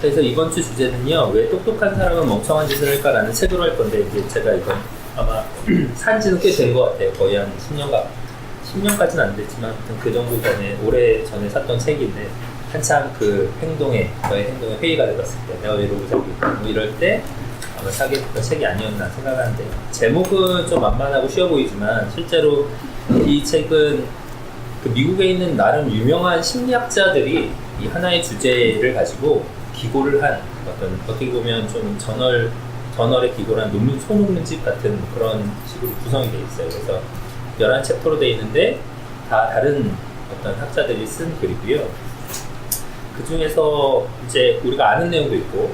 그래서 이번 주 주제는요, 왜 똑똑한 사람은 멍청한 짓을 할까라는 책으로 할 건데, 이제 제가 이건 아마 산 지는 꽤 된 것 같아요. 거의 한 10년까지는 안 됐지만, 그 정도 전에, 오래 전에 샀던 책인데, 한참 그 저의 행동에 회의가 되었을 때, 내가 왜 이러고 살고 있고, 뭐 이럴 때, 아마 사게 됐던 책이 아니었나 생각하는데, 제목은 좀 만만하고 쉬워 보이지만, 실제로 이 책은 그 미국에 있는 나름 유명한 심리학자들이 이 하나의 주제를 가지고 기고를 한 어떻게 보면 좀 저널에 기고를 한 논문 소논문집 같은 그런 식으로 구성이 되어 있어요. 그래서 11챕터로 되어 있는데 다 다른 어떤 학자들이 쓴 글이고요. 그 중에서 이제 우리가 아는 내용도 있고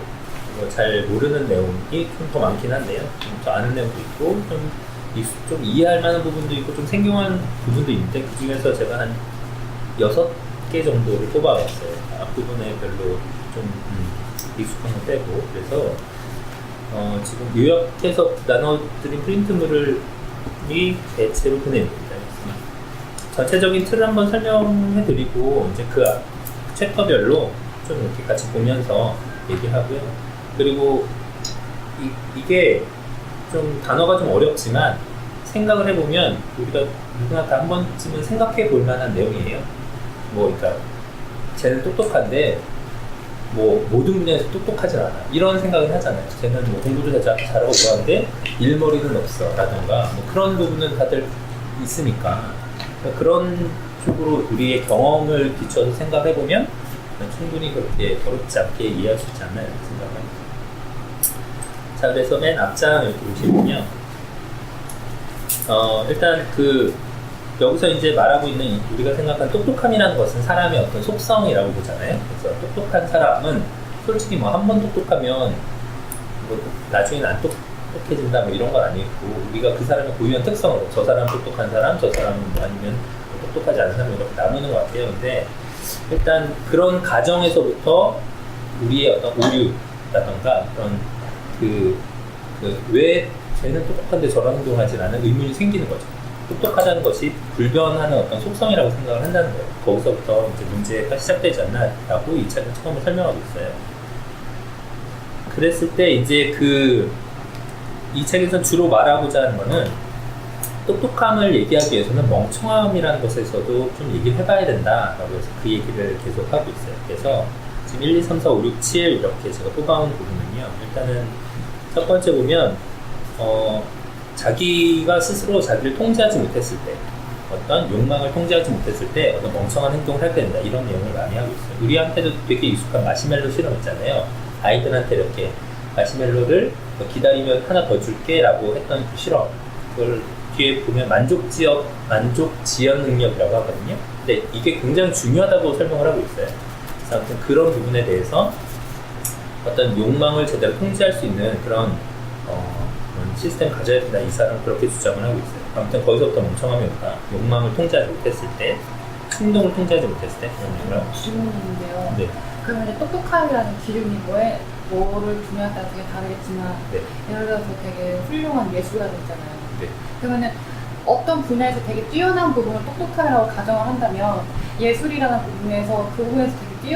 잘 모르는 내용이 좀 더 많긴 한데요. 좀 아는 내용도 있고 좀 이해할 만한 부분도 있고 좀 생경한 부분도 있는데 그 중에서 제가 한 6개 정도를 뽑아봤어요. 앞부분에 별로 좀 익숙한 거 빼고. 그래서 지금 요약해서 나눠드린 프린트물이 대체로 그네입니다. 전체적인 틀을 한번 설명해드리고 이제 그 챕터별로 좀 이렇게 같이 보면서 얘기하고요. 그리고 이게 좀 단어가 좀 어렵지만 생각을 해보면 우리가 누구나 다 한 번쯤은 생각해 볼 만한 내용이에요. 그러니까 쟤는 똑똑한데 모든 분야에서 똑똑하진 않아. 이런 생각을 하잖아요. 쟤는 공부도 잘하고 그러는데 일머리는 없어. 라던가 그런 부분은 다들 있으니까. 그러니까 그런 쪽으로 우리의 경험을 비춰서 생각해 보면 충분히 그렇게 어렵지 않게 이해할 수 있지 않나 이렇게 생각합니다. 자, 그래서 맨 앞장 이렇게 보시면요. 일단 여기서 이제 말하고 있는 우리가 생각한 똑똑함이라는 것은 사람의 어떤 속성이라고 보잖아요. 그래서 똑똑한 사람은 솔직히 한 번 똑똑하면 나중에는 안 똑똑해진다 이런 건 아니고 우리가 그 사람의 고유한 특성으로 저 사람 똑똑한 사람, 저 사람은 아니면 똑똑하지 않은 사람 이렇게 나누는 것 같아요. 근데 일단 그런 가정에서부터 우리의 어떤 오류라던가 그런 왜 쟤는 똑똑한데 저런 행동을 하지 않는 의문이 생기는 거죠. 똑똑하다는 것이 불변하는 어떤 속성이라고 생각을 한다는 거예요. 거기서부터 이제 문제가 시작되지 않나라고 이 책은 처음에 설명하고 있어요. 그랬을 때 이제 이 책에서 주로 말하고자 하는 거는 똑똑함을 얘기하기 위해서는 멍청함이라는 것에서도 좀 얘기를 해봐야 된다라고 해서 그 얘기를 계속 하고 있어요. 그래서 지금 1, 2, 3, 4, 5, 6, 7 이렇게 제가 뽑아온 부분은요. 일단은 첫 번째 보면 자기가 스스로 자기를 통제하지 못했을 때 어떤 욕망을 통제하지 못했을 때 어떤 멍청한 행동을 하게 된다 이런 내용을 많이 하고 있어요. 우리한테도 되게 익숙한 마시멜로 실험 있잖아요. 아이들한테 이렇게 마시멜로를 기다리면 하나 더 줄게 라고 했던 그 실험, 그걸 뒤에 보면 만족 지연 능력이라고 하거든요. 근데 이게 굉장히 중요하다고 설명을 하고 있어요. 그래서 아무튼 그런 부분에 대해서 어떤 욕망을 제대로 통제할 수 있는 그런 시스템 가져야 된다. 이 사람은 그렇게 주장을 하고 있어요. 아무튼 거기서부터 멍청함이 온다. 욕망을 통제하지 못했을 때, 충동을 통제하지 못했을 때 그런 영향을. 질문인데요. 네. 그러면 이제 똑똑함이라는 기준이 뭐를 중요하게 따라 되게 다르겠지만 네. 예를 들어서 되게 훌륭한 예술가들 있잖아요. 네. 그러면은 어떤 분야에서 되게 뛰어난 부분을 똑똑함이라고 가정을 한다면 예술이라는 부분에서 그 부분에서 되게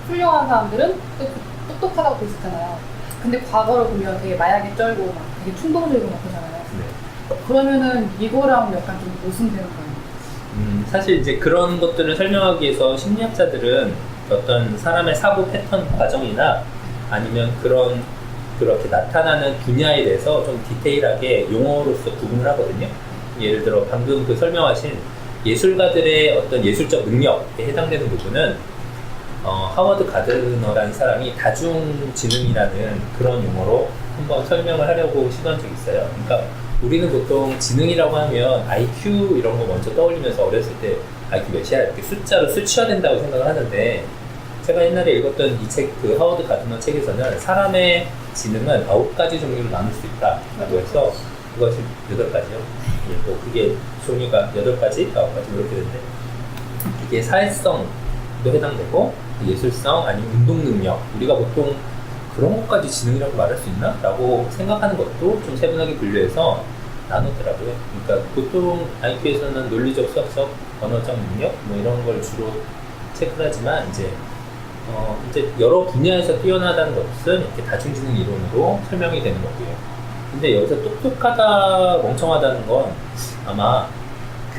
훌륭한 사람들은 또 똑똑하다고 볼 수 있잖아요. 근데 과거를 보면 되게 마약에 쩔고 되게 충동적이고 그러잖아요. 네. 그러면은 이거랑 약간 좀 모순되는 거예요. 사실 이제 그런 것들을 설명하기 위해서 심리학자들은 어떤 사람의 사고 패턴 과정이나 아니면 그렇게 나타나는 분야에 대해서 좀 디테일하게 용어로서 구분을 하거든요. 예를 들어 방금 설명하신 예술가들의 어떤 예술적 능력에 해당되는 부분은 하워드 가드너라는 사람이 다중지능이라는 그런 용어로 한번 설명을 하려고 시도한 적이 있어요. 그러니까 우리는 보통 지능이라고 하면 IQ 이런 거 먼저 떠올리면서 어렸을 때 IQ 몇이야 이렇게 숫자로 수치화된다고 생각을 하는데, 제가 옛날에 읽었던 이 책, 하워드 가드너 책에서는 사람의 지능은 9가지 종류로 나눌 수 있다라고 해서 그것이 8가지요. 또 그게 종류가 8가지, 9가지 이렇게 되는데 이게 사회성도 해당되고 예술성 아니면 운동 능력, 우리가 보통 그런 것까지 지능이라고 말할 수 있나? 라고 생각하는 것도 좀 세분하게 분류해서 나누더라고요. 그러니까 보통 IQ에서는 논리적, 수학적, 언어적 능력 이런 걸 주로 체크를 하지만 이제 이제 여러 분야에서 뛰어나다는 것은 이렇게 다중지능 이론으로 설명이 되는 거고요. 근데 여기서 똑똑하다, 멍청하다는 건 아마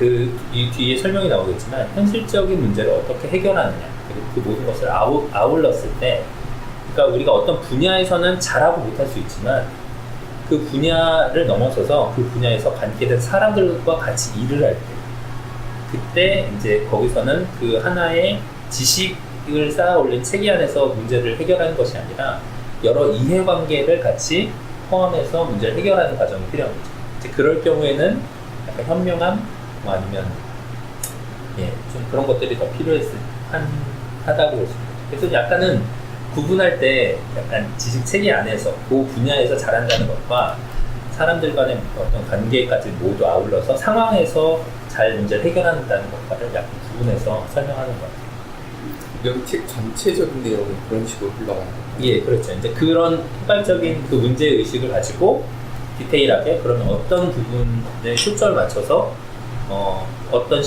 이 뒤에 설명이 나오겠지만 현실적인 문제를 어떻게 해결하느냐, 그리고 그 모든 것을 아울렀을 때, 그러니까 우리가 어떤 분야에서는 잘하고 못할 수 있지만 그 분야를 넘어서서 그 분야에서 관계된 사람들과 같이 일을 할 때, 그때 이제 거기서는 그 하나의 지식을 쌓아 올린 체계 안에서 문제를 해결하는 것이 아니라 여러 이해관계를 같이 포함해서 문제를 해결하는 과정이 필요한 거죠. 이제 그럴 경우에는 약간 현명함, 뭐 아니면 좀 그런 것들이 더 하다고 볼 수 있습니다. 그래서 약간은 구분할 때 약간 지식 체계 안에서 그 분야에서 잘한다는 것과 사람들 간의 어떤 관계까지 모두 아울러서 상황에서 잘 문제를 해결한다는 것과를 약간 구분해서 설명하는 것 같아요. 여기 책 전체적인 내용은 그런 식으로 흘러가는 거예요? 예, 그렇죠. 이제 그런 포괄적인 그 문제 의식을 가지고 디테일하게 그러면 어떤 부분에 초점을 맞춰서 어떤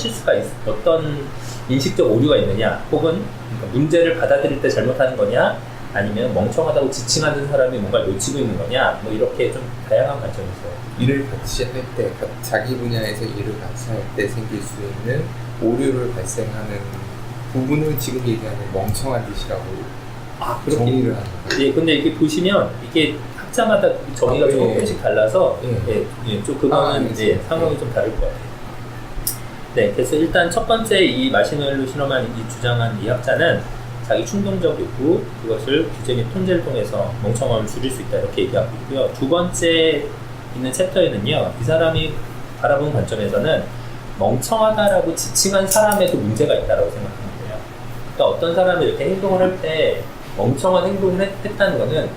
어떤 인식적 오류가 있느냐, 혹은 그러니까 문제를 받아들일 때 잘못하는 거냐, 아니면 멍청하다고 지칭하는 사람이 뭔가 놓치고 있는 거냐, 뭐 이렇게 좀 다양한 관점이 있어요. 일을 같이 할 때, 자기 분야에서 일을 같이 할 때 생길 수 있는 오류를 발생하는 부분을 지금 얘기하는 멍청한 짓이라고 정의를 하는 거예요. 예, 근데 이게 보시면 이게 학자마다 정의가 조금씩 달라서 좀 그거는 이제 상황이 좀 다를 것 같아요. 네, 그래서 일단 첫 번째 이 마시멜로 시너만이 주장한 이 학자는 자기 충동적 욕구, 그것을 규제 및 통제를 통해서 멍청함을 줄일 수 있다 이렇게 얘기하고 있고요. 두 번째 있는 챕터에는요, 이 사람이 바라본 관점에서는 멍청하다라고 지칭한 사람에도 문제가 있다고 생각합니다. 그러니까 어떤 사람이 이렇게 행동을 할 때 멍청한 행동을 했다는 거는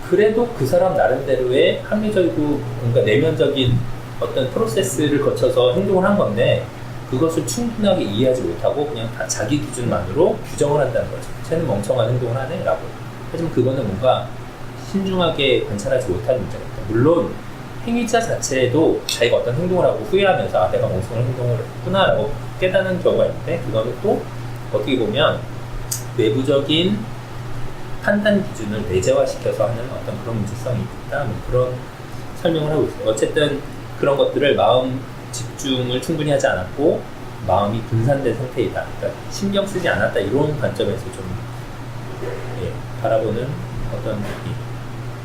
그래도 그 사람 나름대로의 합리적이고 뭔가 내면적인 어떤 프로세스를 거쳐서 행동을 한 건데 그것을 충분하게 이해하지 못하고 그냥 다 자기 기준만으로 규정을 한다는 거죠. 쟤는 멍청한 행동을 하네? 라고. 하지만 그거는 뭔가 신중하게 관찰하지 못할 문제가 있다. 물론 행위자 자체도 자기가 어떤 행동을 하고 후회하면서 아, 내가 멍청한 행동을 했구나 라고 깨닫는 경우가 있는데 그거는 또 어떻게 보면 외부적인 판단 기준을 내재화시켜서 하는 어떤 그런 문제성이 있다. 뭐 그런 설명을 하고 있어요. 어쨌든 그런 것들을 마음 집중을 충분히 하지 않았고 마음이 분산된 상태이다. 그러니까 신경 쓰지 않았다. 이런 관점에서 좀 바라보는 어떤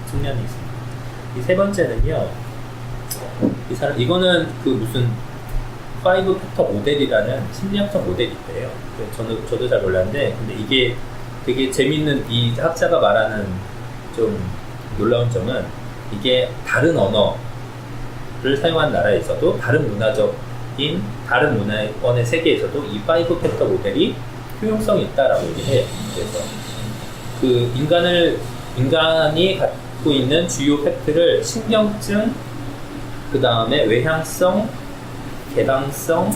측면이 있습니다. 이 세 번째는요. 이거는 그 무슨 5 팩터 모델이라는 심리학적 모델이 있대요. 저도 잘 몰랐는데 근데 이게 되게 재밌는 이 학자가 말하는 좀 놀라운 점은 이게 다른 언어를 사용한 나라에서도 다른 문화권의 세계에서도 이 5 팩터 모델이 효용성이 있다라고 얘기해요. 그래서 그 인간이 갖고 있는 주요 팩트를 신경증, 그 다음에 외향성, 개방성,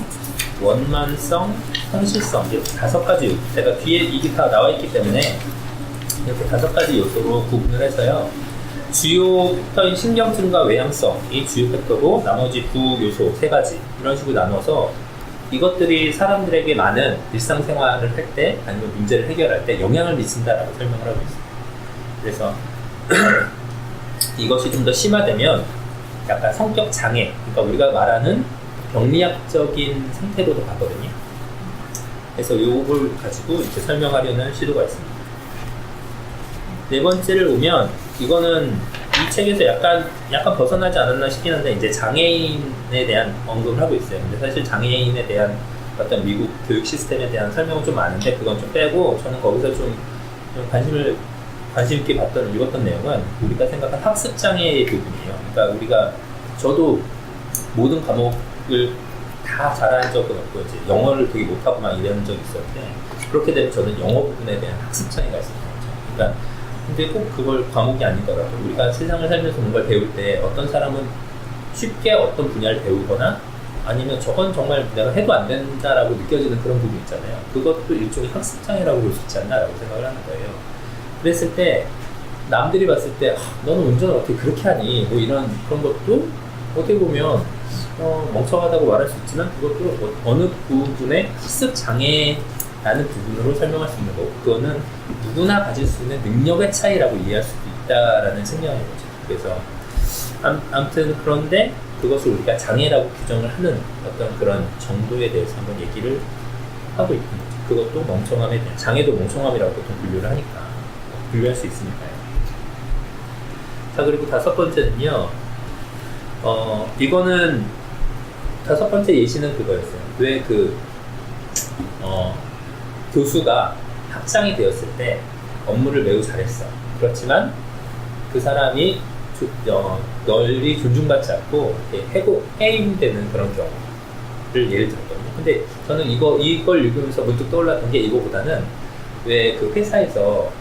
원만성, 성실성 이렇게 5가지 요소. 제가 뒤에 이게 다 나와 있기 때문에 이렇게 5가지 요소로 구분을 해서요. 주요 팩터인 신경증과 외향성이 주요 팩터고 나머지 부요소 3가지 이런 식으로 나눠서 이것들이 사람들에게 많은 일상생활을 할 때 아니면 문제를 해결할 때 영향을 미친다라고 설명을 하고 있습니다. 그래서 이것이 좀 더 심화되면 약간 성격 장애, 그러니까 우리가 말하는 병리학적인 상태로도 가거든요. 그래서 이걸 가지고 이렇게 설명하려는 시도가 있습니다. 네 번째를 보면 이거는 이 책에서 약간 벗어나지 않았나 싶긴 한데 이제 장애인에 대한 언급을 하고 있어요. 근데 사실 장애인에 대한 어떤 미국 교육 시스템에 대한 설명은 좀 많은데 그건 좀 빼고 저는 거기서 좀 관심 있게 읽었던 내용은 우리가 생각한 학습 장애의 부분이에요. 그러니까 저도 모든 과목을 다 잘하는 적은 없고 이제 영어를 되게 못하고 막 이런 적이 있었는데 그렇게 되면 저는 영어 부분에 대한 학습 장애가 있었던 거죠. 그러니까 근데 꼭 그걸 과목이 아니더라도 우리가 세상을 살면서 뭔가를 배울 때 어떤 사람은 쉽게 어떤 분야를 배우거나 아니면 저건 정말 내가 해도 안 된다라고 느껴지는 그런 부분이 있잖아요. 그것도 일종의 학습장애라고 볼 수 있지 않나라고 생각을 하는 거예요. 그랬을 때 남들이 봤을 때 너는 운전을 어떻게 그렇게 하니 뭐 그런 것도 어떻게 보면 멍청하다고 말할 수 있지만 그것도 어느 부분의 학습장애의 라는 부분으로 설명할 수 있는 거고, 그거는 누구나 가질 수 있는 능력의 차이라고 이해할 수도 있다라는 생각인 거죠. 그래서 아무튼 그런데 그것을 우리가 장애라고 규정을 하는 어떤 그런 정도에 대해서 한번 얘기를 하고 있는 거죠. 그것도 멍청함에 대한, 장애도 멍청함이라고 보통 분류를 하니까 분류할 수 있으니까요. 자, 그리고 다섯 번째는요, 이거는 다섯 번째 예시는 그거였어요. 왜 교수가 학장이 되었을 때 업무를 매우 잘했어. 그렇지만 그 사람이 널리 존중받지 않고 해임되는 그런 경우를 예를 들었거든요. 근데 저는 이걸 읽으면서 문득 떠올랐던 게, 이거보다는 왜 그 회사에서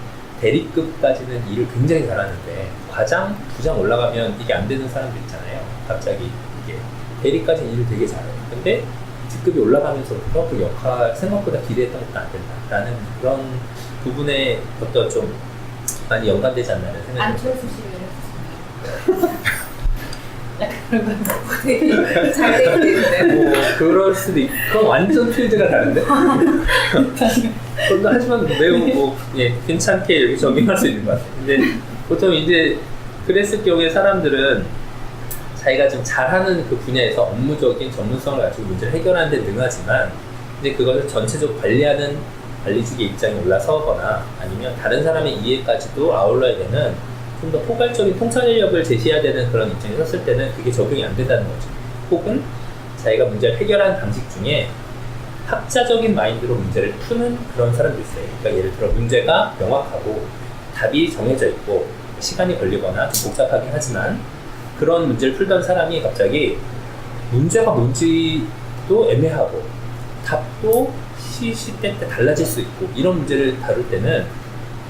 대리급까지는 일을 굉장히 잘하는데 과장, 부장 올라가면 이게 안 되는 사람들 있잖아요. 갑자기 이게 대리까지는 일을 되게 잘해요. 근데 직급이 올라가면서부터 그 역할 생각보다 기대했던 것도 안 된다라는 그런 부분에 어떤 좀 많이 연관되지 않나는 생각이 안철수 씨를 했었습니다. 약간 그런 거 되게 잘 되겠는데. 뭐 그럴 수도 있고, 그건 완전 필드가 다른데. 그런데 하지만 매우 괜찮게 이렇게 적용할 수 있는 것 같아요. 근데 보통 이제 그랬을 경우에 사람들은 자기가 좀 잘하는 그 분야에서 업무적인 전문성을 가지고 문제를 해결하는 데 능하지만, 근데 그것을 전체적으로 관리하는 관리직의 입장에 올라서거나 아니면 다른 사람의 이해까지도 아울러야 되는 좀 더 포괄적인 통찰력을 제시해야 되는 그런 입장에 섰을 때는 그게 적용이 안 된다는 거죠. 혹은 자기가 문제를 해결하는 방식 중에 학자적인 마인드로 문제를 푸는 그런 사람도 있어요. 그러니까 예를 들어 문제가 명확하고 답이 정해져 있고 시간이 걸리거나 좀 복잡하긴 하지만, 그런 문제를 풀던 사람이 갑자기 문제가 뭔지도 애매하고 답도 시시때때 달라질 수 있고, 이런 문제를 다룰 때는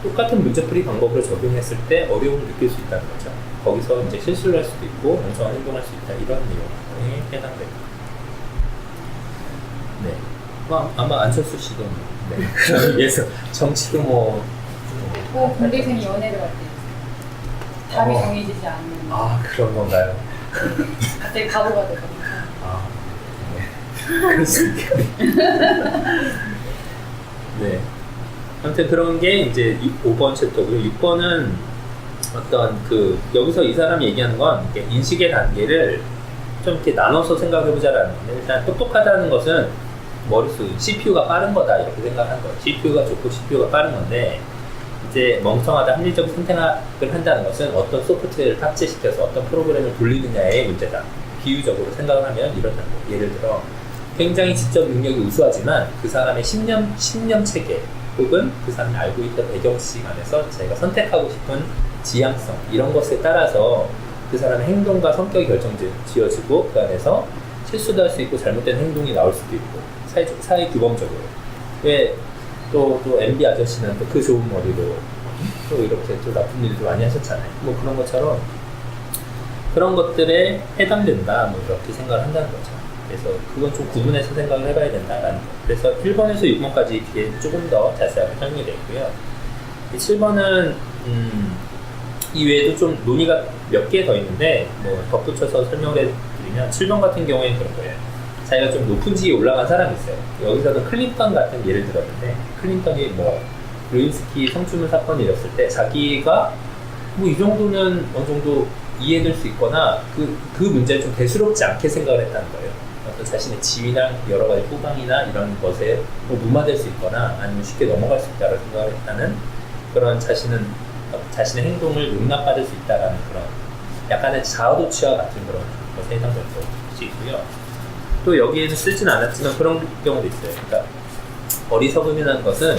똑같은 문제풀이 방법을 적용했을 때 어려움을 느낄 수 있다는 거죠. 거기서 이제 실수를 할 수도 있고 멍청한 행동을 할 수 있다, 이런 내용에 해당됩니다. 네. 아마 안철수 씨도 그런 위해서 정치도 공대생이 연애를 할 때 답이 정해지지 않는. 그런 건가요? 갑자기 바보가 되거든요. 네. 그럴 수 있겠네. 네. 아무튼 그런 게 이제 5번 챕터고요. 6번은 어떤 여기서 이 사람이 얘기하는 건 인식의 단계를 좀 이렇게 나눠서 생각해보자라는 건데, 일단 똑똑하다는 것은 머릿속 CPU가 빠른 거다, 이렇게 생각하는 거예요. CPU가 좋고 CPU가 빠른 건데, 이제 멍청하다, 합리적 선택을 한다는 것은 어떤 소프트웨어를 탑재시켜서 어떤 프로그램을 돌리느냐의 문제다. 비유적으로 생각을 하면 이렇다는 거예요. 예를 들어 굉장히 지적 능력이 우수하지만 그 사람의 신념 체계 혹은 그 사람이 알고 있던 배경식 안에서 자기가 선택하고 싶은 지향성, 이런 것에 따라서 그 사람의 행동과 성격이 결정지어지고 그 안에서 실수도 할 수 있고 잘못된 행동이 나올 수도 있고, 사회 규범적으로. 왜 또 MB 아저씨는 또 그 좋은 머리로 또 이렇게 또 나쁜 일도 많이 하셨잖아요. 뭐 그런 것처럼 그런 것들에 해당된다, 뭐 이렇게 생각을 한다는 거죠. 그래서 그건 좀 구분해서 생각을 해봐야 된다라는 거. 그래서 1번에서 6번까지 뒤에 조금 더 자세하게 설명이 되어 있고요. 7번은 이 외에도 좀 논의가 몇 개 더 있는데 뭐 덧붙여서 설명을 해드리면, 7번 같은 경우에는 그런 거예요. 자기가 좀 높은 지위에 올라간 사람이 있어요. 여기서는 클린턴 같은 예를 들었는데, 클린턴이 뭐 루인스키 성추문 사건이 일었을 때 자기가 뭐 이 정도는 어느 정도 이해될 수 있거나 그 문제를 좀 대수롭지 않게 생각을 했다는 거예요. 어떤 자신의 지위나 여러 가지 후광이나 이런 것에 뭐 무마될 수 있거나 아니면 쉽게 넘어갈 수 있다고 생각을 했다는, 그런 자신의 행동을 용납받을 수 있다라는 그런 약간의 자아도취와 같은 그런 것에 해당될 수 있고요. 또 여기에는 쓰진 않았지만 그런 경우도 있어요. 그러니까 어리석음이라는 것은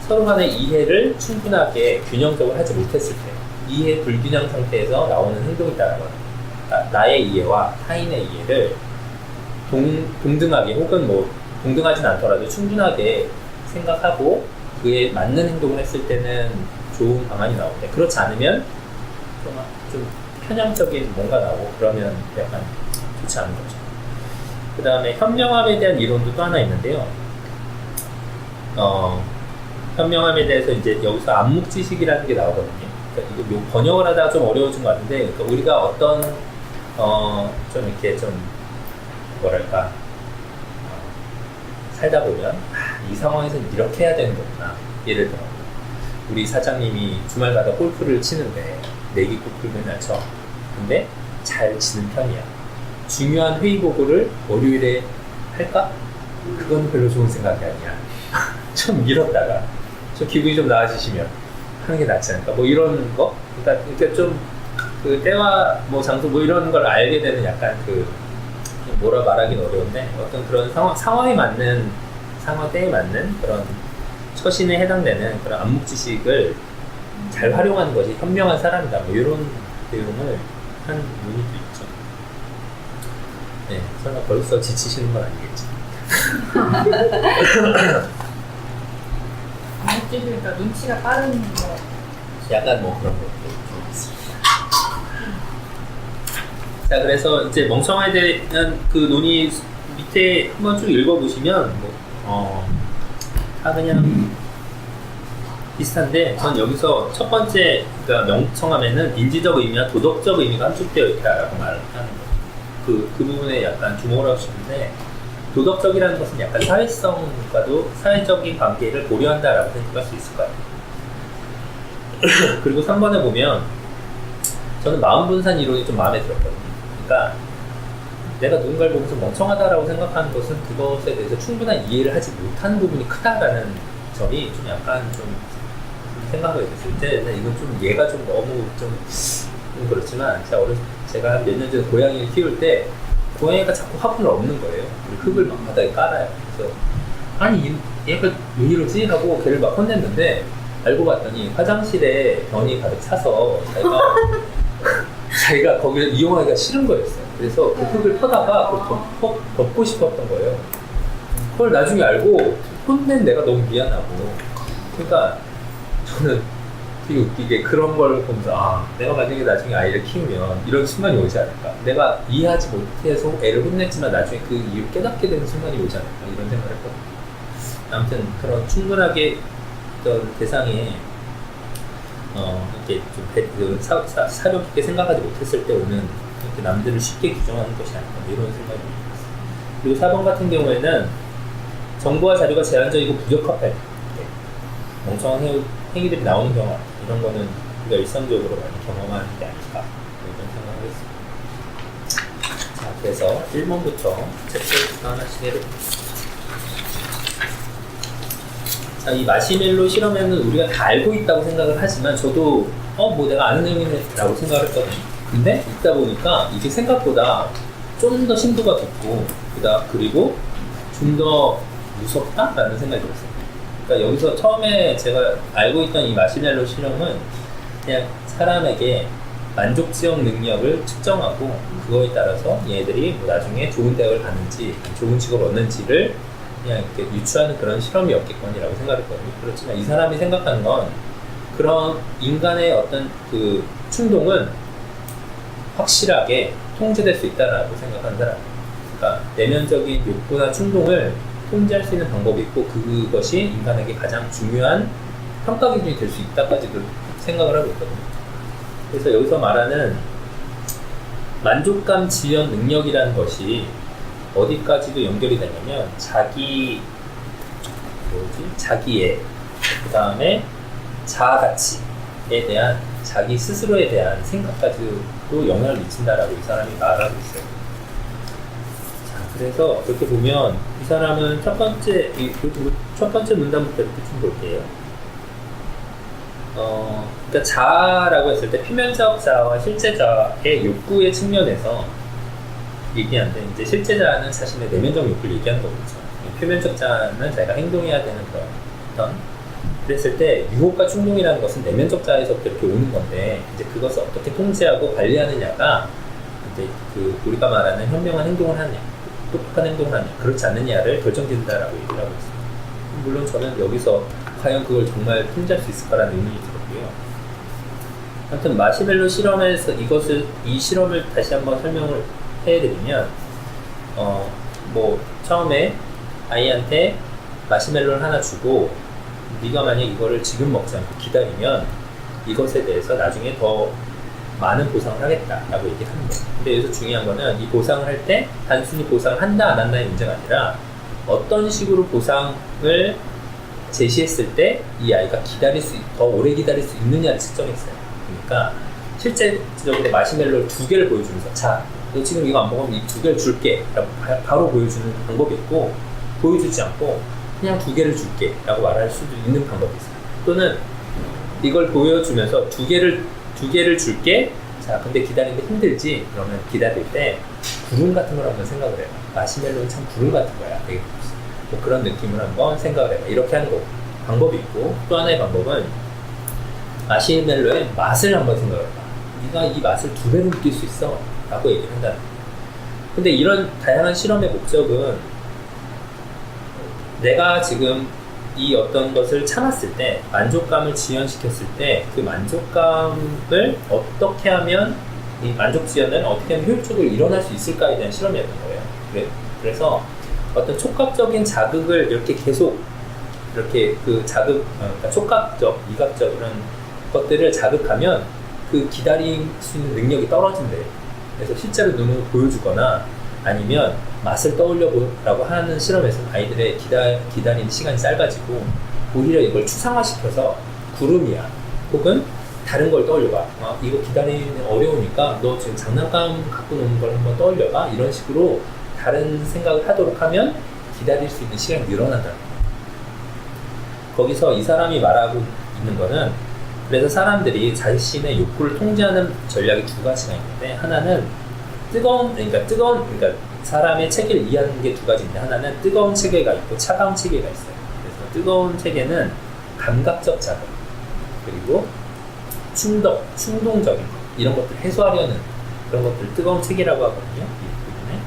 서로 간의 이해를 충분하게 균형적으로 하지 못했을 때, 이해 불균형 상태에서 나오는 행동이다라는 거예요. 그러니까 나의 이해와 타인의 이해를 동등하게 혹은 뭐 동등하진 않더라도 충분하게 생각하고 그에 맞는 행동을 했을 때는 좋은 방안이 나오는데, 그렇지 않으면 좀 편향적인 뭔가 나오고 그러면 약간 좋지 않은 거죠. 그 다음에 현명함에 대한 이론도 또 하나 있는데요. 현명함에 대해서 이제 여기서 암묵지식이라는 게 나오거든요. 그러니까 이거 번역을 하다가 좀 어려워진 것 같은데, 그러니까 우리가 어떤 좀 이렇게 좀 뭐랄까 살다 보면 이 상황에서는 이렇게 해야 되는 거구나. 예를 들어 우리 사장님이 주말마다 골프를 치는데 내기 골프를 맨날 쳐. 근데 잘 치는 편이야. 중요한 회의 보고를 월요일에 할까? 그건 별로 좋은 생각이 아니야. 좀 미뤘다가 좀 기분이 좀 나아지시면 하는 게 낫지 않을까? 뭐 이런 거? 그러니까 좀 그 때와 뭐 장소 뭐 이런 걸 알게 되는 약간 그 뭐라 말하긴 어려운데 어떤 그런 상황에 맞는 상황 때에 맞는 그런 처신에 해당되는 그런 암묵 지식을 잘 활용하는 것이 현명한 사람이다. 뭐 이런 내용을 한 논의도 있죠. 네, 설마 벌써 지치시는 건 아니겠지. 눈치니까 눈치가 빠른 거. 약간 뭐 그런 것도 좀 있습니다. 자, 그래서 이제 멍청에 대한 그 논의 밑에 한번 쭉 읽어보시면 다 그냥 비슷한데 전 여기서 첫 번째 그러니까 명청함에는 인지적 의미와 도덕적 의미가 함축되어 있다라고 말을 하는 거예요. 그 부분에 약간 주목을 하고 싶은데 도덕적이라는 것은 약간 사회성과도 사회적인 관계를 고려한다라고 생각할 수 있을 것 같아요. 그리고 3번에 보면 저는 마음분산 이론이 좀 마음에 들었거든요. 그러니까 내가 누군가를 보면서 멍청하다라고 생각하는 것은 그것에 대해서 충분한 이해를 하지 못하는 부분이 크다라는 점이 좀 약간 좀 생각하게 됐어요. 이제는 이건 좀 얘가 좀 너무 좀 그렇지만 제가 몇 년 전에 고양이를 키울 때 고양이가 자꾸 화분을 엎는 거예요. 흙을 막 바닥에 깔아요. 그래서 아니 얘가 왜 이러지? 하고 걔를 막 혼냈는데 알고 봤더니 화장실에 변이 가득 차서 자기가 거기를 이용하기가 싫은 거였어요. 그래서 그 흙을 퍼다가 덮고 싶었던 거예요. 그걸 나중에 알고 혼낸 내가 너무 미안하고 그러니까 저는 되게 웃기게 그런 걸 보면서 내가 만약에 나중에 아이를 키우면 이런 순간이 오지 않을까. 내가 이해하지 못해서 애를 혼냈지만 나중에 그 이유를 깨닫게 되는 순간이 오지 않을까 이런 생각을 했거든요. 아무튼 그런 충분하게 어떤 대상에 이렇게 좀 사려 깊게 생각하지 못했을 때 오는 이렇게 남들을 쉽게 규정하는 것이 아닐까 이런 생각이 들었어요. 그리고 4번 같은 경우에는 정보와 자료가 제한적이고 부적합할 때 멍청한 행위들이 나오는 경우 이런 거는 우리가 일상적으로 많이 경험하는 게 아닐까 이런 생각을 했습니다. 자, 그래서 1번부터 챕터부터 하나씩 해볼게요. 자, 이 마시멜로 실험에는 우리가 다 알고 있다고 생각을 하지만 저도 뭐 내가 아는 내용이네 라고 생각을 했거든요. 근데 읽다 보니까 이게 생각보다 좀 더 심도가 깊고 그리고 좀 더 무섭다라는 생각이 들었어요. 그러니까 여기서 처음에 제가 알고 있던 이 마시멜로 실험은 그냥 사람에게 만족지역 능력을 측정하고 그거에 따라서 얘들이 뭐 나중에 좋은 대학을 가는지 좋은 직업을 얻는지를 그냥 이렇게 유추하는 그런 실험이었겠거니라고 생각했거든요. 그렇지만 이 사람이 생각하는 건 그런 인간의 어떤 그 충동은 확실하게 통제될 수 있다라고 생각하는 사람이에요. 그러니까 내면적인 욕구나 충동을 통제할 수 있는 방법이 있고 그것이 인간에게 가장 중요한 평가 기준이 될 수 있다까지도 생각을 하고 있거든요. 그래서 여기서 말하는 만족감 지연 능력이라는 것이 어디까지도 연결이 되냐면 자기애, 그 다음에 자아가치에 대한 자기 스스로에 대한 생각까지도 영향을 미친다라고 이 사람이 말하고 있어요. 자, 그래서 그렇게 보면 이 사람은 첫 번째 문단부터 이렇게 좀 볼게요. 그러니까 자아라고 했을 때 표면적 자아와 실제 자아의 욕구의 측면에서 얘기하는데 이제 실제 자아는 자신의 내면적 욕구를 얘기하는 거겠죠. 표면적 자아는 자기가 행동해야 되는 그런 그랬을 때 유혹과 충동이라는 것은 내면적 자아에서부터 이렇게 오는 건데 이제 그것을 어떻게 통제하고 관리하느냐가 이제 그 우리가 말하는 현명한 행동을 하느냐, 똑똑한 행동을 하느냐, 그렇지 않느냐를 결정짓는다라고 얘기를 하고 있습니다. 물론 저는 여기서 과연 그걸 정말 통제할 수 있을까라는 의문이 들었고요. 아무튼 마시멜로 실험에서 이 실험을 다시 한번 설명을 해드리면 뭐 처음에 아이한테 마시멜로를 하나 주고 네가 만약 이거를 지금 먹지 않고 기다리면 이것에 대해서 나중에 더 많은 보상을 하겠다라고 얘기를 하는 거예요. 근데 여기서 중요한 거는 이 보상을 할 때 단순히 보상을 한다 안 한다의 문제가 아니라 어떤 식으로 보상을 제시했을 때 이 아이가 더 오래 기다릴 수 있느냐를 측정했어요. 그러니까 실제적으로 마시멜로를 2개를 보여주면서 자, 너 지금 이거 안 먹으면 이 2개를 줄게 라고 바로 보여주는 방법이 있고, 보여주지 않고 그냥 2개를 줄게 라고 말할 수도 있는 방법이 있어요. 또는 이걸 보여주면서 2개를 줄게, 자 근데 기다리는데 힘들지? 그러면 기다릴 때 구름 같은 걸 한번 생각을 해봐. 마시멜로는 참 구름 같은 거야. 되게 뭐 그런 느낌을 한번 생각을 해봐. 이렇게 하는 거 방법이 있고, 또 하나의 방법은 마시멜로의 맛을 한번 생각을 해봐. 네가 이 맛을 2배로 느낄 수 있어 라고 얘기를 한다는 거야. 근데 이런 다양한 실험의 목적은 내가 지금 이 어떤 것을 참았을 때, 만족감을 지연시켰을 때 그 만족감을 어떻게 하면, 이 만족 지연을 어떻게 하면 효율적으로 일어날 수 있을까에 대한 실험이었던 거예요. 그래서 어떤 촉각적인 자극을 이렇게 계속 이렇게 그 자극, 그러니까 촉각적, 미각적 이런 것들을 자극하면 그 기다릴 수 있는 능력이 떨어진대요. 그래서 실제로 눈으로 보여주거나 아니면 맛을 떠올려보라고 하는 실험에서는 아이들의 기다리는 시간이 짧아지고, 오히려 이걸 추상화시켜서 구름이야 혹은 다른 걸 떠올려봐, 이거 기다리는 어려우니까 너 지금 장난감 갖고 노는 걸 한번 떠올려봐, 이런 식으로 다른 생각을 하도록 하면 기다릴 수 있는 시간이 늘어난다는 거예요. 거기서 이 사람이 말하고 있는 거는, 그래서 사람들이 자신의 욕구를 통제하는 전략이 2가지가 있는데, 하나는 그러니까 사람의 체계를 이해하는 게 2가지인데, 하나는 뜨거운 체계가 있고 차가운 체계가 있어요. 그래서 뜨거운 체계는 감각적 자극, 그리고 충동적인 것, 이런 것들 해소하려는 그런 것들 뜨거운 체계라고 하거든요. 이 부분에.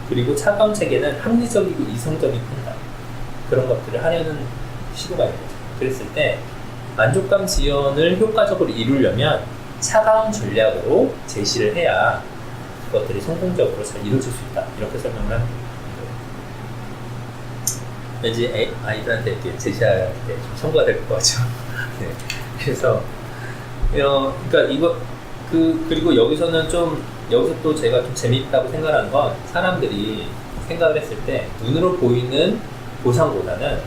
그리고 차가운 체계는 합리적이고 이성적인 판단, 그런 것들을 하려는 시도가 있는 거죠. 그랬을 때 만족감 지연을 효과적으로 이루려면 차가운 전략으로 제시를 해야 그것들이 성공적으로 잘 이루어질 수 있다, 이렇게 설명을 하는 거예요. 왠지 아이들한테 이렇게 제시할 때 좀 청구가 될 것 같죠. 네. 그래서 그러니까 그리고 여기서 또 제가 좀 재밌다고 생각하는 건, 사람들이 생각을 했을 때 눈으로 보이는 보상보다는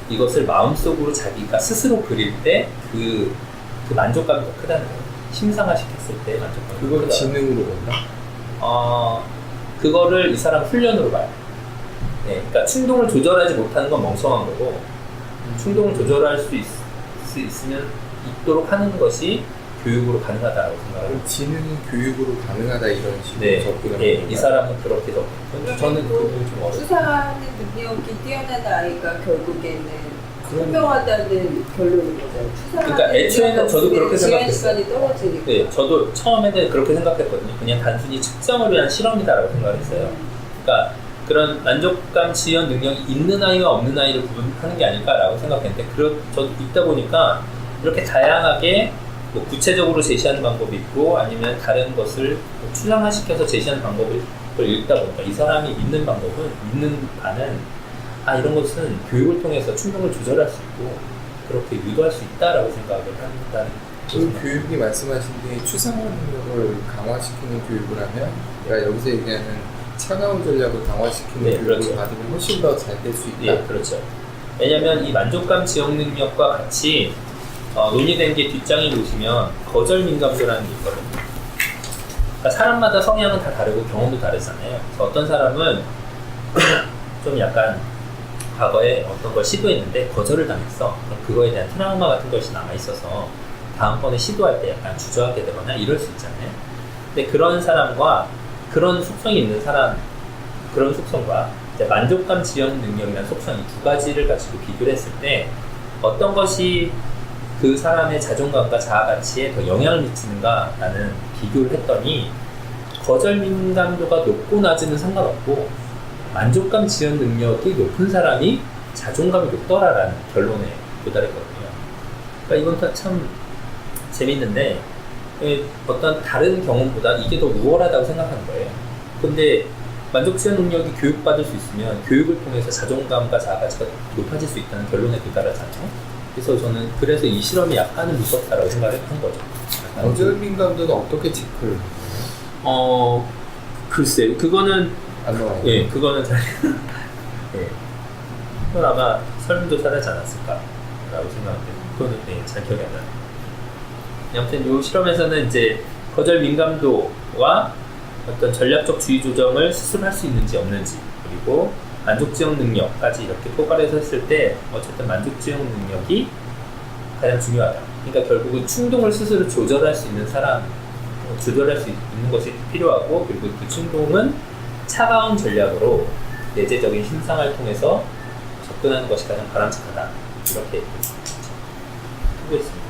이것을 마음속으로 자기가 스스로 그릴 때 그 만족감이 더 크다는 거예요. 심상화시켰을 때 만족감이 더 그걸 크다. 지능으로 본다? 그거를 이 사람 훈련으로 봐요. 네, 그러니까 충동을 조절하지 못하는 건 멍청한 거고, 충동을 조절할 수 있으면 있도록 하는 것이 교육으로 가능하다고 생각합니다. 지능이 교육으로 가능하다, 이런 식으로 네, 접근하는 네, 건가요? 이 사람은 그렇게 접근. 저는 그 부분이 좀 어려워요. 추사하는 능력이 뛰어난 아이가 결국에는 현명하다는 결론인 거죠. 그러니까 애초에는 저도 그렇게 지연 생각했어요. 시간이 떨어지니까. 네, 저도 처음에는 그렇게 생각했거든요. 그냥 단순히 측정을 위한 실험이다라고 생각을 했어요. 그러니까 그런 만족감 지연 능력이 있는 아이와 없는 아이를 구분하는 게 아닐까라고 생각했는데, 저도 있다 보니까 이렇게 다양하게 뭐 구체적으로 제시하는 방법이 있고, 아니면 다른 것을 뭐 추상화시켜서 제시하는 방법을 읽다 보니까 이 사람이 믿는 바는 이런 것은 교육을 통해서 충동을 조절할 수 있고 그렇게 유도할 수 있다라고 생각을 한다는 그 교육이 말씀하신 게 추상화 능력을 강화시키는 교육을 하면, 그러니까 여기서 얘기하는 차가운 전략을 강화시키는 네, 교육을 그렇죠. 받으면 훨씬 더 잘 될 수 있다. 예, 그렇죠. 왜냐하면 이 만족감 지역 능력과 같이 논의된 게 뒷장에 보시면 거절 민감도라는 게 있거든요. 그러니까 사람마다 성향은 다 다르고 경험도 다르잖아요. 그래서 어떤 사람은 좀 약간 과거에 어떤 걸 시도했는데 거절을 당했어. 그럼 그거에 대한 트라우마 같은 것이 남아있어서 다음번에 시도할 때 약간 주저하게 되거나 이럴 수 있잖아요. 근데 그런 사람과 그런 속성이 있는 사람, 그런 속성과 이제 만족감 지연 능력이라는 속성, 이 2가지를 가지고 비교를 했을 때 어떤 것이 그 사람의 자존감과 자아가치에 더 영향을 미치는가라는 비교를 했더니, 거절 민감도가 높고 낮으면 상관없고 만족감 지연 능력이 높은 사람이 자존감이 높더라라는 결론에 도달했거든요. 그러니까 이건 참 재밌는데, 어떤 다른 경험보다 이게 더 우월하다고 생각하는 거예요. 근데 만족 지연 능력이 교육받을 수 있으면 교육을 통해서 자존감과 자아가치가 높아질 수 있다는 결론에 도달하잖아요. 그래서 저는 이 실험이 약간은 무섭다라고 생각을 한 거죠. 거절 민감도는 어떻게 체크를 해요? 글쎄, 그거는 안 나와요. 예, 그거는 잘 예. 그건 아마 설문조사를 하지 않았을까라고 생각합니다. 그거는 잘 기억이 안 나요. 아무튼 이 실험에서는 이제 거절 민감도와 어떤 전략적 주의 조정을 스스로 할 수 있는지 없는지, 그리고 만족 지형 능력까지 이렇게 포괄해서 했을 때 어쨌든 만족 지형 능력이 가장 중요하다. 그러니까 결국은 충동을 스스로 조절할 수 있는 사람, 조절할 수 있는 것이 필요하고, 그리고 그 충동은 차가운 전략으로 내재적인 힘상을 통해서 접근하는 것이 가장 바람직하다. 이렇게 하고 있습니다.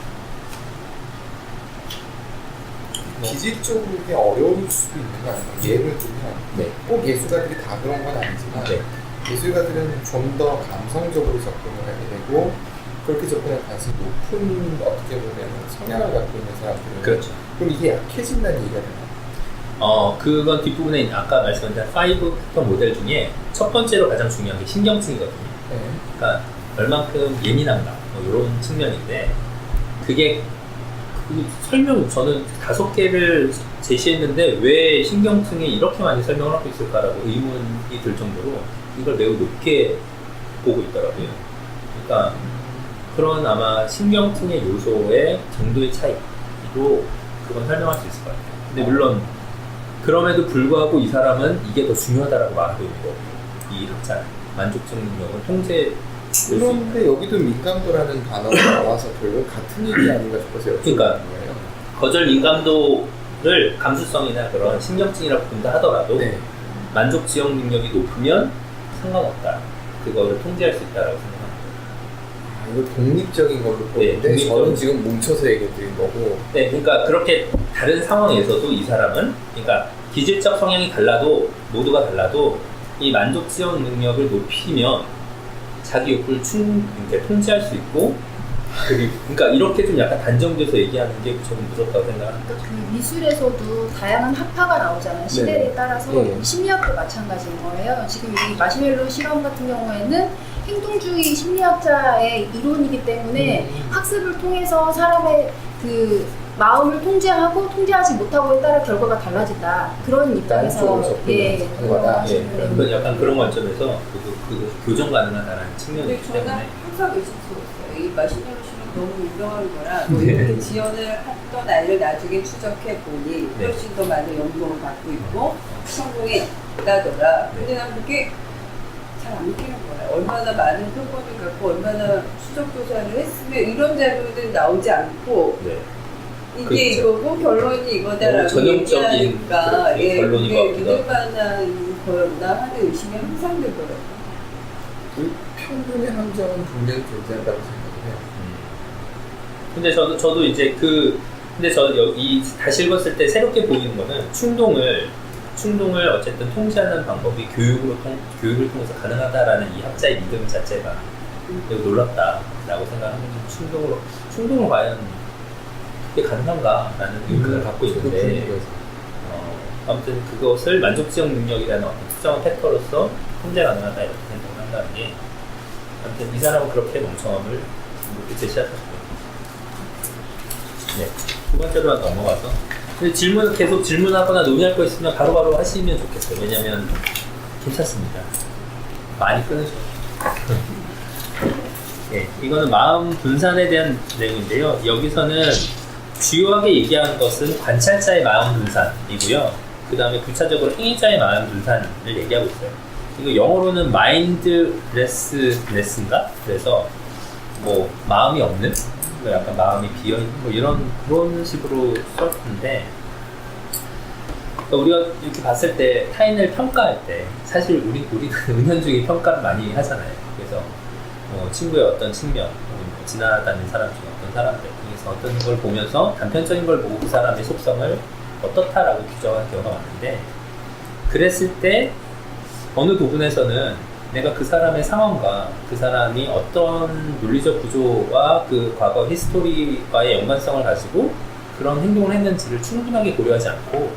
기질적으로 이게 어려울 수도 있는 거 아니에요? 예를 들면 네. 꼭 예술가들이 다 그런 건 아니지만 네. 예술가들은 좀 더 감성적으로 접근을 하게 되고, 그렇게 접근할 가능성이 높은, 어떻게 보면 성향을 갖고 있는 사람들은 그렇죠. 그럼 이게 약해진다는 얘기가 되나요? 그건 뒷부분에 아까 말씀드린 5 팩터 모델 중에 첫 번째로 가장 중요한 게 신경증이거든요. 네. 그러니까 얼만큼 예민한가, 이런 측면인데, 그게 그 설명 저는 5개를 제시했는데 왜 신경증에 이렇게 많이 설명을 하고 있을까라고 의문이 들 정도로 이걸 매우 높게 보고 있더라고요. 그러니까 그런 아마 신경증의 요소의 정도의 차이로 그건 설명할 수 있을 것 같아요. 근데 물론 그럼에도 불구하고 이 사람은 이게 더 중요하다라고 말하고 있는 거고, 이 학자는 만족증 능력을 통제. 그런데 여기도 민감도라는 단어가 나와서 결국 같은 얘기 아닌가 싶어서 여쭤보는 그러니까 거예요. 거절 민감도를 감수성이나 그런 신경증이라고 본다 하더라도 네. 만족 지형 능력이 높으면 상관없다. 그거를 통제할 수 있다라고 생각합니다. 이거 독립적인 걸로 보는데 독립적인. 저는 지금 뭉쳐서 얘기해 드린 거고. 네, 그러니까 그렇게 다른 상황에서도 이 사람은, 그러니까 기질적 성향이 달라도, 모두가 달라도 이 만족 지형 능력을 높이면 자기 욕구를 이렇게 통제할 수 있고, 그러니까 이렇게 좀 약간 단정돼서 얘기하는 게 저는 무섭다고 생각합니다. 그 미술에서도 다양한 학파가 나오잖아요. 시대에 네. 따라서 네. 심리학도 마찬가지인 거예요. 지금 이 마시멜로 실험 같은 경우에는 행동주의 심리학자의 이론이기 때문에 학습을 통해서 사람의 그 마음을 통제하고 통제하지 못하고에 따라 결과가 달라진다. 그런 입장에서 쪽으로 접근을 한 거다. 예, 그건 약간 그런 관점에서 그 교정 가능하다는 측면이 근데 있기 저는 때문에. 항상 의심스러웠어요. 이 마시멜로 씨는 너무 유명한 거라 뭐 이렇게 지연을 했던 아이를 나중에 추적해 보니 네. 훨씬 더 많은 연봉을 받고 있고 성공했다더라. 근데 난 그게 잘 안 느끼는 거야. 얼마나 많은 표본을 갖고 얼마나 추적 조사를 했으면 이런 자료는 나오지 않고 네. 이게 그렇죠. 이거고 결론이 이거다라고 전형적인 얘기하니까 그렇게 예, 결론인 것 그게 같기도 믿을 만한 거였나 하는 의심이 항상 들더라고요. 그 평균의 함정은 분명히 존재한다고 생각해요. 근데 저도 이제 근데 이 다시 읽었을 때 새롭게 보이는 거는 충동을 어쨌든 통제하는 방법이 교육을 통해서 가능하다라는 이 학자의 믿음 자체가 매우 놀랍다라고 생각하는, 충동을 과연 그게 가능한가라는 의문을 갖고 있는데, 아무튼 그것을 만족지형 능력이라는 어떤 특정한 팩터로서 통제 가능하다 이렇게 생각을 한다는 게, 아무튼 이 사람은 그렇게 멍청함을 이렇게 제시하셨고요. 네, 두 번째로 넘어가서, 근데 계속 질문하거나 논의할 거 있으면 바로바로 하시면 좋겠어요. 왜냐면 괜찮습니다. 많이 끊으셔요. 네, 이거는 마음 분산에 대한 내용인데요. 여기서는 주요하게 얘기하는 것은 관찰자의 마음 분산이고요. 그 다음에 구체적으로 행위자의 마음 분산을 얘기하고 있어요. 이거 영어로는 mindlessness인가? 그래서 뭐 마음이 없는? 약간 마음이 비어있는? 뭐 그런 식으로 썼는데, 그러니까 우리가 이렇게 봤을 때 타인을 평가할 때 사실 우리는 은연중에 평가를 많이 하잖아요. 그래서 친구의 어떤 측면, 혹은 지나다니는 사람 중에 어떤 사람들 중에서 어떤 걸 보면서 단편적인 걸 보고 그 사람의 속성을 어떻다라고 규정하는 경우가 많은데, 그랬을 때 어느 부분에서는 내가 그 사람의 상황과 그 사람이 어떤 논리적 구조와 그 과거 히스토리와의 연관성을 가지고 그런 행동을 했는지를 충분하게 고려하지 않고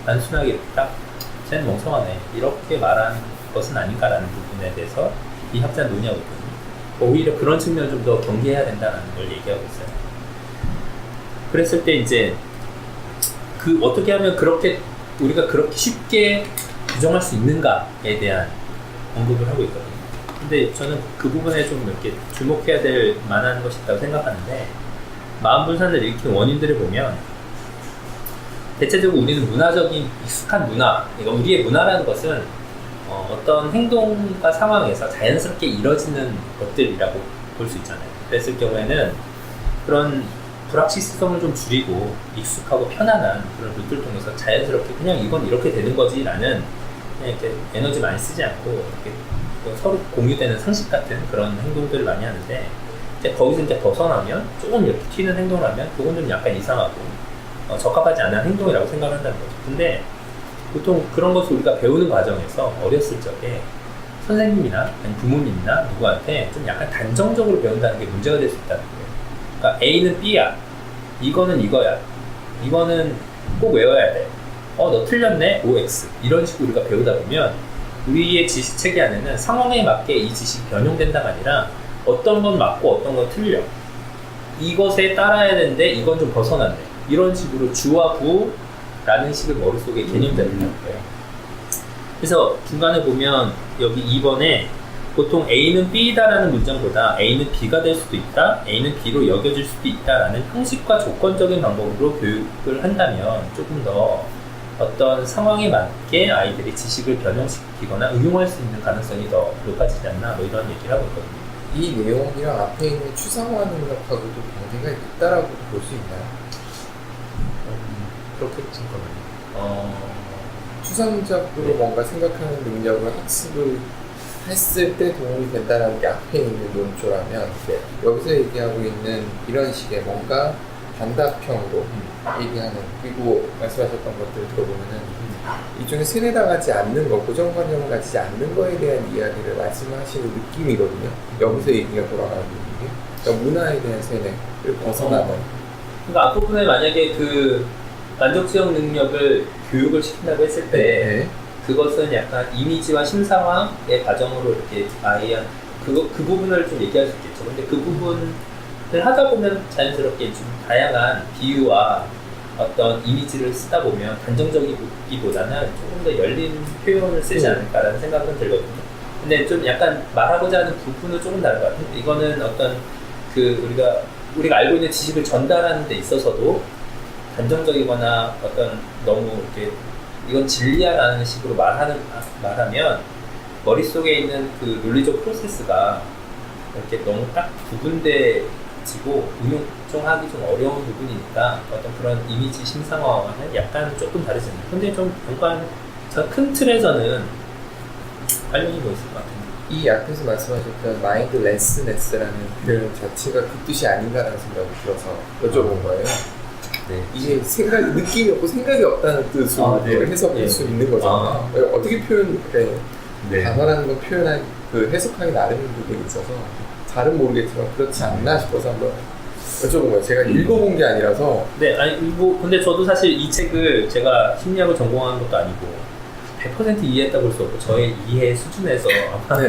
단순하게 이렇게 딱 쟤는 멍청하네 이렇게 말한 것은 아닌가라는 부분에 대해서 이 학자는 논의하고 있거든요. 오히려 그런 측면을 좀 더 경계해야 된다는 걸 얘기하고 있어요. 그랬을 때 이제 어떻게 하면 우리가 그렇게 쉽게 규정할 수 있는가에 대한 언급을 하고 있거든요. 근데 저는 그 부분에 좀 이렇게 주목해야 될 만한 것이 있다고 생각하는데, 마음 분산을 일으킨 원인들을 보면 대체적으로 우리는 문화적인 익숙한 문화, 그러니까 우리의 문화라는 것은 어떤 행동과 상황에서 자연스럽게 이뤄지는 것들이라고 볼 수 있잖아요. 그랬을 경우에는 그런 불확실성을 좀 줄이고 익숙하고 편안한 그런 루트를 통해서 자연스럽게 그냥 이건 이렇게 되는 거지 라는, 그냥 이렇게 에너지 많이 쓰지 않고 이렇게 서로 공유되는 상식 같은 그런 행동들을 많이 하는데, 이제 거기서 이제 벗어나면 조금 이렇게 튀는 행동을 하면 그건 좀 약간 이상하고 적합하지 않은 행동이라고 생각한다는 거죠. 근데 보통 그런 것을 우리가 배우는 과정에서 어렸을 적에 선생님이나 부모님이나 누구한테 좀 약간 단정적으로 배운다는 게 문제가 될 수 있다는 거예요. 그러니까 A는 B야, 이거는 이거야, 이거는 꼭 외워야 돼, 너 틀렸네, OX, 이런 식으로 우리가 배우다 보면 우리의 지식 체계 안에는 상황에 맞게 이 지식이 변형된다가 아니라 어떤 건 맞고 어떤 건 틀려, 이것에 따라야 되는데 이건 좀 벗어났네, 이런 식으로 주와 부라는 식을 머릿속에 개념화된다는 거예요. 그래서 중간에 보면 여기 2번에 보통 A는 B다라는 문장보다 A는 B가 될 수도 있다, A는 B로 여겨질 수도 있다라는 형식과 조건적인 방법으로 교육을 한다면 조금 더 어떤 상황에 맞게 아이들이 지식을 변형시키거나 응용할 수 있는 가능성이 더 높아지지 않나, 뭐 이런 얘기를 하고 있거든요. 이 내용이랑 앞에 있는 추상화 능력하고도 관계가 있다라고 볼 수 있나요? 그렇게 잠깐만요. 추상적으로 뭔가 생각하는 능력을 학습을 했을 때 도움이 된다는 게 앞에 있는 논조라면, 여기서 얘기하고 있는 이런 식의 뭔가 단답형으로 얘기하는, 그리고 말씀하셨던 것들을 들어보면은 일종의 세뇌당하지 않는 거, 고정관념을 가지지 않는 거에 대한 이야기를 말씀하시는 느낌이거든요. 여기서 얘기가 돌아가는 부분이, 그러니까 문화에 대한 세뇌를 벗어나는. 그러니까 앞부분에 만약에 그 만족지형 능력을 교육을 시킨다고 했을 때 그것은 약간 이미지와 심상화의 과정으로 이렇게 아이한 그 부분을 좀 얘기할 수 있겠죠. 근데 그 부분을 하다 보면 자연스럽게 좀 다양한 비유와 어떤 이미지를 쓰다 보면 단정적이기보다는 조금 더 열린 표현을 쓰지 않을까라는 생각은 들거든요. 근데 좀 약간 말하고자 하는 부분은 조금 다른 것 같아요. 이거는 어떤 그 우리가 알고 있는 지식을 전달하는 데 있어서도 단정적이거나 어떤 너무 이렇게 이건 진리야라는 식으로 말하면 머릿속에 있는 그 논리적 프로세스가 이렇게 너무 딱 구분되지고 응용하기 좀 어려운 부분이니까 어떤 그런 이미지 심상화와는 약간 조금 다르지 않나요? 근데 좀 약간 큰 틀에서는 관련이 뭐 있을 것 같아요. 이 앞에서 말씀하셨던 마인드레스네스라는 표현 자체가 그 뜻이 아닌가라는 생각이 들어서 여쭤본 거예요. 네. 이게 느낌이 없고 생각이 없다는 뜻으로 해석할 수 있는 거잖아요. 어떻게 단어라는 건 표현한 그 해석하기 나름인 부분이 있어서 잘은 모르겠지만 그렇지 않나 싶어서 한번 여쭤본 거예요. 제가 읽어본 게 아니라서. 네, 아니 뭐 근데 저도 사실 이 책을 제가 심리학을 전공한 것도 아니고 100% 이해했다 볼 수 없고 저의 이해 수준에서 아마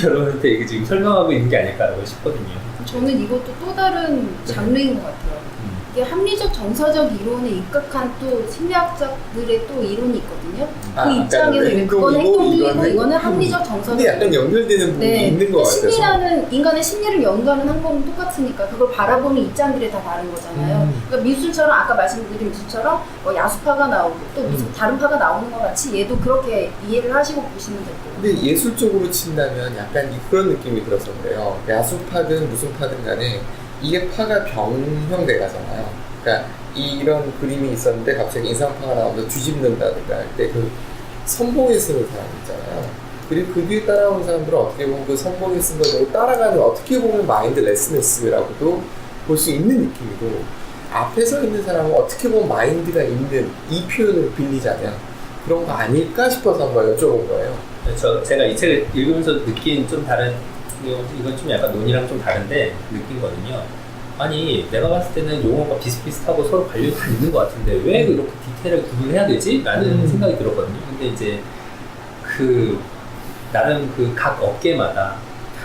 여러분한테 이게 지금 설명하고 있는 게 아닐까라고 싶거든요. 저는 이것도 또 다른 장르인 것 같아요. 이게 합리적 정서적 이론에 입각한 또 심리학자들의 또 이론이 있거든요. 그 입장에서 그거는 행동이고 이거는 합리적 정서적. 근데 약간 연결되는 부분이 있는 것 같아서. 심리라는 인간의 심리를 연구하는 항목은 똑같으니까 그걸 바라보는 입장들이 다 다른 거잖아요. 그러니까 미술처럼 아까 말씀드린 미술처럼 야수파가 나오고 또 무슨 다른 파가 나오는 것 같이 얘도 그렇게 이해를 하시고 보시면 될 거예요. 근데 예술적으로 친다면 약간 그런 느낌이 들어서 그래요. 야수파든 무슨 파든 간에 이게 파가 변형돼 가잖아요. 그러니까 이런 그림이 있었는데 갑자기 인상파가 나오면서 뒤집는다든가 할 때 그 선봉에 쓰는 사람 있잖아요. 그리고 그 뒤에 따라오는 사람들은 어떻게 보면 그 선봉에 쓴 걸 따라가는, 어떻게 보면 마인드레스네스라고도 볼 수 있는 느낌이고, 앞에 서 있는 사람은 어떻게 보면 마인드가 있는 이 표현을 빌리자면 그런 거 아닐까 싶어서 한번 여쭤본 거예요. 제가 이 책을 읽으면서 느낀 좀 다른, 이건 좀 약간 논의랑 좀 다른데 느낀 거는요. 아니 내가 봤을 때는 용어가 비슷비슷하고 서로 관련이 있는 것 같은데 왜 이렇게 디테일하게 구분해야 되지? 라는 생각이 들었거든요. 근데 이제 그 나름 그 각 업계마다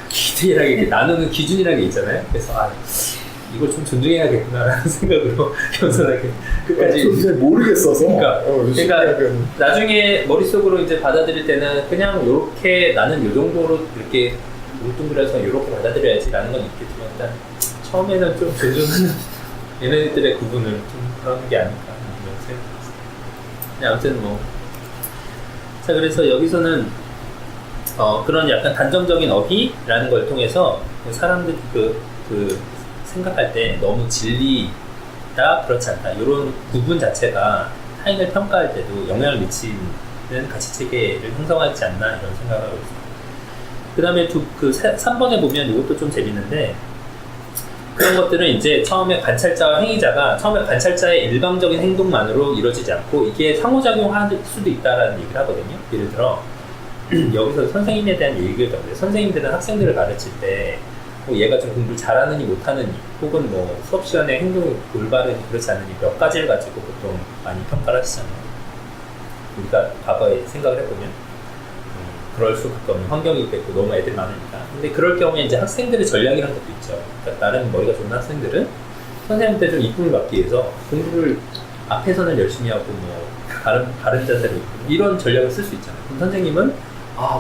디테일하게 이렇게 나누는 기준이라는 게 있잖아요. 그래서 이걸 좀 존중해야겠구나라는 생각으로 겸손하게 끝까지. 저도 잘 모르겠어서. 그러니까 나중에 머릿속으로 이제 받아들일 때는 그냥 요렇게 나는 요 정도로 이렇게 울뚱그려서 요렇게 받아들여야지라는 건 있겠지만 일단 처음에는 좀 존중하는 얘네들의 구분을 좀 그런 게 아닐까 이런 생각이 들었어요. 아무튼 뭐 자 그래서 여기서는 그런 약간 단정적인 어휘라는 걸 통해서 사람들이 그 생각할 때 너무 진리다 그렇지 않다 이런 구분 자체가 타인을 평가할 때도 영향을 미치는 가치 체계를 형성하지 않나 이런 생각을 하고 있습니다. 그 다음에 3번에 보면 이것도 좀 재밌는데 그런 것들은 이제 처음에 관찰자와 행위자가 처음에 관찰자의 일방적인 행동만으로 이루어지지 않고 이게 상호작용할 수도 있다라는 얘기를 하거든요. 예를 들어 여기서 선생님에 대한 얘기를 하는데 선생님들은 학생들을 가르칠 때 뭐 얘가 좀 공부를 잘하느니 못하느니 혹은 뭐 수업 시간에 행동이 올바르니 그렇지 않으니 몇 가지를 가지고 보통 많이 평가를 하시잖아요. 우리가 과거에 생각을 해보면 그럴 수밖에 없는 환경이겠고 너무 애들이 많으니까. 근데 그럴 경우에 이제 학생들의 전략이라는 것도 있죠. 그러니까 나름 머리가 좋은 학생들은 선생님한테 좀 이쁨을 받기 위해서 공부를 앞에서는 열심히 하고 뭐 바른 자세로 이런 전략을 쓸 수 있잖아요. 그럼 선생님은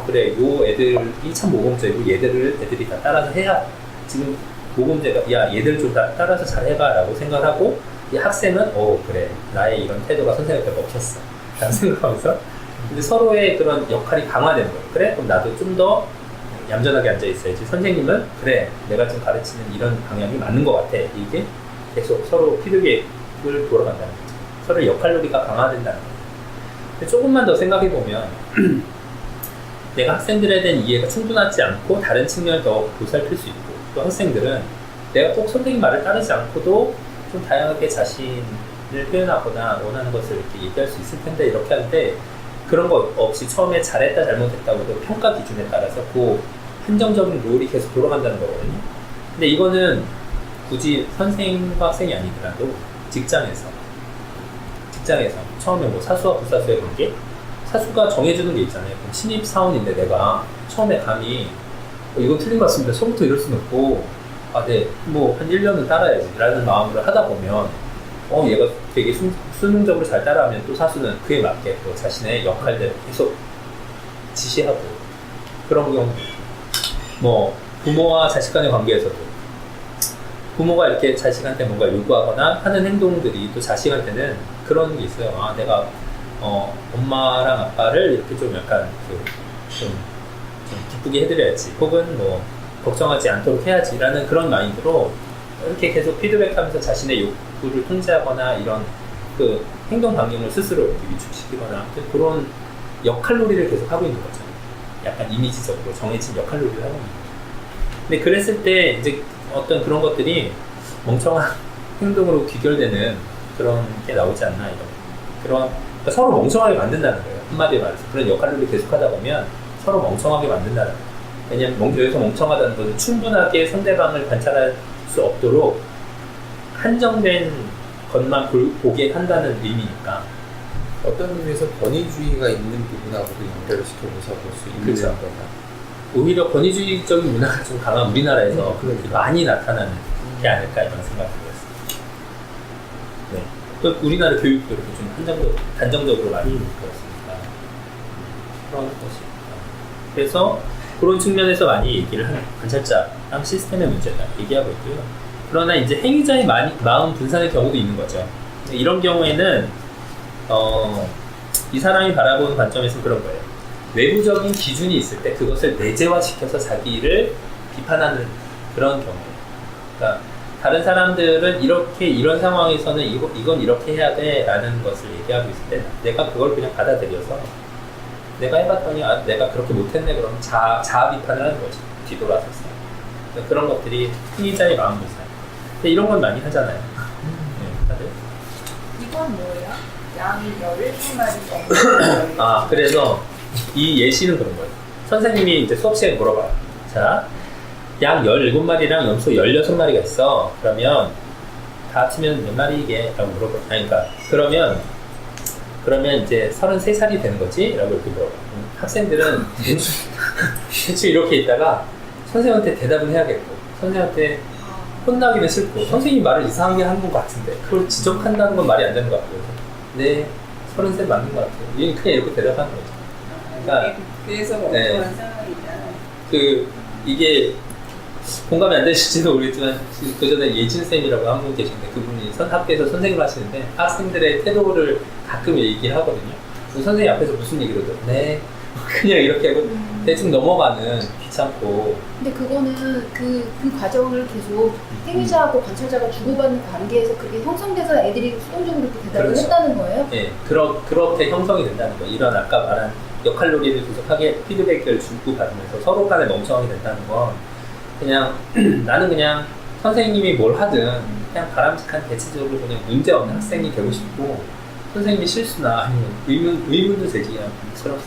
그래 요 애들이 참 모범생이고 애들이 다 따라서 해야 지금 모범생가 야 얘들 좀 다 따라서 잘 해봐 라고 생각하고 이 학생은 그래 나의 이런 태도가 선생님한테 먹혔어 라고 생각하면서 근데 서로의 그런 역할이 강화되는 거예요. 그래? 그럼 나도 좀 더 얌전하게 앉아 있어야지. 선생님은 그래 내가 지금 가르치는 이런 방향이 맞는 것 같아. 이게 계속 서로 피드백을 돌아간다는 거죠. 서로 역할놀이가 강화된다는 거죠. 근데 조금만 더 생각해 보면 내가 학생들에 대한 이해가 충분하지 않고 다른 측면을 더 보살필 수 있고 또 학생들은 내가 꼭 선생님 말을 따르지 않고도 좀 다양하게 자신을 표현하거나 원하는 것을 이렇게 얘기할 수 있을 텐데 이렇게 하는데 그런 거 없이 처음에 잘했다 잘못했다고도 평가 기준에 따라서 그 한정적인 룰이 계속 돌아간다는 거거든요. 근데 이거는 굳이 선생님과 학생이 아니더라도 직장에서 처음에 뭐 사수와 부사수의 관계 사수가 정해주는 게 있잖아요. 그럼 신입 사원인데 내가 처음에 감히 이건 틀린 것 같습니다. 처음부터 이럴 수는 없고 네, 뭐 한 1년은 따라야지 라는 마음으로 하다 보면 얘가 되게 수능적으로 잘 따라하면 또 사수는 그에 맞게 또 자신의 역할대로 계속 지시하고 그런 경우 뭐 부모와 자식 간의 관계에서도 부모가 이렇게 자식한테 뭔가 요구하거나 하는 행동들이 또 자식한테는 그런 게 있어요. 내가 엄마랑 아빠를 이렇게 좀 약간 좀 기쁘게 해드려야지 혹은 뭐 걱정하지 않도록 해야지라는 그런 마인드로 이렇게 계속 피드백하면서 자신의 욕구를 통제하거나 이런 그 행동 반경을 스스로 이렇게 위축시키거나 그런 역할놀이를 계속 하고 있는 거죠. 약간 이미지적으로 정해진 역할놀이를 하고 있는 거죠. 근데 그랬을 때 이제 어떤 그런 것들이 멍청한 행동으로 귀결되는 그런 게 나오지 않나 이런 그러니까 서로 멍청하게 만든다는 거예요. 한마디로 말해서 그런 역할놀이를 계속하다 보면 서로 멍청하게 만든다는 거예요. 왜냐면 여기서 멍청하다는 것은 충분하게 상대방을 관찰할 수 없도록 한정된 것만 보게 한다는 의미니까 어떤 의미에서 권위주의가 있는 부분하고도 연결을 시켜서 볼 수 있는 그렇죠. 건가? 오히려 권위주의적인 문화가 좀 강한 우리나라에서 많이 나타나는 게 아닐까 이런 생각이 들었습니다. 네. 또 우리나라 교육도 이렇게 좀 단정적으로 많이 그렇습니다. 그런 것입니다. 그래서 그런 측면에서 많이 얘기를 하는 관찰자랑 시스템의 문제다 얘기하고 있고요. 그러나 이제 행위자의 마음 분산의 경우도 있는 거죠. 이런 경우에는 이 사람이 바라보는 관점에서 그런 거예요. 외부적인 기준이 있을 때 그것을 내재화시켜서 자기를 비판하는 그런 경우예요. 그러니까 다른 사람들은 이런 상황에서는 이건 이렇게 해야 돼 라는 것을 얘기하고 있을 때 내가 그걸 그냥 받아들여서 내가 해봤더니 내가 그렇게 못했네 그럼 자아 비판을 하는 거죠. 뒤돌아서서. 그러니까 그런 것들이 행위자의 마음 분산. 근데 이런 건 많이 하잖아요. 네, 다들. 이건 뭐예요? 양이 17마리 그래서 이 예시는 그런 거예요. 선생님이 이제 수업 시간에 물어봐요. 자, 양 17마리랑 염소 16마리가 있어. 그러면 다 합치면 몇 마리이게? 라고 물어봐요. 그러면 이제 33살이 되는 거지? 라고 이렇게 물어봐요. 학생들은 대충 이렇게 있다가 선생님한테 대답은 해야겠고, 선생님한테 혼나기는 싫고 선생님이 말을 이상하게 하는 것 같은데 그걸 지적한다는 건 말이 안 되는 것 같고요. 네, 30살 맞는 것 같아요. 그냥 이렇게 대답하는 거죠. 그러니까 그래서 네. 멍청한 상황이다. 이게 공감이 안 되실지도 모르겠지만 그 전에 예진쌤이라고 한 분 계신데 그분이 학교에서 선생님을 하시는데 학생들의 태도를 가끔 얘기를 하거든요. 그 선생님 앞에서 무슨 얘기를 해도 네 그냥 이렇게 하고 대충 넘어가는 귀찮고. 근데 그거는 그 과정을 계속 행위자하고 관찰자가 주고받는 관계에서 그게 형성돼서 애들이 수동적으로 이렇게 대답을 그렇죠. 했다는 거예요? 네, 그렇게 형성이 된다는 거. 이런 아까 말한 역할놀이를 계속하게 피드백을 주고 받으면서 서로 간에 멍청하게 된다는 건 그냥 나는 그냥 선생님이 뭘 하든 그냥 바람직한 대체적으로 그냥 문제 없는 학생이 되고 싶고 선생님이 실수나 아니면 의문도 제기하고 그런.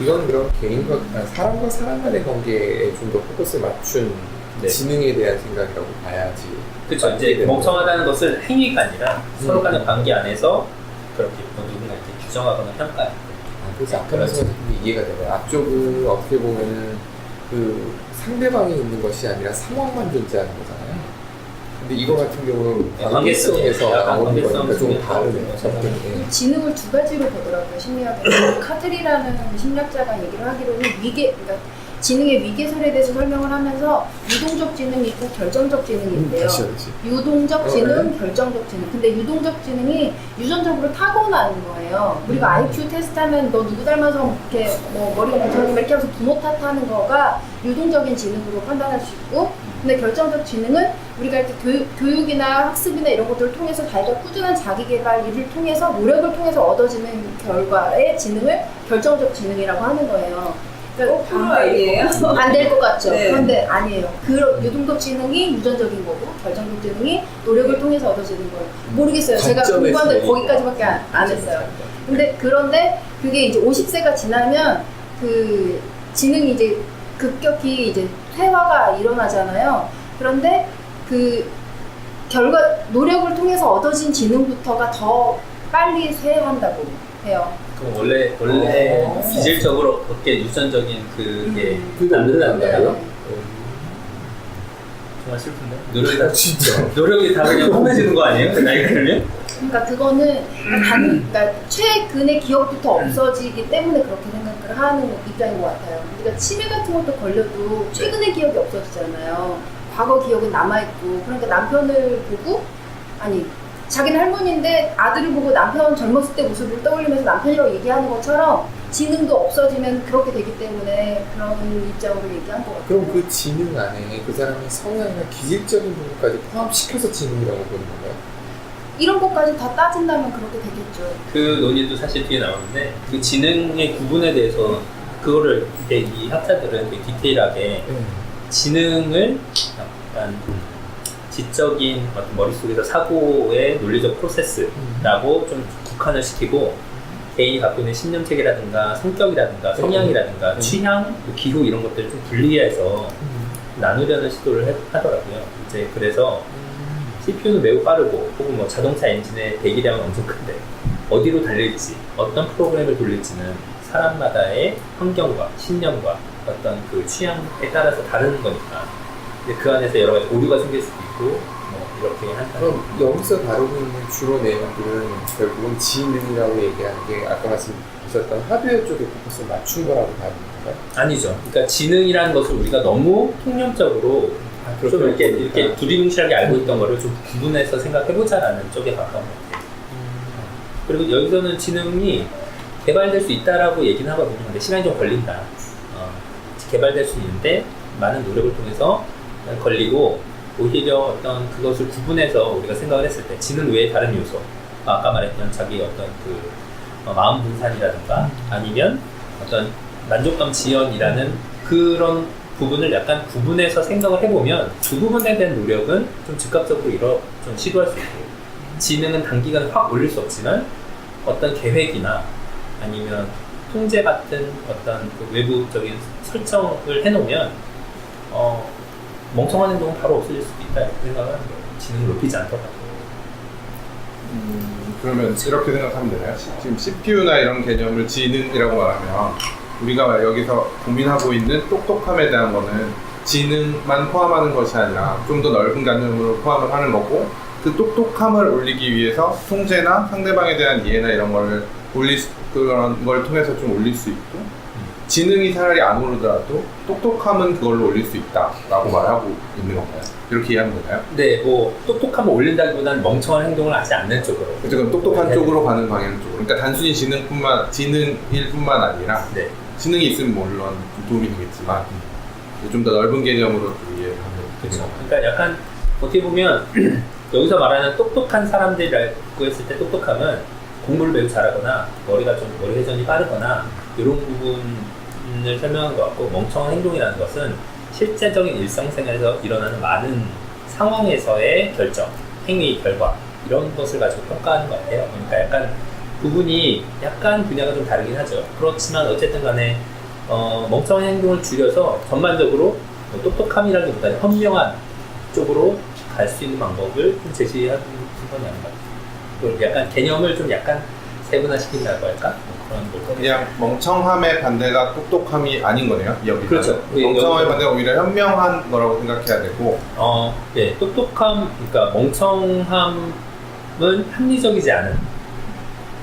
이건 그럼 개인과 사람과 사람 간의 관계에 좀 더 포커스를 맞춘 네. 지능에 대한 생각이라고 봐야지. 그렇죠. 이제 멍청하다는 것은 행위가 아니라 서로 간의 관계 안에서 그렇게 누군가 이렇게 규정하거나 평가하는 거예요. 그래서 아까 말씀하신 게 이해가 되네요. 앞쪽은 어떻게 보면은 그 상대방이 있는 것이 아니라 상황만 존재하는 거잖아요. 근데 이거 같은 경우는 네, 관계성에서 약간 나오는 관계성 거니까 좀 중에서 다르네요. 접근이. 지능을 두 가지로 보더라고요, 심리학에서. 카틀이라는 심리학자가 얘기를 하기로는 그러니까 지능의 위계설에 대해서 설명을 하면서 유동적 지능이 있고 결정적 지능이 있대요. 다시. 유동적 지능, 네. 결정적 지능. 근데 유동적 지능이 유전적으로 타고나는 거예요. 우리가 IQ 테스트하면 너 누구 닮아서 이렇게 뭐 머리가 멍청하게 이렇게 하면서 부모 탓하는 거가 유동적인 지능으로 판단할 수 있고, 근데 결정적 지능은 우리가 이렇게 교육이나 학습이나 이런 것들을 통해서 자기가 꾸준한 자기 개발 일을 통해서 노력을 통해서 얻어지는 결과의 지능을 결정적 지능이라고 하는 거예요. 거꾸로 아니에요? 안 될 것 같죠? 네. 그런데 아니에요. 유동적 지능이 유전적인 거고 결정적 지능이 노력을 통해서 얻어지는 거예요. 모르겠어요. 제가 공부하는데 거기까지밖에 안 했어요. 그런데 그게 이제 50세가 지나면 그 지능이 이제 급격히 이제 퇴화가 일어나잖아요. 그런데 그 노력을 통해서 얻어진 지능부터가 더 빨리 쇠한다고 해요. 그럼 원래 기질적으로 그렇게 유전적인 그게 그게 남는다요? 정말 슬픈데? 노력이 다 진짜. 노력이 다 그냥 험해지는 거 아니에요? 나이가 들면? 그러니까 그거는 그러니까 최근의 기억부터 없어지기 때문에 그렇게 생각을 하는 입장인 것 같아요. 우리가 치매 같은 것도 걸려도 최근의 기억이 없어지잖아요. 과거 기억은 남아있고, 그러니까 남편을 보고 자기는 할머니인데 아들을 보고 남편 젊었을 때 모습을 떠올리면서 남편이라고 얘기하는 것처럼 지능도 없어지면 그렇게 되기 때문에 그런 입장으로 얘기한 것 같아요. 그럼 그 지능 안에 그 사람의 성향이나 기질적인 부분까지 포함시켜서 지능이라고 보는 건가요? 이런 것까지 다 따진다면 그렇게 되겠죠. 그 논의도 사실 뒤에 나오는데 그 지능의 구분에 대해서 그거를 이제 이 학자들은 되게 디테일하게 지능을 약간 지적인 어떤 머릿속에서 사고의 논리적 프로세스라고 좀 국한을 시키고 개인이 갖고 있는 신념체계라든가 성격이라든가 성향이라든가 취향, 기후 이런 것들을 좀 분리해서 나누려는 시도를 하더라고요. 이제 그래서 CPU는 매우 빠르고 혹은 뭐 자동차 엔진의 대기량은 엄청 큰데 어디로 달릴지 어떤 프로그램을 돌릴지는 사람마다의 환경과 신념과 어떤 그 취향에 따라서 다른 거니까 그 안에서 여러 가지 오류가 생길 수도 있고 뭐 이렇게 한다. 그럼 여기서 다루고 있는 주로 내용들은 결국은 지능이라고 얘기하는 게 아까 말씀하셨던 하드웨어 쪽에 포커스를 맞춘 거라고 봐야 되는 건가요? 아니죠. 그러니까 지능이라는 것을 우리가 너무 통념적으로 좀 이렇게 두리뭉실하게 알고 있던 거를 좀 구분해서 생각해보자라는 쪽에 가까운 것 같아요. 그리고 여기서는 지능이 개발될 수 있다라고 얘기는 하거든요. 근데 시간이 좀 걸린다. 개발될 수 있는데 많은 노력을 통해서 걸리고 오히려 어떤 그것을 구분해서 우리가 생각을 했을 때 지능 외에 다른 요소, 아까 말했던 자기 어떤 그 마음 분산이라든가 아니면 어떤 만족감 지연이라는 그런 부분을 약간 구분해서 생각을 해보면 그 부분에 대한 노력은 좀 즉각적으로 좀 시도할 수 있고 지능은 단기간에 확 올릴 수 없지만 어떤 계획이나 아니면 통제 같은 어떤 그 외부적인 설정을 해놓으면 멍청한 행동은 바로 없어질 수도 있다 이렇게 생각을 하는 거예요. 지능을 높이지 않더라도. 그러면 이렇게 생각하면 되나요? 지금 CPU나 이런 개념을 지능이라고 말하면 우리가 여기서 고민하고 있는 똑똑함에 대한 거는 지능만 포함하는 것이 아니라 좀 더 넓은 개념으로 포함을 하는 거고, 그 똑똑함을 올리기 위해서 통제나 상대방에 대한 이해나 이런 거를 그런 걸 통해서 좀 올릴 수 있고, 지능이 차라리 안 오르더라도 똑똑함은 그걸로 올릴 수 있다라고 말하고 있는 건가요? 이렇게 이해하는 건가요? 네, 뭐 똑똑함을 올린다기보다는 멍청한 행동을 하지 않는 쪽으로. 그래서 그럼 똑똑한 네. 쪽으로 가는 방향 쪽으로. 그러니까 단순히 지능일 뿐만 아니라 네. 지능이 있으면 물론 좀 도움이 되겠지만 좀 더 넓은 개념으로 좀 이해를 하면 그렇죠. 그러니까 약간 어떻게 보면 여기서 말하는 똑똑한 사람들이라고 했을 때 똑똑함은 공부를 매우 잘하거나 머리 회전이 빠르거나 이런 부분을 설명한 것 같고, 멍청한 행동이라는 것은 실제적인 일상생활에서 일어나는 많은 상황에서의 결정, 행위, 결과 이런 것을 가지고 평가하는 것 같아요. 그러니까 약간 부분이 약간 분야가 좀 다르긴 하죠. 그렇지만 어쨌든 간에 멍청한 행동을 줄여서 전반적으로 똑똑함이라기보다는 현명한 쪽으로 갈 수 있는 방법을 좀 제시하는 건 아닌 것 같아요. 그리고 약간 개념을 좀 약간 세분화시킨다고 할까? 그런 걸 그냥 멍청함의 반대가 똑똑함이 아닌 거네요. 여기서. 그렇죠. 멍청함의 반대가 오히려 현명한 거라고 생각해야 되고, 네, 똑똑함, 그러니까 멍청함은 합리적이지 않은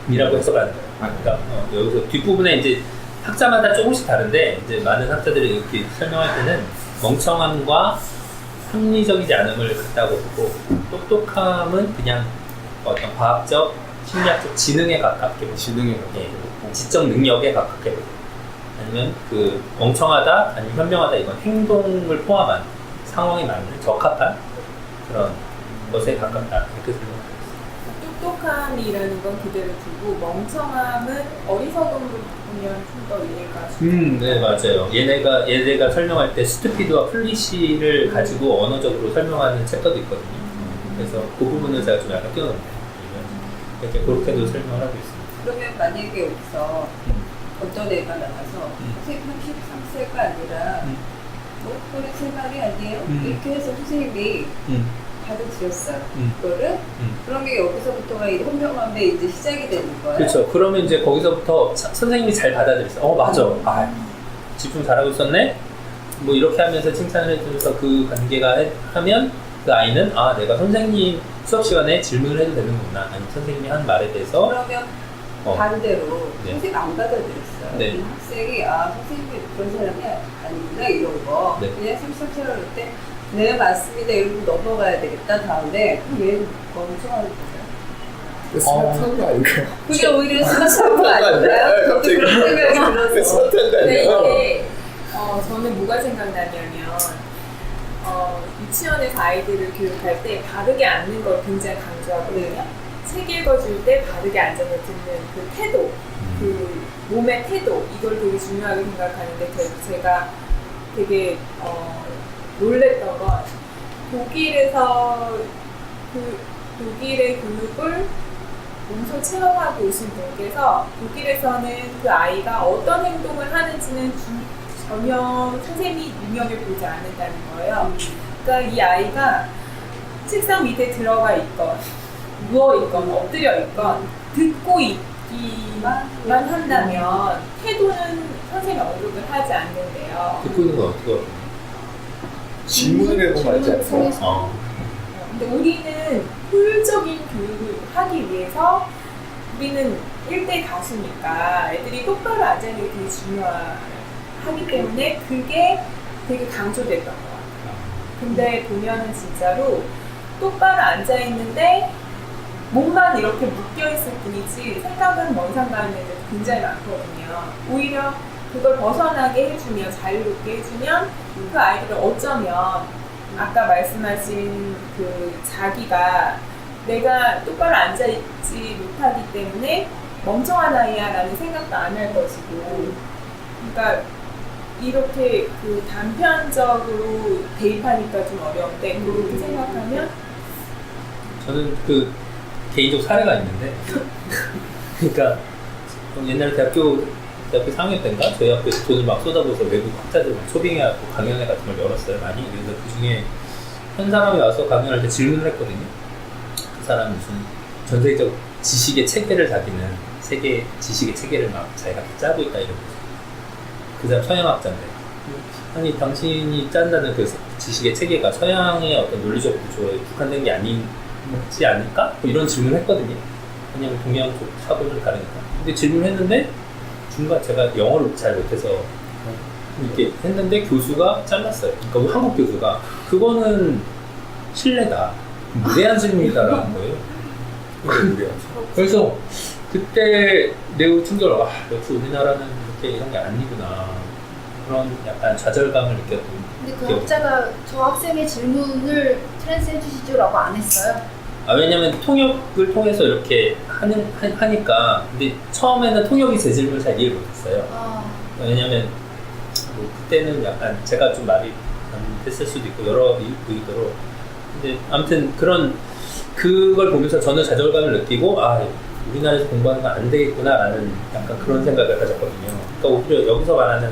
이라고 해석하는 거예요. 그러니까 여기서 뒷부분에 이제 학자마다 조금씩 다른데, 이제 많은 학자들이 이렇게 설명할 때는 멍청함과 합리적이지 않음을 같다고 보고, 똑똑함은 그냥 어떤 과학적, 심리학적 지능에 가깝게 보고, 지능이 예, 지적 능력에 가깝게 보고, 아니면 그 멍청하다, 아니면 현명하다 이건 행동을 포함한 상황에 맞는 적합한 그런 것에 가깝다 이렇게 설명합니다. 똑똑함이라는 건 그대로 두고 멍청함은 어리석음으로 보면 좀 더 이해가 네 맞아요. 얘네가 설명할 때 스투피드와 플리시를 가지고 언어적으로 설명하는 챕터도 있거든요. 그래서 그 부분을 제가 좀 약간 띄워놓네요. 이렇게 그렇게도 설명을 하고 있습니다. 그러면 만약에 여기서 어떤 애가 나가서 선생님 33세가 아니라 뭐 그런 생각이 아니에요? 이렇게 해서 선생님이 받아들였어요. 그거를 그러면 여기서부터가 이 현명함에 이제 시작이 되는 거예요. 그렇죠. 그러면 이제 거기서부터 선생님이 잘 받아들였어. 맞아. 집중 잘하고 있었네. 뭐 이렇게 하면서 칭찬을 해주면서 그 관계가 하면 그 아이는 내가 선생님 수업 시간에 질문을 해도 되는구나. 아니 선생님이 한 말에 대해서 그러면 반대로 네. 선생님 안 받아들였어요. 네. 이 학생이 선생님이 그런 사람이 아니구나 이런 거. 네. 그냥 33세를 할 때 네 맞습니다 이러고 넘어가야 되겠다. 다음에 얘 멍청하는 거예요. 스마트한 거 아닌가요? 그게 오히려 스마트한 거 아닌가요? 저도 갑자기 그런 생각이 들어서. 스마트한 거 근데 아니에요? 이게 저는 뭐가 생각나냐면 유치원에서 아이들을 교육할 때 바르게 앉는 걸 굉장히 강조하거든요. 책 읽어줄 때 바르게 앉아서 듣는 그 태도, 그 몸의 태도, 이걸 되게 중요하게 생각하는데 제가 되게 놀랬던 건 독일에서 독일의 교육을 몸소 체험하고 오신 분께서 독일에서는 그 아이가 어떤 행동을 하는지는 전혀 선생님이 눈여겨보지 않는다는 거예요. 그러니까 이 아이가 책상 밑에 들어가 있건 누워있건 엎드려 있건 듣고 있기만 한다면 태도는 선생님이 언급을 하지 않는데요. 듣고 있는 건 어떻게 하거든요? 질문을 해보면 알지 않아요? 근데 우리는 효율적인 교육을 하기 위해서 우리는 1대 가수니까 애들이 똑바로 앉아있는 게 되게 중요하기 때문에 그게 되게 강조됐던 것 같아요. 근데 보면은 진짜로 똑바로 앉아있는데 몸만 이렇게 묶여있을 뿐이지 생각은 먼 산 가는 애들 굉장히 많거든요. 오히려 그걸 벗어나게 해주면, 자유롭게 해주면 그 아이들은 어쩌면 아까 말씀하신 그 자기가 내가 똑바로 앉아있지 못하기 때문에 멍청한 아이야 라는 생각도 안 할 것이고, 그러니까 이렇게 그 단편적으로 대입하니까 좀 어려운데 그렇게 생각하면 저는 그 개인적 사례가 있는데 그러니까 옛날에 대학교 4학년 때인가 저희 학교에서 돈을 막 쏟아부어서 외국 학자들 막 초빙해갖고 강연회 같은 걸 열었어요 많이. 그래서 그 중에 한 사람이 와서 강연할 때 질문을 했거든요. 그 사람이 무슨 전 세계적 지식의 체계를 자기는 세계 지식의 체계를 막 자기가 짜고 있다 이러면서. 그 사람 서양학자인데 아니 당신이 짠다는 그 지식의 체계가 서양의 어떤 논리적 구조에 국한된 게 아니지 않을까? 뭐 이런 질문을 했거든요. 왜냐면 동양 쪽 사고를 다르니까. 근데 질문했는데 중간 제가 영어를 잘 못해서 이렇게 했는데 교수가 잘랐어요. 그러니까 한국 교수가 그거는 신뢰다, 무례한 질문이다라는 거예요. 그래서 그때 매우 충격을 역시 우리나라는 이렇게 이런 게 아니구나, 그런 약간 좌절감을 느꼈던. 근데 그 학자가 저 학생의 질문을 트랜스해 주시죠라고 안 했어요. 왜냐면 통역을 통해서 이렇게 하니까. 근데 처음에는 통역이 제 질문을 잘 이해를 못했어요. 왜냐면 뭐 그때는 약간 제가 좀 말이 안 됐을 수도 있고 여러 의도로. 근데 아무튼 그걸 보면서 저는 좌절감을 느끼고 우리나라에서 공부하는 건 안 되겠구나라는 약간 그런 생각을 가졌거든요. 그러니까 오히려 여기서 말하는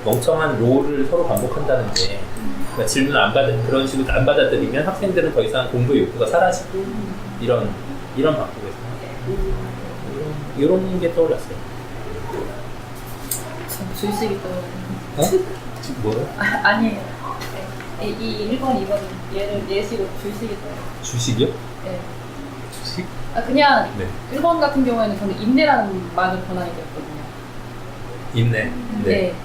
멍청한 롤을 서로 반복한다는 게, 그러니까 질문을 그런 식으로 안 받아들이면 학생들은 더 이상 공부의 욕구가 사라지고 이런 방법에서 이런 게 떠올랐어요. 줄식이 또 지금 뭐요? 아니에요. 이 1번, 2번 얘를 예시로 줄식이 또. 주식이요? 네. 주식? 그냥 네. 1번 같은 경우에는 저는 인내라는 말을 변환이 되었거든요. 인내. 네.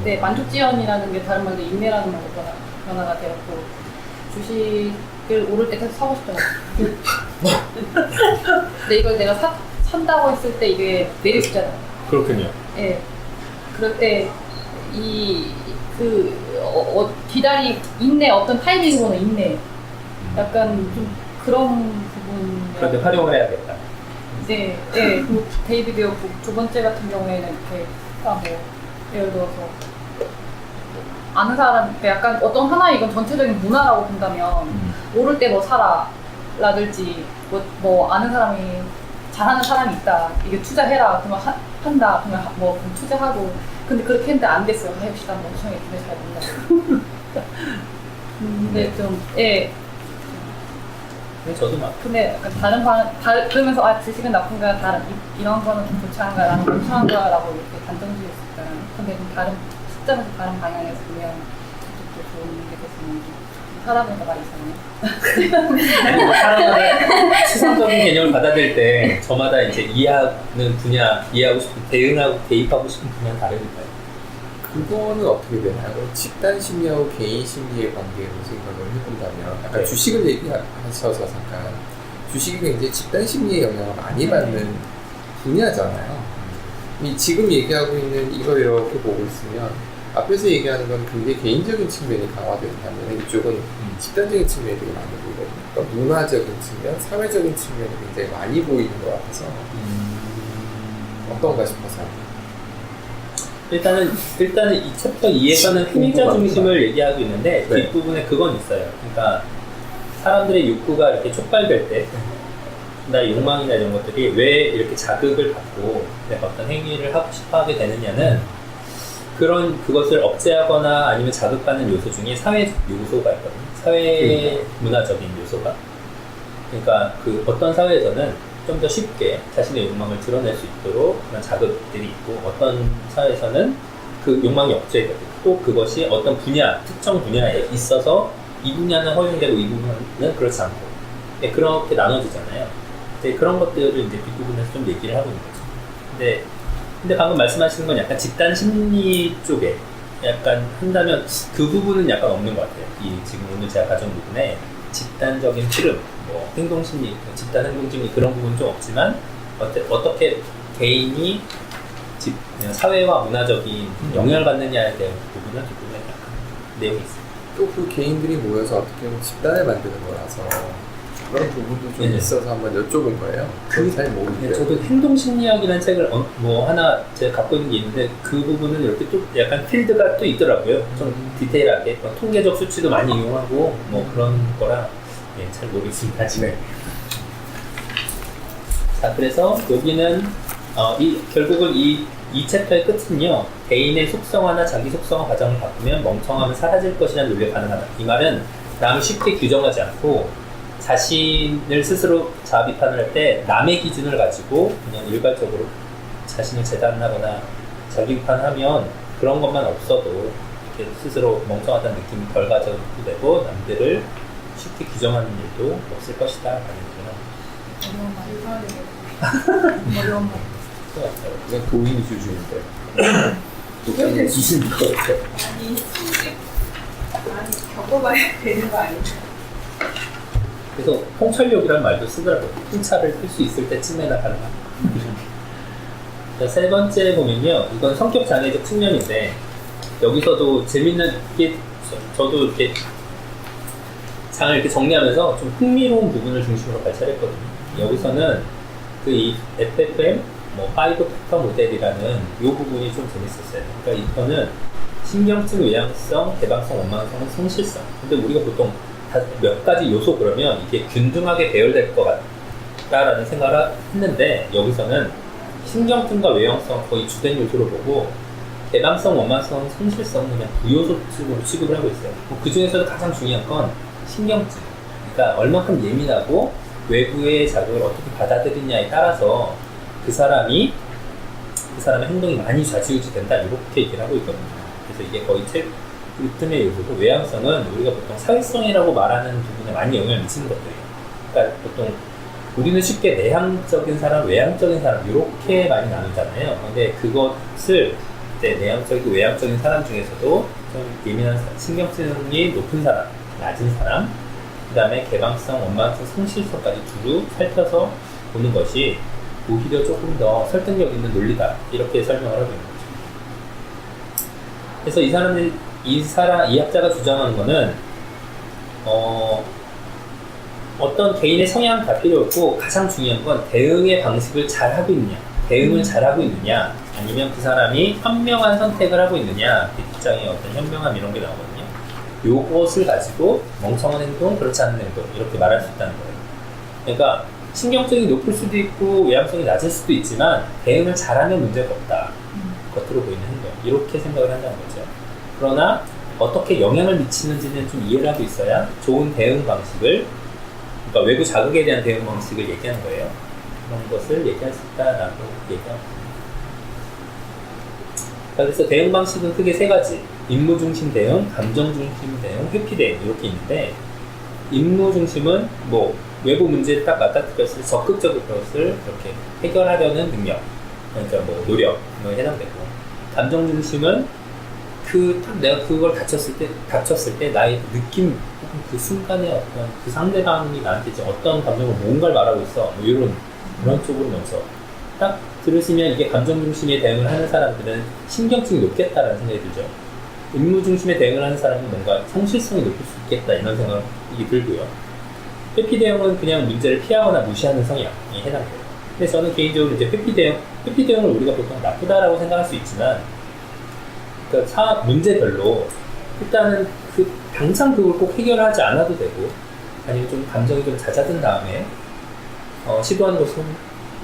네, 만족지연이라는 게 다른 말로 인내라는 말로 변화가 되었고, 주식을 오를 때 계속 사고 싶잖아요. 근데 이걸 내가 산다고 했을 때 이게 내려지잖아요. 그렇군요. 네. 그럴 때 기다리 인내, 어떤 타이밍으로는 인내. 약간 좀 그런 부분. 그런데 활용을 해야겠다. 네, 네. 그 데이비드 웨어북 두 번째 같은 경우에는 이렇게 예를 들어서 아는 사람, 약간 어떤 하나의 이건 전체적인 문화라고 본다면 오를 때 뭐 사라 라든지 뭐 아는 사람이 잘하는 사람이 있다, 이게 투자해라 그러면 한다, 그러면 그럼 투자하고. 근데 그렇게 했는데 안 됐어요. 역시 난 멍청해, 근데 잘 몰라. 근데 좀 저도 막. 근데 약간 그러면서 지식은 나쁜 거야, 이런 거는 좀 좋지 않은 거야, 나는 멍청한 거야라고 이렇게 단정지을 수 있잖아요. 근데 좀 시점에서 다른 방향에서 보면 그쪽도 좋은 게 됐으면 살아보니까 말이 있잖아요. 사람들의 추상적인 개념을 받아들일 때 저마다 이제 이해하고 싶은, 대입하고 싶은 분야는 다르니까요. 그거는 어떻게 되나요? 집단 심리하고 개인 심리의 관계로 생각을 해본다면, 약간 네. 주식을 얘기하셔서 잠깐, 주식이 굉장히 집단 심리의 영향을 많이 받는 분야잖아요. 지금 얘기하고 있는 이걸 이렇게 보고 있으면 앞에서 얘기하는 건 굉장히 개인적인 측면이 강화되는 반면에 이쪽은 집단적인 측면이 되게 많이 보이거든요. 그러니까 문화적인 측면, 사회적인 측면이 굉장히 많이 보이는 것 같아서 어떤가 싶어서. 일단은 이 챕터 2에서는 필자 중심을 얘기하고 있는데 네. 뒷부분에 그건 있어요. 그러니까 사람들의 욕구가 이렇게 촉발될 때, 나 욕망이나 이런 것들이 왜 이렇게 자극을 받고 내가 어떤 행위를 하고 싶어 하게 되느냐는, 그것을 억제하거나 아니면 자극하는 요소 중에 사회 요소가 있거든요. 사회 문화적인 요소가. 그러니까 어떤 사회에서는 좀 더 쉽게 자신의 욕망을 드러낼 수 있도록 그런 자극들이 있고, 어떤 사회에서는 그 욕망이 억제되고, 또 그것이 어떤 특정 분야에 있어서 이 분야는 허용되고 이 분야는 그렇지 않고, 네, 그렇게 나눠지잖아요. 네, 그런 것들을 이제 뒷부분에서 좀 얘기를 하고 있는 거죠. 근데 방금 말씀하시는 건 약간 집단 심리 쪽에 약간 한다면 그 부분은 약간 없는 것 같아요. 지금 오늘 제가 가져온 부분에 집단적인 흐름, 행동심리, 집단 행동심리 그런 부분은 좀 없지만, 어떻게 개인이 사회와 문화적인 영향을 받느냐에 대한 부분은 뒷부분에 약간 내용이 있어요. 또 그 개인들이 모여서 어떻게 보면 집단을 만드는 거라서 그런 부분도 좀 네. 있어서 한번 여쭤본 거예요. 잘 모르겠어요. 저도 행동심리학이라는 책을 하나 제가 갖고 있는 게 있는데, 그 부분은 이렇게 또 약간 필드가 또 있더라고요. 좀 디테일하게 통계적 수치도 많이 이용하고 그런 거라 잘 모르겠습니다 지금. 네. 자, 그래서 여기는 결국은 이 챕터의 끝은요, 개인의 속성화나 자기 속성화 과정을 바꾸면 멍청함은 사라질 것이라는 논리가 가능하다. 이 말은 남을 쉽게 규정하지 않고 자신을 스스로 자아 비판을 할 때 남의 기준을 가지고 그냥 일괄적으로 자신을 재단하거나 자기 비판하면 그런 것만 없어도 이렇게 스스로 멍청하다는 느낌이 덜 가져도 되고 남들을 쉽게 규정하는 일도 없을 것이다 라는 얘기는 어려운 말. 것 같아요. 그냥 도인 수준인데. 도인 수준인 것 같아요. 많이 수직 많이 겪어봐야 되는 거 아니에요? 그래서 통찰력이라는 말도 쓰더라고요. 통찰을 풀 수 있을 때쯤에나 달라. 세 번째 보면요, 이건 성격 장애적 측면인데 여기서도 재밌는 게 저도 이렇게 장을 이렇게 정리하면서 좀 흥미로운 부분을 중심으로 관찰했거든요. 여기서는 그 이 FFM 뭐 5 팩터 모델이라는 이 부분이 좀 재밌었어요. 그러니까 이거는 신경증 외향성, 개방성, 원망성, 성실성. 근데 우리가 보통 몇 가지 요소 그러면 이게 균등하게 배열될 것 같다라는 생각을 했는데 여기서는 신경증과 외향성 거의 주된 요소로 보고 개방성, 원망성, 성실성은 그냥 부요소층으로 취급을 하고 있어요. 그 중에서도 가장 중요한 건 신경증. 그러니까 얼만큼 예민하고 외부의 자극을 어떻게 받아들이냐에 따라서 그 사람의 행동이 많이 좌지우지 된다 이렇게 얘기를 하고 있거든요. 그래서 이게 거의 최근의 요소고 외향성은 우리가 보통 사회성이라고 말하는 부분에 많이 영향을 미치는 것들이에요. 그러니까 보통 우리는 쉽게 내향적인 사람, 외향적인 사람 이렇게 많이 나누잖아요. 근데 그것을 이제 내향적이고 외향적인 사람 중에서도 좀 예민한 사람, 신경증이 높은 사람, 낮은 사람, 그 다음에 개방성, 원망성, 성실성까지 두루 살펴서 보는 것이 오히려 조금 더 설득력 있는 논리다 이렇게 설명을 하고 있는 거죠. 그래서 이 학자가 주장하는 거는 어떤 개인의 성향 다 필요 없고 가장 중요한 건 대응의 방식을 잘 하고 있느냐, 대응을 잘 하고 있느냐, 아니면 그 사람이 현명한 선택을 하고 있느냐, 입장의 어떤 현명함 이런 게 나오거든요. 요것을 가지고 멍청한 행동, 그렇지 않은 행동 이렇게 말할 수 있다는 거예요. 그러니까 신경성이 높을 수도 있고 외향성이 낮을 수도 있지만 대응을 잘하면 문제가 없다. 겉으로 보이는 행동 이렇게 생각을 한다는 거죠. 그러나 어떻게 영향을 미치는지는 좀 이해를 하고 있어야 좋은 대응 방식을, 그러니까 외부 자극에 대한 대응 방식을 얘기하는 거예요. 그런 것을 얘기할 수 있다라고 얘기합니다. 그래서 대응 방식은 크게 세 가지. 임무 중심 대응, 감정 중심 대응, 회피 대응 이렇게 있는데 임무 중심은 뭐 외부 문제를 딱 맞닥뜨렸을 때 적극적으로 그것을 이렇게 해결하려는 능력, 그러니까 뭐 노력 뭐 해당되고, 감정 중심은 내가 그걸 닥쳤을 때 나의 느낌, 그 순간에 어떤 그 상대방이 나한테 이제 어떤 감정을 뭔가를 말하고 있어, 뭐 이런 쪽으로 면서 딱 들으시면 이게 감정 중심의 대응을 하는 사람들은 신경증이 높겠다라는 생각이 들죠. 임무 중심의 대응을 하는 사람은 뭔가 성실성이 높을 수 있겠다 이런 생각이 들고요. 회피 대응은 그냥 문제를 피하거나 무시하는 성향이 해당돼요. 근데 저는 개인적으로 이제 회피 대응을 우리가 보통 나쁘다라고 생각할 수 있지만, 그러니까 문제별로 일단은 당장 그걸 꼭 해결하지 않아도 되고, 아니면 좀 감정이 좀 잦아든 다음에 시도하는 것은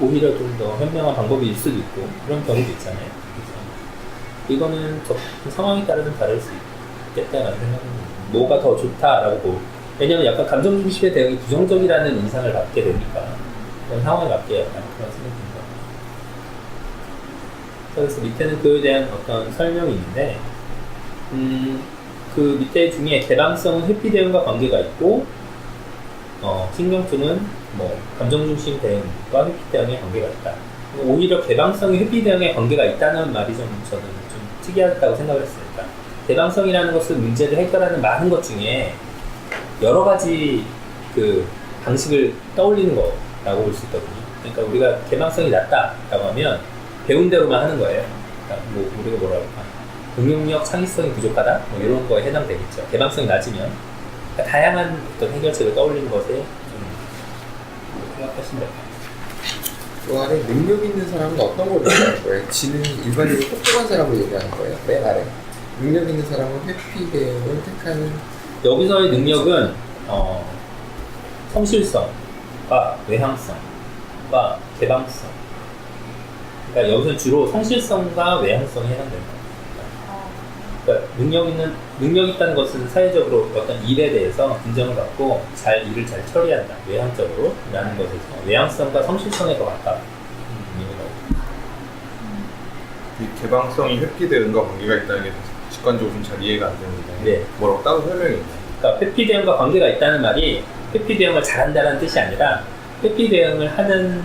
오히려 좀 더 현명한 방법일 수도 있고 그런 경우도 있잖아요. 그래서 이거는 상황에 따라 좀 다를 수 있겠다라는 생각은, 뭐가 더 좋다라고 보고, 왜냐면 약간 감정 중심의 대응이 부정적이라는 인상을 받게 되니까 그런 상황에 맞게 약간 그런 생각이 듭니다. 그래서 밑에는 그에 대한 어떤 설명이 있는데, 그 밑에 중에 개방성은 회피 대응과 관계가 있고, 신경증은 뭐 감정 중심 대응과 회피 대응에 관계가 있다. 오히려 개방성이 회피 대응에 관계가 있다는 말이 저는 좀 특이하다고 생각을 했어요. 그러니까 개방성이라는 것은 문제를 해결하는 많은 것 중에 여러 가지 그 방식을 떠올리는 거라고 볼 수 있거든요. 그러니까 우리가 개방성이 낮다라고 하면 배운 대로만 하는 거예요. 그러니까 뭐 우리가 뭐라 할까, 응용력, 창의성이 부족하다, 뭐 이런 거에 해당되겠죠. 개방성이 낮으면 그러니까 다양한 어떤 해결책을 떠올리는 것에 좀 생각하시면 돼요. 그 안에 능력 있는 사람은 어떤 걸 얘기하는 거예요? 지는 일반적으로 똑똑한 사람을 얘기하는 거예요? 맨 아래. 능력 있는 사람은 회피 대응을 택하는. 여기서의 능력은 성실성과 외향성과 개방성. 그러니까 여기서 주로 성실성과 외향성이 해당됩니다. 그러니까 능력 있다는 것은 사회적으로 어떤 일에 대해서 인정을 받고 일을 잘 처리한다, 외향적으로 라는 것에서 외향성과 성실성에 더 가까운 의미가 있습니다. 이 개방성이 회피 대응과 관계가 있다는 게 직관적으로 좀 잘 이해가 안 되는데 네. 뭐라고 따로 설명이 있나요? 그러니까 회피 대응과 관계가 있다는 말이 회피 대응을 잘한다는 뜻이 아니라 회피 대응을 하는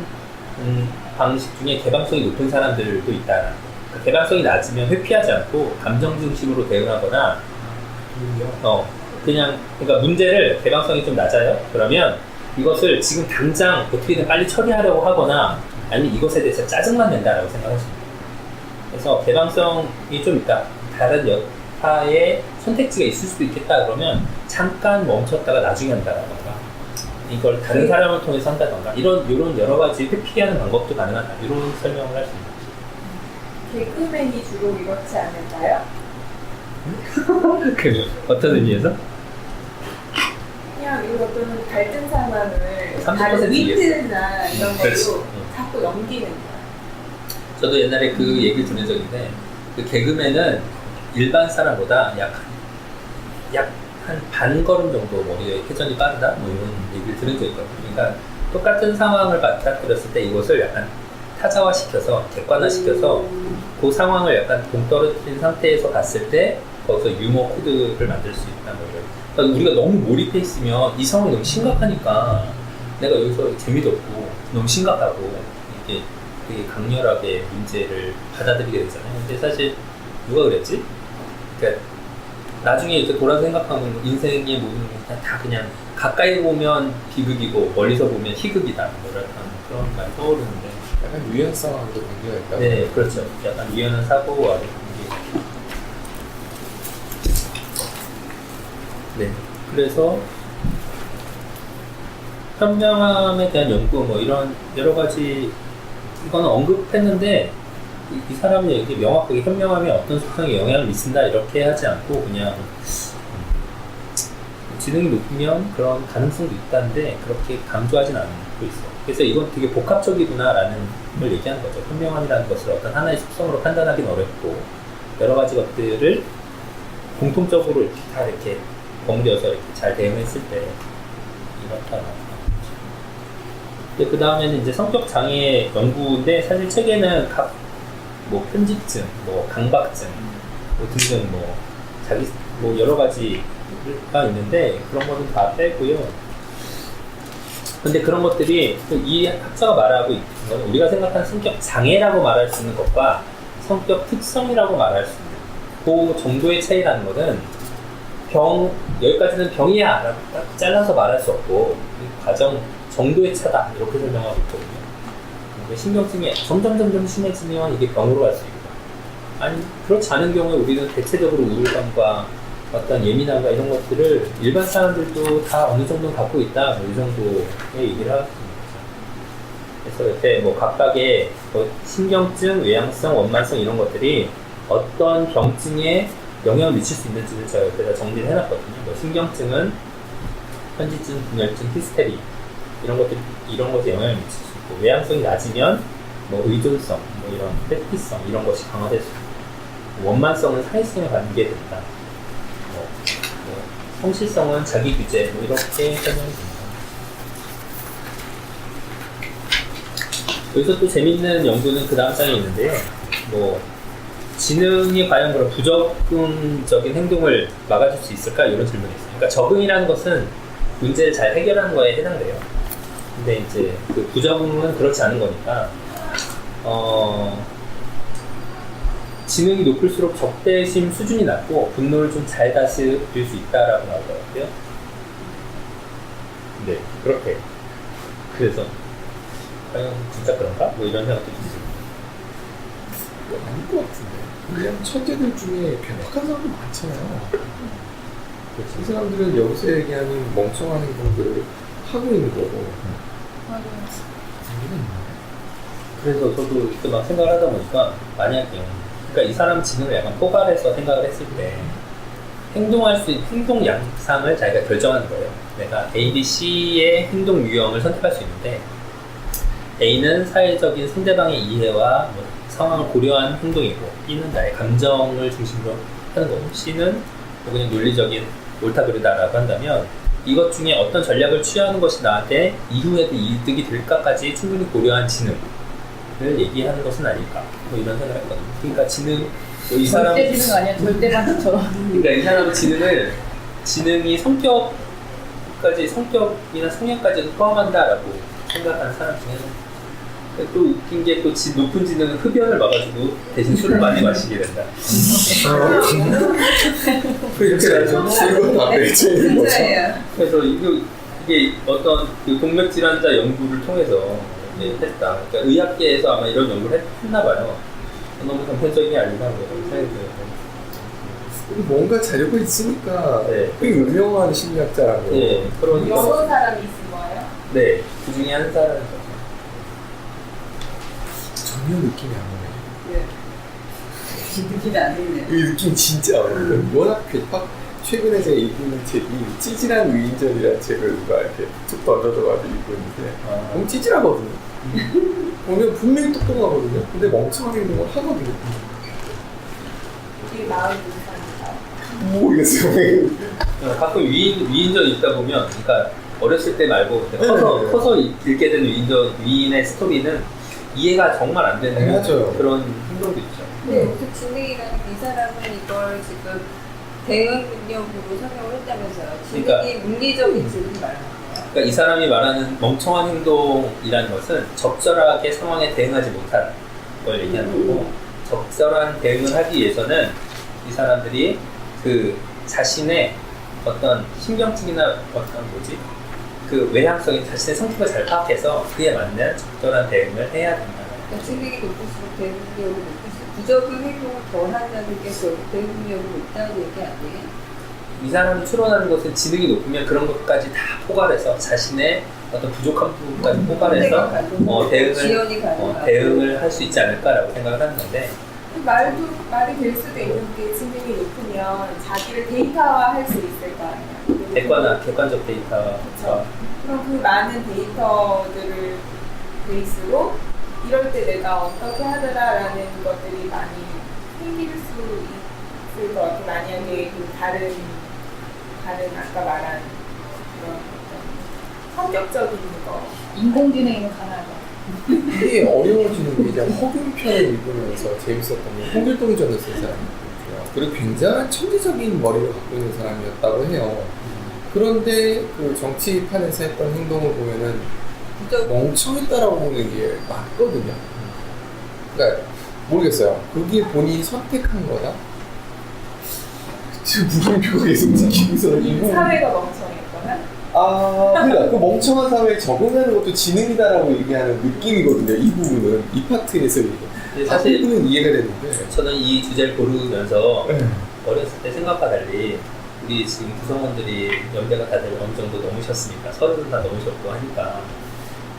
방식 중에 개방성이 높은 사람들도 있다. 그러니까 개방성이 낮으면 회피하지 않고 감정 중심으로 대응하거나 그냥 그러니까 문제를 개방성이 좀 낮아요. 그러면 이것을 지금 당장 어떻게든 빨리 처리하려고 하거나 아니면 이것에 대해서 짜증만 낸다라고 생각하십니다. 그래서 개방성이 좀 있다. 다른 여파의 선택지가 있을 수도 있겠다. 그러면 잠깐 멈췄다가 나중에 한다라던가 이걸 다른 사람을 통해서 한다던가 이런 여러 가지 회피하는 방법도 가능하다. 이런 설명을 할 수 있습니다. 개그맨이 주로 이렇지 않을까요? 그 어떤 의미에서? 그냥 이런 어떤 갈등 상황을 30% 다른 이해했어. 위트나 이런 그렇지. 걸로 자꾸 넘기는 거야. 저도 옛날에 그 얘기를 들은 적이 있는데 그 개그맨은 일반 사람보다 약 한 반 걸음 정도 머리의 회전이 빠르다? 뭐 이런 얘기를 들은 적이 있거든요. 그러니까 똑같은 상황을 맞닥뜨렸을 때 이것을 약간 타자화시켜서 객관화시켜서 그 상황을 약간 동떨어뜨린 상태에서 봤을 때 거기서 유머 코드를 만들 수 있다. 뭐 이런. 그러니까 우리가 너무 몰입해 있으면 이 상황이 너무 심각하니까 내가 여기서 재미도 없고 너무 심각하고 이게 되게 강렬하게 문제를 받아들이게 되잖아요. 근데 사실 누가 그랬지? 그러니까 나중에 이렇게 돌아서 생각하면 인생의 모든 게 다 그냥 가까이 보면 비극이고 멀리서 보면 희극이다. 뭐랄까 그런 말이 떠오르는데 약간 유연성하고도 관계가 있다고. 네, 그렇죠. 약간 유연한 사고와도 관계. 네, 그래서 현명함에 대한 연구 뭐 이런 여러 가지 이거는 언급했는데 이 사람은 이렇게 명확하게 현명함이 어떤 속성에 영향을 미친다 이렇게 하지 않고 그냥 지능이 높으면 그런 가능성도 있다는데 그렇게 강조하진 않고 있어. 그래서 이건 되게 복합적이구나라는 걸 얘기하는 거죠. 현명함이라는 것을 어떤 하나의 속성으로 판단하기는 어렵고 여러 가지 것들을 공통적으로 이렇게 다 이렇게 버무려서 이렇게 잘 대응했을 때 이렇다. 그 다음에는 이제 성격 장애 연구인데 사실 책에는 각 뭐 편집증, 뭐 강박증, 뭐 등등 뭐 자기 뭐 여러 가지가 있는데 그런 거는 다 빼고요. 근데 그런 것들이 이 학자가 말하고 있는 건 우리가 생각하는 성격 장애라고 말할 수 있는 것과 성격 특성이라고 말할 수 있는 그 정도의 차이라는 것은 여기까지는 병이야 라고 딱 잘라서 말할 수 없고 이 과정 정도의 차다 이렇게 설명하고 있거든요. 신경증이 점점 심해지면 이게 병으로 갈 수 있고 아니 그렇지 않은 경우에 우리는 대체적으로 우울감과 어떤 예민함과 이런 것들을 일반 사람들도 다 어느 정도 갖고 있다 뭐 이 정도의 얘기를 하고 있는 거죠. 그래서 이렇게 뭐 각각의 뭐 신경증, 외향성, 원만성 이런 것들이 어떤 병증에 영향을 미칠 수 있는지를 제가 옆에다 정리를 해놨거든요. 뭐 신경증은 현지증, 분열증, 히스테리 이런 것에 영향을 미칠 수 있고 외향성이 낮으면 뭐 의존성, 뭐 이런 회피성 이런 것이 강화될 수 있고 원만성은 사회성에 관계 된다. 뭐 성실성은 자기 규제 뭐 이렇게 설명이 됩니다. 여기서 또 재밌는 연구는 그 다음 장에 있는데요. 뭐 지능이 과연 그런 부적응적인 행동을 막아줄 수 있을까 이런 질문이 있어요. 그러니까 적응이라는 것은 문제를 잘 해결하는 거에 해당돼요. 근데 이제 그 부적응은 그렇지 않은 거니까 지능이 높을수록 적대심 수준이 낮고 분노를 좀 잘 다스릴 수 있다라고 나오더라고요. 네, 그렇게. 그래서 과연 진짜 그런가? 뭐 이런 생각도 듭니다. 아닐 것 같은데. 그냥 천재들 중에 변덕한 사람도 많잖아요. 이 사람들은 여기서 얘기하는 멍청한 행동들을 하고 있는 거고. 맞아요. 그래서 저도 이렇게 막 생각을 하다 보니까 만약에 그러니까 이 사람 지능을 약간 포괄해서 생각을 했을 때 행동할 수 있는 행동 양상을 자기가 결정하는 거예요. 내가 A, B, C의 행동 유형을 선택할 수 있는데 A는 사회적인 상대방의 이해와 뭐 상황을 고려한 행동이고 B는 나의 감정을 중심으로 하는 거고 C는 뭐 그냥 논리적인 옳다 그르다라고 한다면 이것 중에 어떤 전략을 취하는 것이 나한테 이후에도 이득이 될까까지 충분히 고려한 지능을 얘기하는 것은 아닐까 뭐 이런 생각을 했거든요. 그러니까 지능 이 사람 절대 지능 아니야, 절대 반대처럼. 그러니까 이 사람 지능이 성격이나 성향까지도 포함한다라고 생각하는 사람 중에는 또 웃긴 게 또 높은 지능은 흡연을 막아주고 대신 술을 많이 마시게 된다. 이렇게 해서 술과 담배를 채우는 거죠. 진짜예요. 그래서 이게 어떤 그 동맥질환자 연구를 통해서 했다. 그러니까 의학계에서 아마 이런 연구를 했나 봐요. 너무 단편적인 게 아닌가 생각이 들어요. 뭔가 자료가 있으니까 네. 꽤 유명한 심리학자라고. 네, 그러니까 여러 사람이 있은 거예요? 네, 그 중에 한 사람이죠. 전혀 느낌이 안 오네. 네. 느낌이 안 드네요. 이 느낌 진짜 안 오네. 워낙 괴팍. 최근에 제가 읽은 책이 찌질한 위인전이라는 책을 누가 이렇게 툭 던져줘가지고 읽고 있는데 너무 찌질하거든요. 보면 분명히 똑똑하거든요. 근데 멍청한 행동을 하거든요. 되게 마음이 이상해요. 모르겠어요. 가끔 위인전 읽다 보면, 그러니까 어렸을 때 말고 커서 읽게 되는 위인의 스토리는 이해가 정말 안 되는 맞아요. 그런 행동도 있죠. 근데 그 지능이라는 이 사람은 이걸 지금 대응 능력으로 설명을 했다면서요. 지능이 그러니까 물리적인 지능이 말하는 거예요. 그러니까 이 사람이 말하는 멍청한 행동이라는 것은 적절하게 상황에 대응하지 못한 걸 얘기하는 거고, 적절한 대응을 하기 위해서는 이 사람들이 그 자신의 어떤 신경증이나 어떤 그 외향성이 자신의 성격을 잘 파악해서 그에 맞는 적절한 대응을 해야 된다. 그러니까 지능이 높을수록 대응 능력이 높을수록 부적응 행동을 더 한다는 게 결국 대응 능력이 높다는 얘기 아니에요? 이 사람이 추론하는 것은 지능이 높으면 그런 것까지 다 포괄해서 자신의 어떤 부족한 부분까지 포괄해서 대응을 할 수 있지 않을까라고 생각을 하는 건데, 말이 될 수도 있는 게 지능이 높으면 자기를 데이터화할 수 있을 거 아니에요. 객관적 데이터가 그럼 그 많은 데이터들을 베이스로 이럴 때 내가 어떻게 하더라라는 것들이 많이 생길 수 있을 것 같아요. 만약에 그 다른 아까 말한 그런 어떤 성격적인 거. 인공지능이면 가능하죠. 이게 어려워지는 게 이제 허균편을 읽으면서 재밌었던 게 홍길동전을 쓴 사람이거든요. 그리고 굉장한 천재적인 머리를 갖고 있는 사람이었다고 해요. 그런데 그 정치판에서 했던 행동을 보면은 멍청했다라고 보는 게 맞거든요. 그러니까 모르겠어요. 그게 본인이 선택한 거다? 지금 물음표가 계속 찍히면서 이 사회가 멍청했거나 그러니까 그 멍청한 사회에 적응하는 것도 지능이다라고 얘기하는 느낌이거든요. 이 부분은 이 파트에서 사실 부분은 이해가 되는데 저는 이 주제를 고르면서 네. 어렸을 때 생각과 달리 우리 지금 구성원들이 연배가 다들 어느 정도 넘으셨으니까 30은 다 넘으셨고 하니까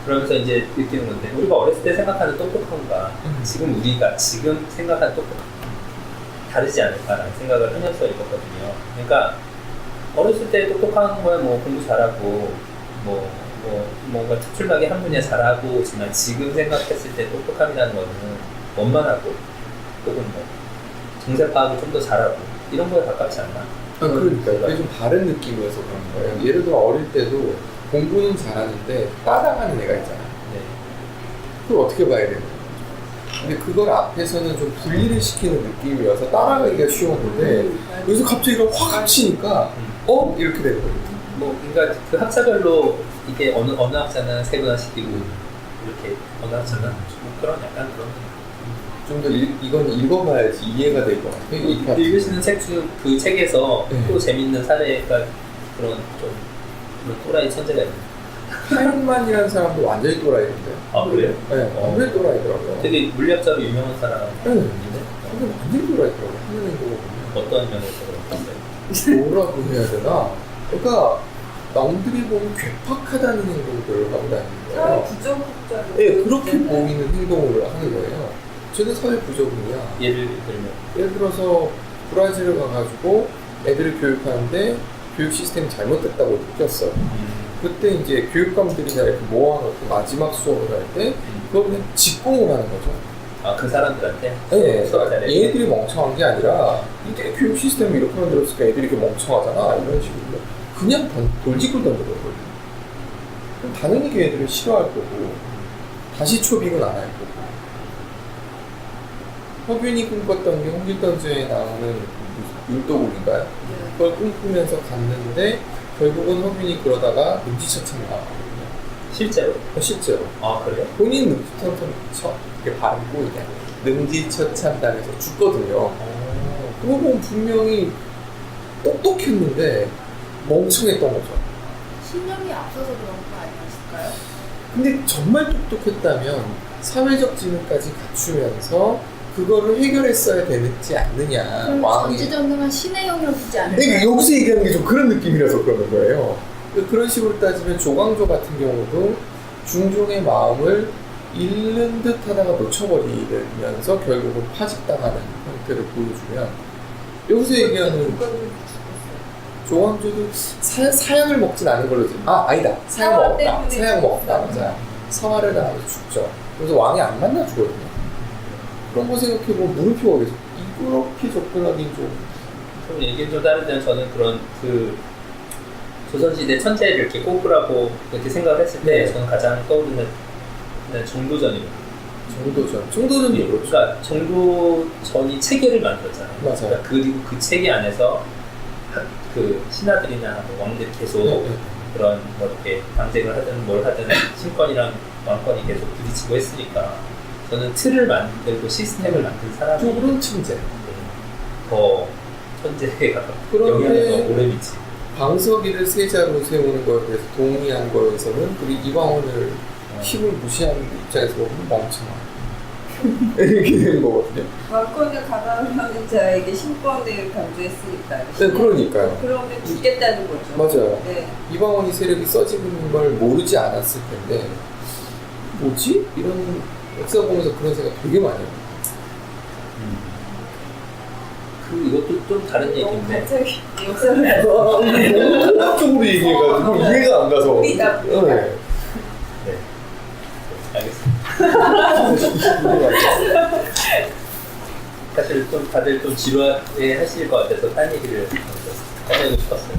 그러면서 이제 느끼는 건데, 우리가 어렸을 때 생각하는 똑똑함과 지금 우리가 지금 생각하는 똑똑함 다르지 않을까라는 생각을 하면서 읽었거든요. 그러니까 어렸을 때 똑똑한 거야 뭐 공부 잘하고 뭔가 특출나게 한 분야 잘하고지만 지금 생각했을 때 똑똑함이라는 거는 원만하고 혹은 뭐 정세 파악을 좀 더 잘하고 이런 거에 가깝지 않나? 그러니까 이게 좀 다른 느낌이어서 그런 거예요. 예를 들어 어릴 때도 공부는 잘하는데 따라가는 애가 있잖아요. 네. 그걸 어떻게 봐야 되는 거예요? 근데 그걸 앞에서는 좀 분리를 시키는 느낌이어서 따라가기가 쉬웠는데 여기서 갑자기 이런 확 합치니까 이렇게 되는 거예요. 그러니까 그 학사별로 이게 어느 학사는 세분화시키고 이렇게 어느 학사는 그런 약간 그런 좀 더 이건 읽어봐야지 이해가 될 것 같아요. 이 파트. 읽으시는 책 중 그 책에서 네. 또 재밌는 사례가 그런 또라이 천재가 있는. 하인만이라는 사람도 완전히 또라이인데. 아 그래요? 네, 완전히 또라이더라고요. 되게 물리학자로 유명한 사람. 네, 근데 완전히 또라이더라고요. 하는 행동을 보면. 어떤 면에서 그런가요? 뭐라고 해야 되나? 그러니까 남들이 보면 괴팍하다는 행동들을 하고 다니는 사회 거예요. 부적응자로. 네, 그렇게 보이는 행동을 하는 거예요. 저는 사회 부적응이야. 예를 들면 예를 들어서 브라질을 가가지고 애들을 교육하는데 교육 시스템이 잘못됐다고 느꼈어요. 그때 이제 교육감들이나 이렇게 모아놓고 마지막 수업을 할 때 그걸 그냥 직공을 하는 거죠. 아 그 사람들한테? 네, 수업자를 얘들이 멍청한 게 아니라 이때 교육 시스템이 이렇게 만들었으니까 애들이 이렇게 멍청하잖아 이런 식으로 그냥 돌직을 던져버려요. 그럼 당연히 걔들은 싫어할 거고 다시 초빙은 안 할 거고 허균이 꿈꿨던 게 홍길동전에 나오는 율도국인가요? 그걸 꿈꾸면서 갔는데 결국은 허균이 그러다가 능지처참을 나왔거든요. 실제로? 실제로. 아 그래요? 본인 능지처참 이렇게 밟고 그냥 능지처참 당해서 죽거든요. 그거 보면 분명히 똑똑했는데 멍청했던 거죠. 신념이 앞서서 그런 거 아니었을까요? 근데 정말 똑똑했다면 사회적 지능까지 갖추면서 그거를 해결했어야 되지 않느냐. 그럼 왕이. 전지전능한 신의 영역이지 않을까요? 내가 여기서 얘기하는 게 좀 그런 느낌이라서 그러는 거예요. 그런 식으로 따지면 조광조 같은 경우도 중종의 마음을 잃는 듯 하다가 놓쳐버리면서 결국은 파직당하는 형태를 보여주면 여기서 얘기하는 조광조도 사약을 먹진 않은 걸로 지금 아니다 사약 사화 먹었다 때문에 사약 먹었다 맞아 사화를 당해서 죽죠. 그래서 왕이 안 만나 주거든요. 그런 거 생각해보면 물음표가 계속 이렇게 접근하긴 좀 얘기 좀 다른데 저는 그런 그 조선시대 천재를 이렇게 꼽으라고 이렇게 생각을 했을 때 네. 저는 가장 떠오르는 정도전입니다. 정도전이 그렇죠. 그러니까 정도전이 체계를 만들었잖아요. 맞아요. 그러니까 그리고 그 체계 안에서 그 신하들이나 뭐 왕들이 계속 네. 그런 뭐 이렇게 방쟁을 하든 뭘 하든 신권이랑 왕권이 계속 부딪히고 했으니까 저는 틀을 만들고 시스템을 만든 사람이 쪽으로는 천재. 더 천재가 그런데 영향이 더 오래 미치. 방석이를 세자로 세우는 거에 대해서 동의한 거에서는 우리 이방원을 힘을 무시하는 입장에서 보면 멍청한 이렇게 되는 거거든요. 왕권을 가방하는 자에게 신권을 강조했으니까. 네, 그러니까요. 그러면 죽겠다는 거죠. 맞아요. 네. 이방원이 세력이 써지는 걸 모르지 않았을 텐데 뭐지? 이런 역사 보면서 그런 생각 되게 많이 해요. 그 이것도 좀 다른 얘기인데 갑자기 역사를 너무 통합적으로 얘기해가지고 이해가 안 가서. 우리다. 네. 네 알겠습니다. 사실 좀 다들 좀 지루해 하실 것 같아서 딴 얘기를 꺼내고 싶었어요.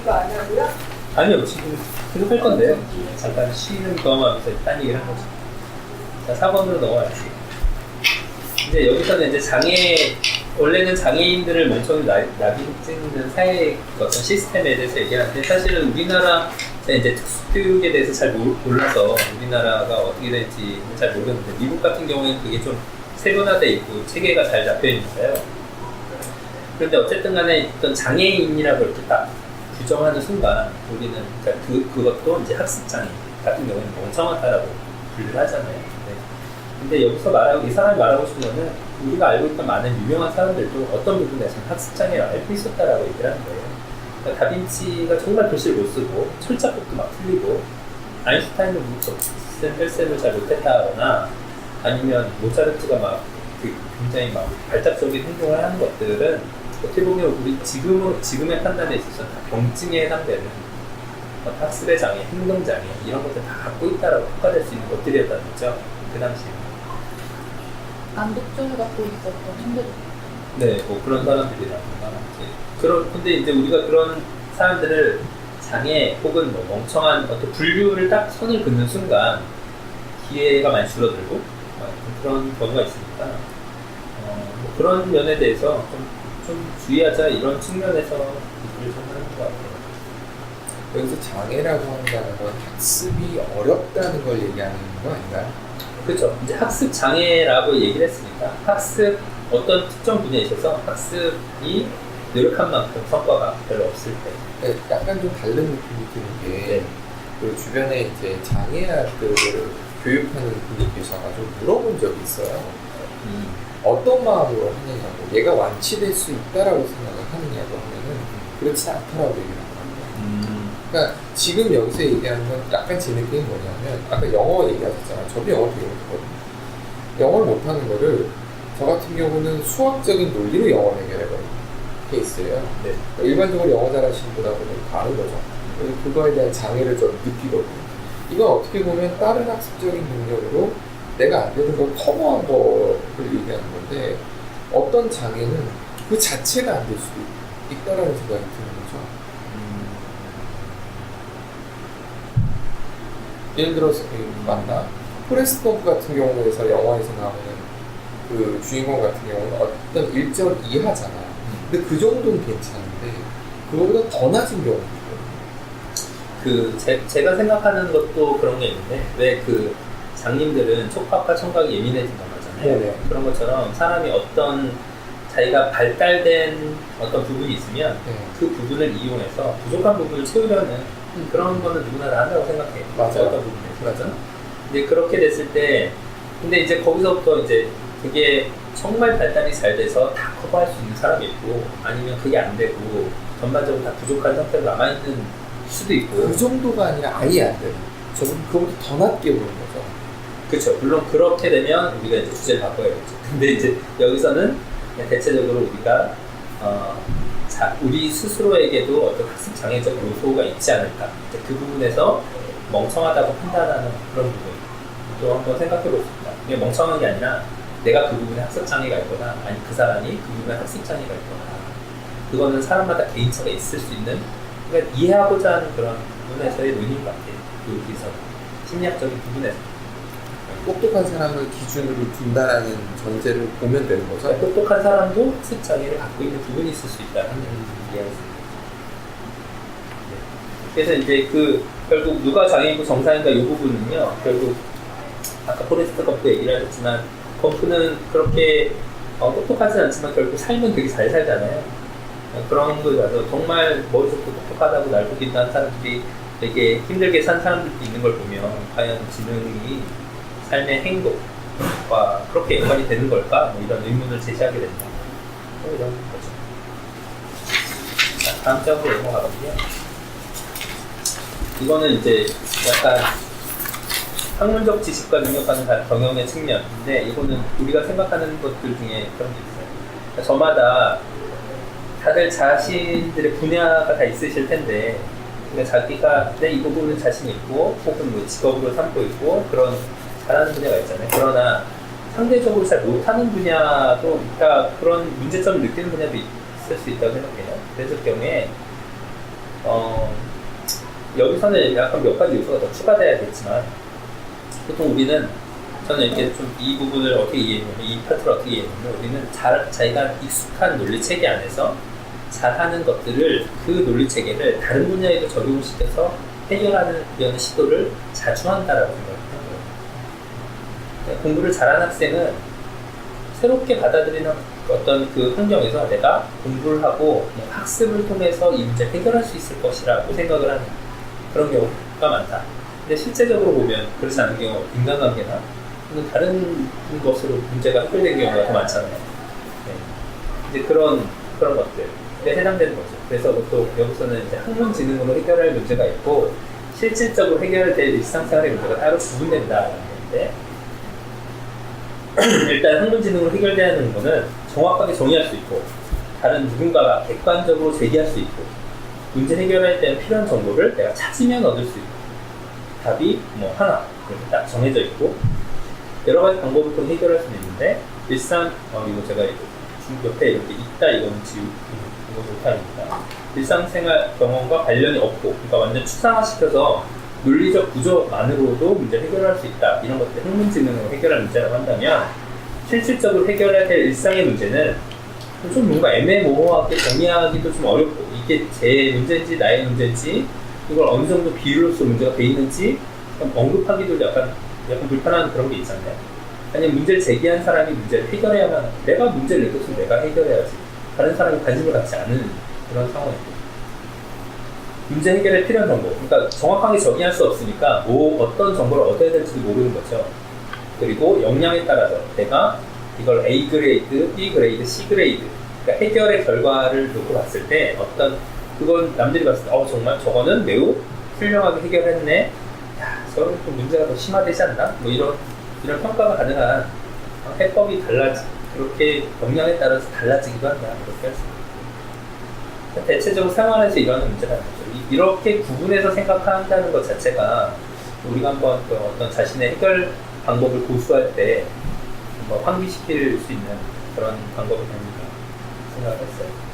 이거 안 하고요? 아니요 지금 계속 할 건데요. 잠깐 쉬는 경험하면서 딴 얘기를 한 거죠. 자 4번으로 넘어갈게요. 이제 여기서는 이제 원래는 장애인들을 멍청이 낙인 찍는 사회의 어떤 시스템에 대해서 얘기하는데 사실은 우리나라 이제 특수교육에 대해서 잘 몰라서 우리나라가 어떻게 될지 잘 모르는데 미국 같은 경우에는 그게 좀 세분화돼 있고 체계가 잘 잡혀 있는데요. 그런데 어쨌든 간에 어떤 장애인이라고 이렇게 딱 규정하는 순간 우리는 그것도 이제 학습장애 같은 경우에는 멍청하다라고 분류를 하잖아요. 근데 여기서 이 사람이 말하고 싶은 거는 우리가 알고 있던 많은 유명한 사람들도 어떤 부분에서는 학습장애를 앓고 있었다라고 얘기를 하는 거예요. 그러니까 다빈치가 정말 글씨를 못 쓰고 철자법도 막 틀리고 아인슈타인은 헬셈을 잘 못했다거나 아니면 모차르트가 막 굉장히 막 발작적인 행동을 하는 것들은 어떻게 보면 우리 지금의 판단에 있어서 다 병증에 해당되는 학습의 장애, 행동장애 이런 것들 다 갖고 있다라고 평가될 수 있는 것들이었다는 거죠. 그 당시에. 난독증을 갖고 있었던 천재들. 네, 뭐 그런 사람들이라든가. 근데 이제 우리가 그런 사람들을 장애 혹은 뭐 멍청한 어떤 분류를 딱 선을 긋는 순간 기회가 많이 줄어들고 그런 경우가 있으니까 뭐 그런 면에 대해서 좀 주의하자 이런 측면에서 얘기를 좀 하는 것 같아요. 여기서 장애라고 한다는 건 학습이 어렵다는 걸 얘기하는 거 아닌가요? 그렇죠. 이제 학습 장애라고 얘기를 했으니까 학습 어떤 특정 분야에 있어서 학습이 노력한 만큼 성과가 별로 없을 때. 네, 약간 좀 다른 느낌이 드는 게 그 주변에 이제 장애 아들을 교육하는 분이 계셔가지고 물어본 적이 있어요. 어떤 마음으로 하느냐고, 얘가 완치될 수 있다라고 생각을 하느냐고 하면은 그렇지 않다라고 얘기를 하더라고요. 그러니까 지금 여기서 얘기하는 건 약간 제 느낌이 뭐냐면 아까 영어 얘기하셨잖아요. 저도 영어 되게 못하거든요. 영어를 못하는 거를 저 같은 경우는 수학적인 논리로 영어를 해결해버리는 케이스예요. 네. 그러니까 일반적으로 영어 잘하시는 분하고는 다른 거죠. 그래서 그거에 대한 장애를 좀 느끼거든요. 이건 어떻게 보면 다른 학습적인 능력으로 내가 안 되는 걸 커버한 거를 얘기하는 건데 어떤 장애는 그 자체가 안 될 수도 있다라는 생각이 드는 거죠. 예를 들어서 맞나? 포레스트 검프 같은 경우에서 영화에서 나오는 그 주인공 같은 경우는 어떤 일정 이하잖아요. 근데 그 정도는 괜찮은데 그거보다 더 낮은 경우도 있거든요. 제가 생각하는 것도 그런 게 있는데 왜 그 장님들은 촉각과 청각이 예민해진다고 하잖아요. 네네. 그런 것처럼 사람이 어떤 자기가 발달된 어떤 부분이 있으면 네. 그 부분을 이용해서 부족한 부분을 채우려는 그런 거는 누구나 다 한다고 생각해요. 맞아요. 어떤 부분에서. 맞아. 근데 그렇게 됐을 때, 근데 이제 거기서부터 이제 그게 정말 발달이 잘 돼서 다 커버할 수 있는 사람이 있고, 아니면 그게 안 되고, 전반적으로 다 부족한 상태로 남아있는 수도 있고. 그 정도가 아니라 아예 안 돼요. 저는 그거보다 더 낮게 보는 거죠. 그렇죠. 물론 그렇게 되면 우리가 이제 주제를 바꿔야겠죠. 근데 이제 여기서는 그냥 대체적으로 우리가 우리 스스로에게도 어떤 학습 장애적 요소가 있지 않을까. 그 부분에서 멍청하다고 판단하는 그런 부분도 한번 생각해 볼 수 있다. 이게 멍청한 게 아니라 내가 그 부분에 학습 장애가 있거나 아니 그 사람이 그 부분에 학습 장애가 있거나 그거는 사람마다 개인차가 있을 수 있는 그러니까 이해하고자 하는 그런 부분에서의 논의인 것 같아요. 여기서 심리학적인 부분에서 똑똑한 사람을 기준으로 둔다라는 전제를 보면 되는 거죠. 그러니까 똑똑한 사람도 학습 장애를 갖고 있는 부분이 있을 수 있다는 이야기입니다. 그래서 이제 결국 누가 장애인고 정상인가 이 부분은요, 결국 아까 포레스트 검프 얘기를 하셨지만 검프는 그렇게 똑똑하진 않지만 결국 삶은 되게 잘 살잖아요. 그런 거에 가서 정말 머릿속도 똑똑하다고 날보기도 한 사람들이 되게 힘들게 산 사람들도 있는 걸 보면 과연 지능이 삶의 행복과 그렇게 연관이 되는 걸까? 뭐 이런 의문을 제시하게 된다. 뭐 이런 거죠. 자, 다음 장으로 넘어가거든요. 이거는 이제 약간 학문적 지식과 능력과는 다른 경영의 측면인데 이거는 우리가 생각하는 것들 중에 그런 게 있어요. 그러니까 저마다 다들 자신들의 분야가 다 있으실 텐데 그러니까 자기가 이 부분은 자신 있고 혹은 뭐 직업으로 삼고 있고 그런 잘하는 분야가 있잖아요. 그러나 상대적으로 잘 못하는 분야도 그러니까 그런 문제점을 느끼는 분야도 있을 수 있다고 생각해요. 그래서 그 경우에 여기서는 약간 몇 가지 요소가 더 추가돼야겠지만 보통 우리는 저는 이렇게 좀 이 부분을 어떻게 이해했냐면 이 파트를 어떻게 이해했냐면 우리는 자기가 익숙한 논리 체계 안에서 잘하는 것들을 그 논리 체계를 다른 분야에도 적용을 시켜서 해결하려는 시도를 자주 한다라고 생각해요. 공부를 잘하는 학생은 새롭게 받아들이는 어떤 그 환경에서 내가 공부를 하고 학습을 통해서 이 문제를 해결할 수 있을 것이라고 생각을 하는 그런 경우가 많다. 근데 실제적으로 보면 그렇지 않은 경우, 인간관계나 다른 것으로 문제가 해결된 경우가 더 많잖아요. 네. 이제 그런 것들에 해당되는 거죠. 그래서 또 여기서는 이제 학문지능으로 해결할 문제가 있고 실질적으로 해결될 일상생활의 문제가 따로 구분된다는 건데 일단 학문지능으로 해결돼야 하는 거는 정확하게 정의할 수 있고 다른 누군가가 객관적으로 제기할 수 있고 문제 해결할 때는 필요한 정보를 내가 찾으면 얻을 수 있고 답이 뭐 하나 이렇게 딱 정해져 있고 여러 가지 방법을 통해 해결할 수는 있는데 일상 이거 제가 옆에 이렇게 있다 이거는 이거 못합니다. 일상생활 경험과 관련이 없고 그러니까 완전 추상화시켜서 논리적 구조만으로도 문제를 해결할 수 있다. 이런 것들 학문지능으로 해결할 문제라고 한다면 실질적으로 해결해야 될 일상의 문제는 좀 뭔가 애매모호하게 정의하기도 좀 어렵고 이게 제 문제인지 나의 문제인지 이걸 어느 정도 비율로서 문제가 돼 있는지 언급하기도 약간 불편한 그런 게 있잖아요. 아니면 문제를 제기한 사람이 문제를 해결해야만 내가 문제를 느꼈으면 내가 해결해야지 다른 사람이 관심을 갖지 않은 그런 상황이고 문제 해결에 필요한 정보 그러니까 정확하게 정의할 수 없으니까 어떤 정보를 얻어야 될지도 모르는 거죠. 그리고 역량에 따라서 내가 이걸 A 그레이드, B 그레이드, C 그레이드 그러니까 해결의 결과를 놓고 봤을 때 그건 남들이 봤을 때 정말 저거는 매우 훌륭하게 해결했네. 야, 저는 좀 문제가 더 심화되지 않나? 뭐 이런 평가가 가능한 해법이 그렇게 역량에 따라서 달라지기도 한다. 그렇게 할 수 있습니다. 대체적으로 생활에서 일어나는 문제라는 거죠. 이렇게 구분해서 생각한다는 것 자체가 우리가 한번 어떤 자신의 해결 방법을 고수할 때 환기시킬 수 있는 그런 방법이 됩니다. 생각을 했어요.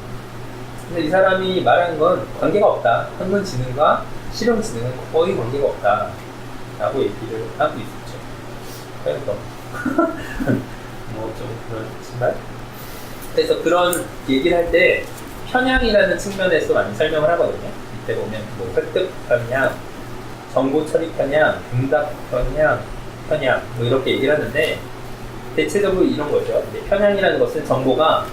근데 이 사람이 말한 건 관계가 없다. 학문지능과 실용지능은 거의 관계가 없다. 라고 얘기를 하고 있었죠. 그래서 뭐좀 그렇지만 그래서 그런 얘기를 할 때 편향이라는 측면에서 많이 설명을 하거든요. 이때 보면 뭐 획득 편향, 정보 처리 편향, 응답 편향, 뭐 이렇게 얘기를 하는데 대체적으로 이런 거죠. 편향이라는 것은 정보가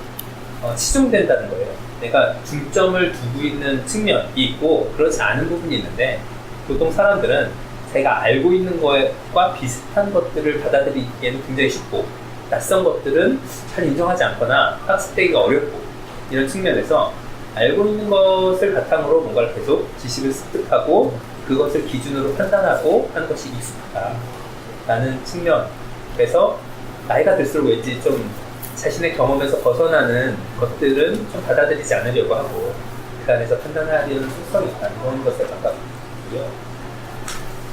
치중된다는 거예요. 내가 중점을 두고 있는 측면이 있고 그렇지 않은 부분이 있는데 보통 사람들은 제가 알고 있는 것과 비슷한 것들을 받아들이기에는 굉장히 쉽고 낯선 것들은 잘 인정하지 않거나 학습되기가 어렵고 이런 측면에서 알고 있는 것을 바탕으로 뭔가를 계속 지식을 습득하고 그것을 기준으로 판단하고 하는 것이 익숙하다라는 측면. 그래서 나이가 들수록 왠지 좀 자신의 경험에서 벗어나는 것들은 좀 받아들이지 않으려고 하고 그 안에서 판단하려는 속성이 있다는 것에 가깝고요.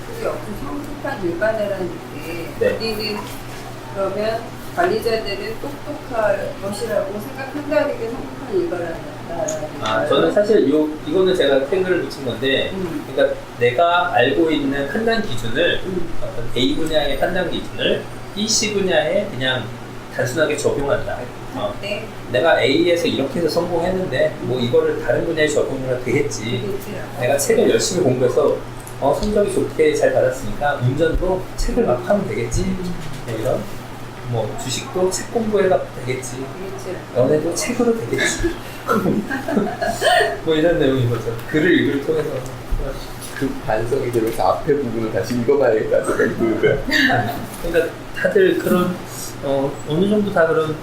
그게 엄청 성숙한 일반화라는 게 네. 우리는 그러면 관리자들은 똑똑할 것이라고 생각한다는 게 성숙한 일반화라는 저는 사실 이거는 제가 태그를 붙인 건데 그러니까 내가 알고 있는 판단 기준을 어떤 A 분야의 판단 기준을 B, C 분야에 그냥 단순하게 적용한다. 네. 내가 A에서 이렇게 해서 성공했는데 뭐 이거를 다른 분야에 적용하면 되겠지. 내가 책을 열심히 공부해서 성적이 좋게 잘 받았으니까 운전도 책을 막 하면 되겠지. 이런 뭐 주식도 책 공부해가 되겠지. 연애도 책으로 되겠지. 뭐 이런 내용인 거죠. 글을 읽을 통해서 그 반성이 되면서 앞에 부분을 다시 읽어봐야겠다 생각이 드는 거야. 그러니까 다들 그런 어느 정도 다 그런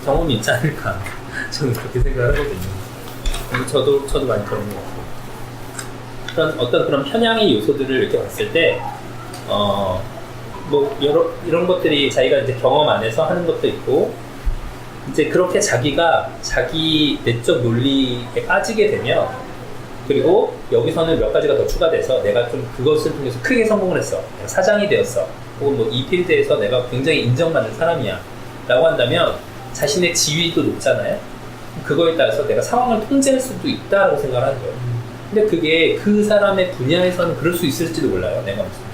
경험이 있지 않을까 저는 그렇게 생각하거든요. 저도 많이 그런 것 같고 그런 어떤 그런 편향의 요소들을 이렇게 봤을 때 뭐 이런 것들이 자기가 이제 경험 안에서 하는 것도 있고 이제 그렇게 자기가 자기 내적 논리에 빠지게 되면 그리고 여기서는 몇 가지가 더 추가돼서 내가 좀 그것을 통해서 크게 성공을 했어. 내가 사장이 되었어. 혹은 뭐 이 필드에서 내가 굉장히 인정받는 사람이야. 라고 한다면 자신의 지위도 높잖아요. 그거에 따라서 내가 상황을 통제할 수도 있다라고 생각을 하는 거예요. 근데 그게 그 사람의 분야에서는 그럴 수 있을지도 몰라요. 내가 무슨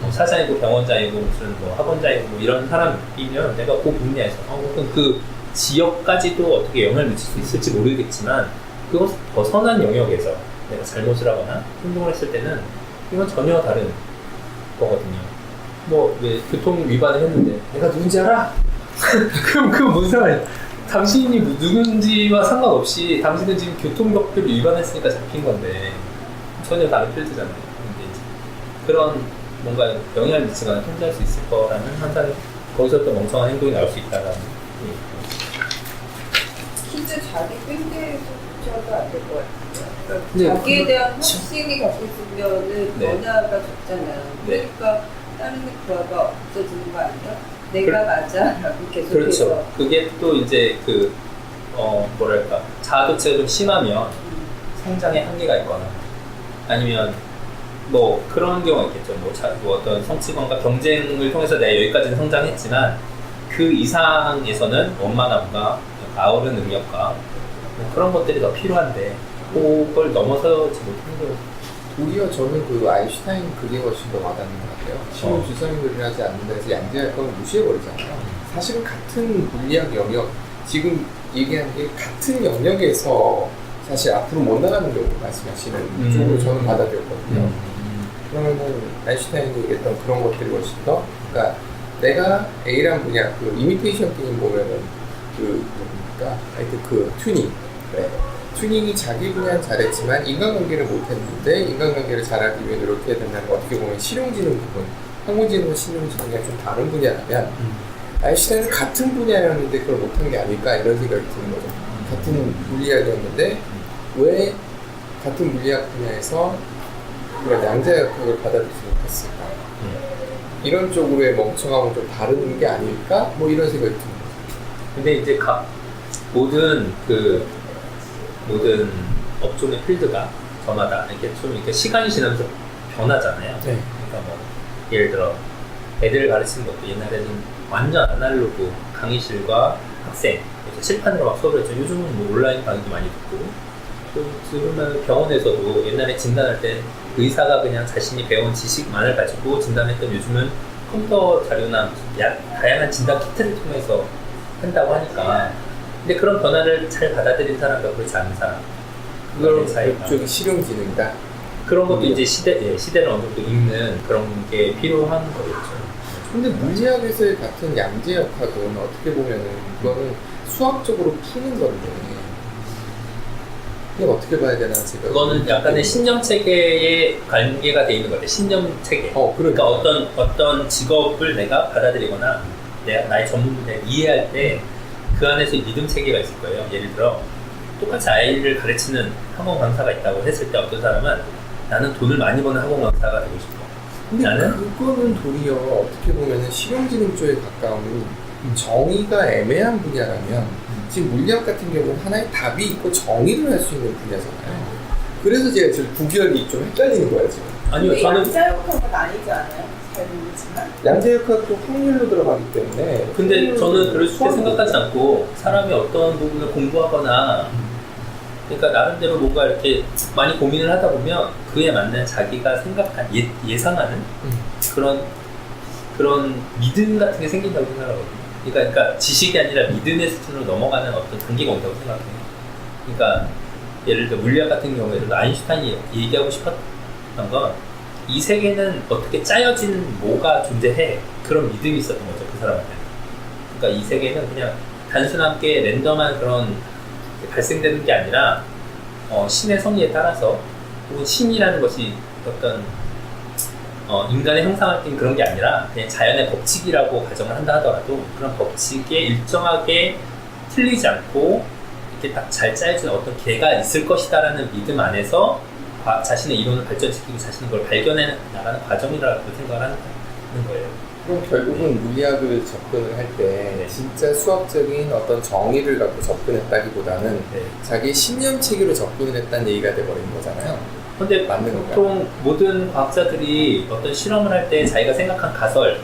뭐 사장이고 병원장이고 무슨 뭐 학원장이고 뭐 이런 사람이면 내가 그 분야에서 혹은 그 지역까지도 어떻게 영향을 미칠 수 있을지 모르겠지만 그것 벗어난 영역에서 내가 잘못을 하거나 행동을 했을 때는 이건 전혀 다른 거거든요. 뭐 왜 교통 위반을 했는데 내가 누군지 알아? 그럼 그건 무슨 상관이야? 당신이 누군지와 상관없이 당신은 지금 교통법규를 위반했으니까 잡힌 건데 전혀 다른 필드잖아요. 근데 이제 그런 뭔가 영향을 미치거나 통제할 수 있을 거라는 항상 거기서 또 멍청한 행동이 나올 수 있다라는 진짜 자기 밴드에서 붙여도 안 될 것 같아요. 그러니까 네, 자기에 대한 확신이 갖고 있으면은 네. 변화가 적잖아요. 네. 그러니까 다른 변화가 없어지는 거 아니야? 내가 맞아라고 계속해서. 그렇죠. 그게 또 이제 그 뭐랄까 자아도취가 좀 심하면 성장에 한계가 있거나 아니면 뭐 그런 경우가 있겠죠. 뭐 어떤 성취감과 경쟁을 통해서 내가 여기까지는 성장했지만 그 이상에서는 원만함과 아우른 능력과 뭐 그런 것들이 더 필요한데 그걸 넘어서지 못하는 거예요. 오히려 저는 그 아인슈타인 그게 훨씬 더 와닿는 것 같아요. 시험 주성을 하지 않는다 해서 양자할 건 무시해버리잖아요. 사실은 같은 물리학 영역, 지금 얘기한 게 같은 영역에서 사실 앞으로 못 나가는 경우 말씀하시는 쪽으로 저는 받아들였거든요. 그러면은 아인슈타인이 얘기했던 그런 것들이 훨씬 더, 그러니까 내가 A란 분야, 그 이미테이션 게임 보면은 그 뭡니까? 하여튼 그 튜닝, 그래. 튜닝이 자기 분야는 잘했지만 인간관계를 못했는데 인간관계를 잘하기 위해 노력해야 된다는 거 어떻게 보면 실용지능 부분, 항공지능과 실용지능이 좀 다른 분야라면 아인슈타인은 같은 분야였는데 그걸 못한 게 아닐까 이런 생각이 드는 거죠. 같은 물리학이었는데 왜 같은 물리학 분야에서 그런 양자역학을 받아들이지 못했을까? 이런 쪽으로의 멍청함은 좀 다른 게 아닐까? 뭐 이런 생각이 듭니다. 근데 이제 모든 업종의 필드가 저마다 이렇게 좀 이렇게 시간이 지나면서 변하잖아요. 네. 그러니까 뭐 예를 들어 애들을 가르치는 것도 옛날에는 완전 아날로그 강의실과 학생 칠판으로 막 수업을 했죠. 요즘은 뭐 온라인 강의도 많이 듣고 또 들으면 병원에서도 옛날에 진단할 때 의사가 그냥 자신이 배운 지식만을 가지고 진단했던 요즘은 컴퓨터 자료나 다양한 진단 키트를 통해서 한다고 하니까 근데 그런 변화를 잘 받아들인 사람과 그렇지 않은 사람 그런 사이가 쪽이 실용지능이다. 그런 것도 이제 시대를 어느 정도 읽는 그런 게 필요한 거겠죠. 근데 물리학에서의 같은 양재역학은 어떻게 보면은 그거는 수학적으로 푸는 건데 이건 어떻게 봐야 되나 제가 그거는 약간의 신념 체계에 관계가 돼 있는 것 같아요. 신념 체계. 그러니까 어떤 직업을 내가 받아들이거나 나의 전문 분야를 이해할 때 그 안에서 믿음 체계가 있을 거예요. 예를 들어 똑같이 아이를 가르치는 학원 강사가 있다고 했을 때 어떤 사람은 나는 돈을 많이 버는 학원 강사가 되고 싶어. 근데 나는 그거는 도리어 어떻게 보면은 실용지능 쪽에 가까운 정의가 애매한 분야라면 지금 물리학 같은 경우는 하나의 답이 있고 정의를 할 수 있는 분야잖아요. 그래서 제가 지금 구별이 좀 헷갈리는 거예요 지금. 아니요 근데 저는 양자역학은 아니지 않아요? 잘 모르지만. 양재역학도 확률로 들어가기 때문에 근데 저는 그렇게 생각하지 않고 사람이 어떤 부분을 공부하거나 그러니까 나름대로 뭔가 이렇게 많이 고민을 하다 보면 그에 맞는 자기가 생각한 예상하는 그런 믿음 같은 게 생긴다고 생각하거든요. 그러니까 지식이 아니라 믿음의 수준으로 넘어가는 어떤 단계가 온다고 생각해요. 그러니까 예를 들어 물리학 같은 경우에도 아인슈타인이 얘기하고 싶었던 건 이 세계는 어떻게 짜여진 뭐가 존재해 그런 믿음이 있었던 거죠 그 사람한테. 그러니까 이 세계는 그냥 단순하게 랜덤한 그런 발생되는 게 아니라 신의 섭리에 따라서 혹은 신이라는 것이 어떤 인간의 형상을 띈 그런 게 아니라 그냥 자연의 법칙이라고 가정을 한다 하더라도 그런 법칙에 일정하게 틀리지 않고 이렇게 딱 잘 짜여진 어떤 개가 있을 것이다라는 믿음 안에서 자신의 이론을 발전시키고 자신의 걸 발견해 나가는 과정이라고 생각을 하는 거예요. 그럼 결국은 물리학을 접근을 할 때 진짜 수학적인 어떤 정의를 갖고 접근했다기보다는 자기 신념 체계로 접근을 했다는 얘기가 돼버린 거잖아요. 근데 맞는 보통 모든 과학자들이 어떤 실험을 할 때 자기가 생각한 가설에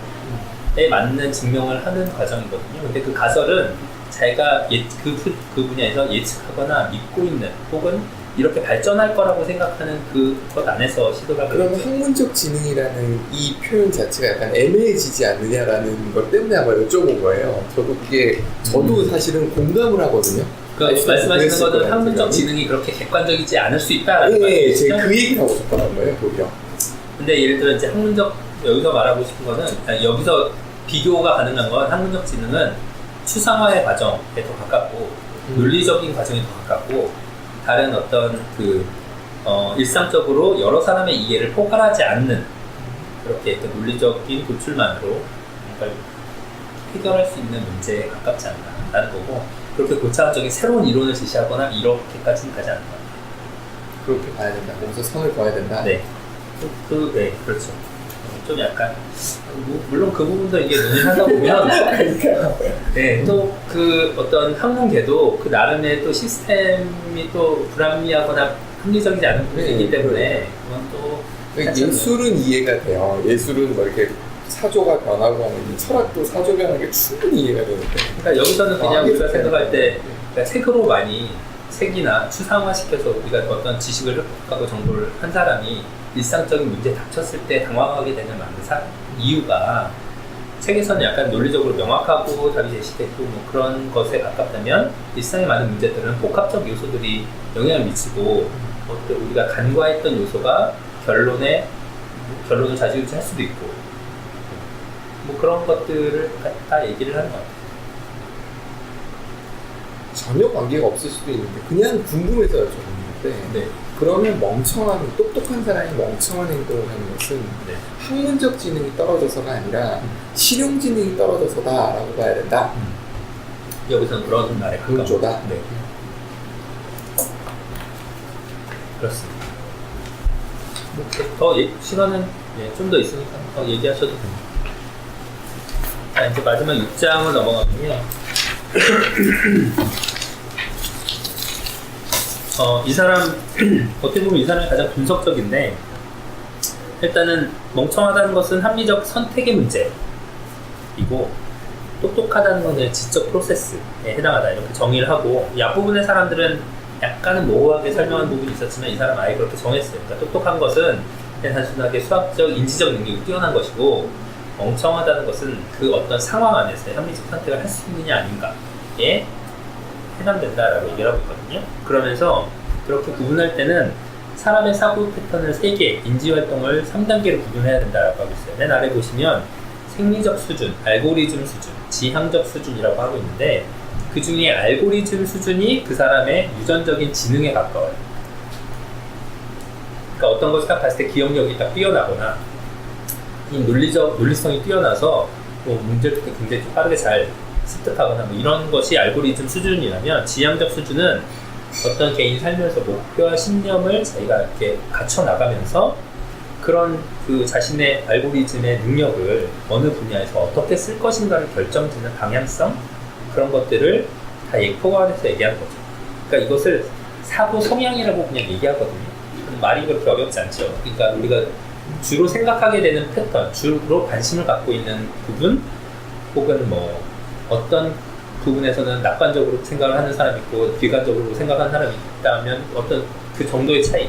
맞는 증명을 하는 과정이거든요. 근데 그 가설은 자기가 그 분야에서 예측하거나 믿고 있는 혹은 이렇게 발전할 거라고 생각하는 그것 안에서 시도를 하게 그러면 되죠. 학문적 지능이라는 이 표현 자체가 약간 애매해지지 않느냐라는 것 때문에 아마 여쭤본 거예요. 저도 사실은 공감을 하거든요. 그러니까 말씀하시는 거는 같은 학문적 경우는. 지능이 그렇게 객관적이지 않을 수 있다라는 네, 제가 말이죠. 그 얘기를 하고 싶었던 거예요, 도리어. 근데 예를 들어 이제 학문적 여기서 말하고 싶은 거는 여기서 비교가 가능한 건 학문적 지능은 추상화의 과정에 더 가깝고 논리적인 과정에 더 가깝고 다른 어떤 일상적으로 여러 사람의 이해를 포괄하지 않는 그렇게 어떤 논리적인 도출만으로 뭔가 해결할 수 있는 문제에 가깝지 않나라는 거고 그렇게 고차원적인 새로운 이론을 제시하거나 이렇게까지는 가지 않는 것 같아요. 그렇게 봐야 된다. 거기서 선을 그어야 된다. 네. 네, 그렇죠. 좀 약간 물론 그 부분도 이게 논의하다 보면 네, 또 그 어떤 학문계도 그 나름의 또 시스템이 또 불합리하거나 합리적이지 않은 부분이기 때문에 그건 또 예술은 이해가 돼요. 예술은 뭐 이렇게 사조가 변하고 하는 철학도 사조 변하는 게 충분히 이해가 되는데. 그러니까 여기서는 그냥 우리가 생각할 때 그러니까 책으로 많이 책이나 추상화시켜서 우리가 어떤 지식을 흡수하고 정보를 한 사람이 일상적인 문제에 닥쳤을 때 당황하게 되는 많은 이유가 책에서는 약간 논리적으로 명확하고 답이 제시됐고 뭐 그런 것에 가깝다면 일상의 많은 문제들은 복합적 요소들이 영향을 미치고 우리가 간과했던 요소가 결론을 좌지우지할 수도 있고 뭐 그런 것들을 다 얘기를 하는 것 같아요. 전혀 관계가 없을 수도 있는데 그냥 궁금해서 여쭤보는데 네. 그러면 똑똑한 사람이 멍청한 행동을 하는 것은 네. 학문적 지능이 떨어져서가 아니라 실용 지능이 떨어져서다라고 봐야 된다. 여기서는 그런 말에 가까운 그쪽다. 네. 그렇습니다. 더 시간은 좀 더 있으니까 더 얘기하셔도 됩니다. 자, 이제 마지막 6장을 넘어가면요. 이 사람 어떻게 보면 이 사람이 가장 분석적인데 일단은 멍청하다는 것은 합리적 선택의 문제이고 똑똑하다는 것은 지적 프로세스에 해당하다 이렇게 정의를 하고 이 앞부분의 사람들은 약간은 모호하게 설명한 부분이 있었지만 이 사람은 아예 그렇게 정했어요. 그러니까 똑똑한 것은 그냥 단순하게 수학적, 인지적 능력이 뛰어난 것이고 멍청하다는 것은 그 어떤 상황 안에서의 합리적 선택을 할 수 있느냐 아닌가에 해당된다라고 얘기를 하고 있거든요. 그러면서 그렇게 구분할 때는 사람의 사고 패턴을 3개, 인지활동을 3단계로 구분해야 된다라고 하고 있어요. 맨 아래 보시면 생리적 수준, 알고리즘 수준, 지향적 수준이라고 하고 있는데 그 중에 알고리즘 수준이 그 사람의 유전적인 지능에 가까워요. 그러니까 어떤 것을 딱 봤을 때 기억력이 딱 뛰어나거나 이 논리성이 뛰어나서 뭐 문제를 굉장히 좀 빠르게 잘 습득하거나 뭐 이런 것이 알고리즘 수준이라면 지향적 수준은 어떤 개인이 살면서 목표와 신념을 자기가 이렇게 갖춰 나가면서 그런 그 자신의 알고리즘의 능력을 어느 분야에서 어떻게 쓸 것인가를 결정짓는 방향성 그런 것들을 다 포괄해서 얘기하는 거죠. 그러니까 이것을 사고 성향이라고 그냥 얘기하거든요. 말이 그렇게 어렵지 않죠. 그러니까 우리가 주로 생각하게 되는 패턴, 주로 관심을 갖고 있는 부분 혹은 뭐 어떤 부분에서는 낙관적으로 생각을 하는 사람이 있고 비관적으로 생각하는 사람이 있다면 어떤 그 정도의 차이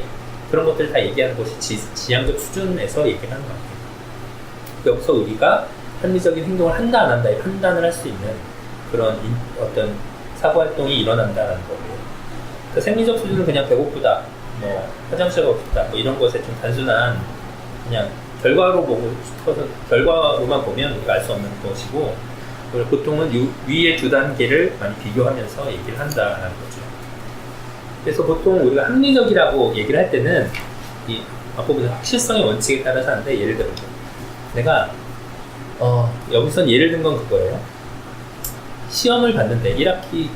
그런 것들을 다 얘기하는 것이 지향적 수준에서 얘기를 하는 것 같아요. 여기서 우리가 합리적인 행동을 한다 안 한다의 판단을 할 수 있는 그런 어떤 사고활동이 일어난다는 거고요. 그 생리적 수준은 그냥 배고프다, 뭐 화장실 가고 싶다 뭐 이런 것에 좀 단순한 그냥 결과로 보고 싶어서 결과로만 보면 우리가 알 수 없는 것이고 보통은 위의 2단계를 많이 비교하면서 얘기를 한다는 거죠. 그래서 보통 우리가 합리적이라고 얘기를 할 때는 이 앞부분은 확실성의 원칙에 따라서 하는데 예를 들어 내가 여기선 예를 든 건 그거예요. 시험을 봤는데 1학기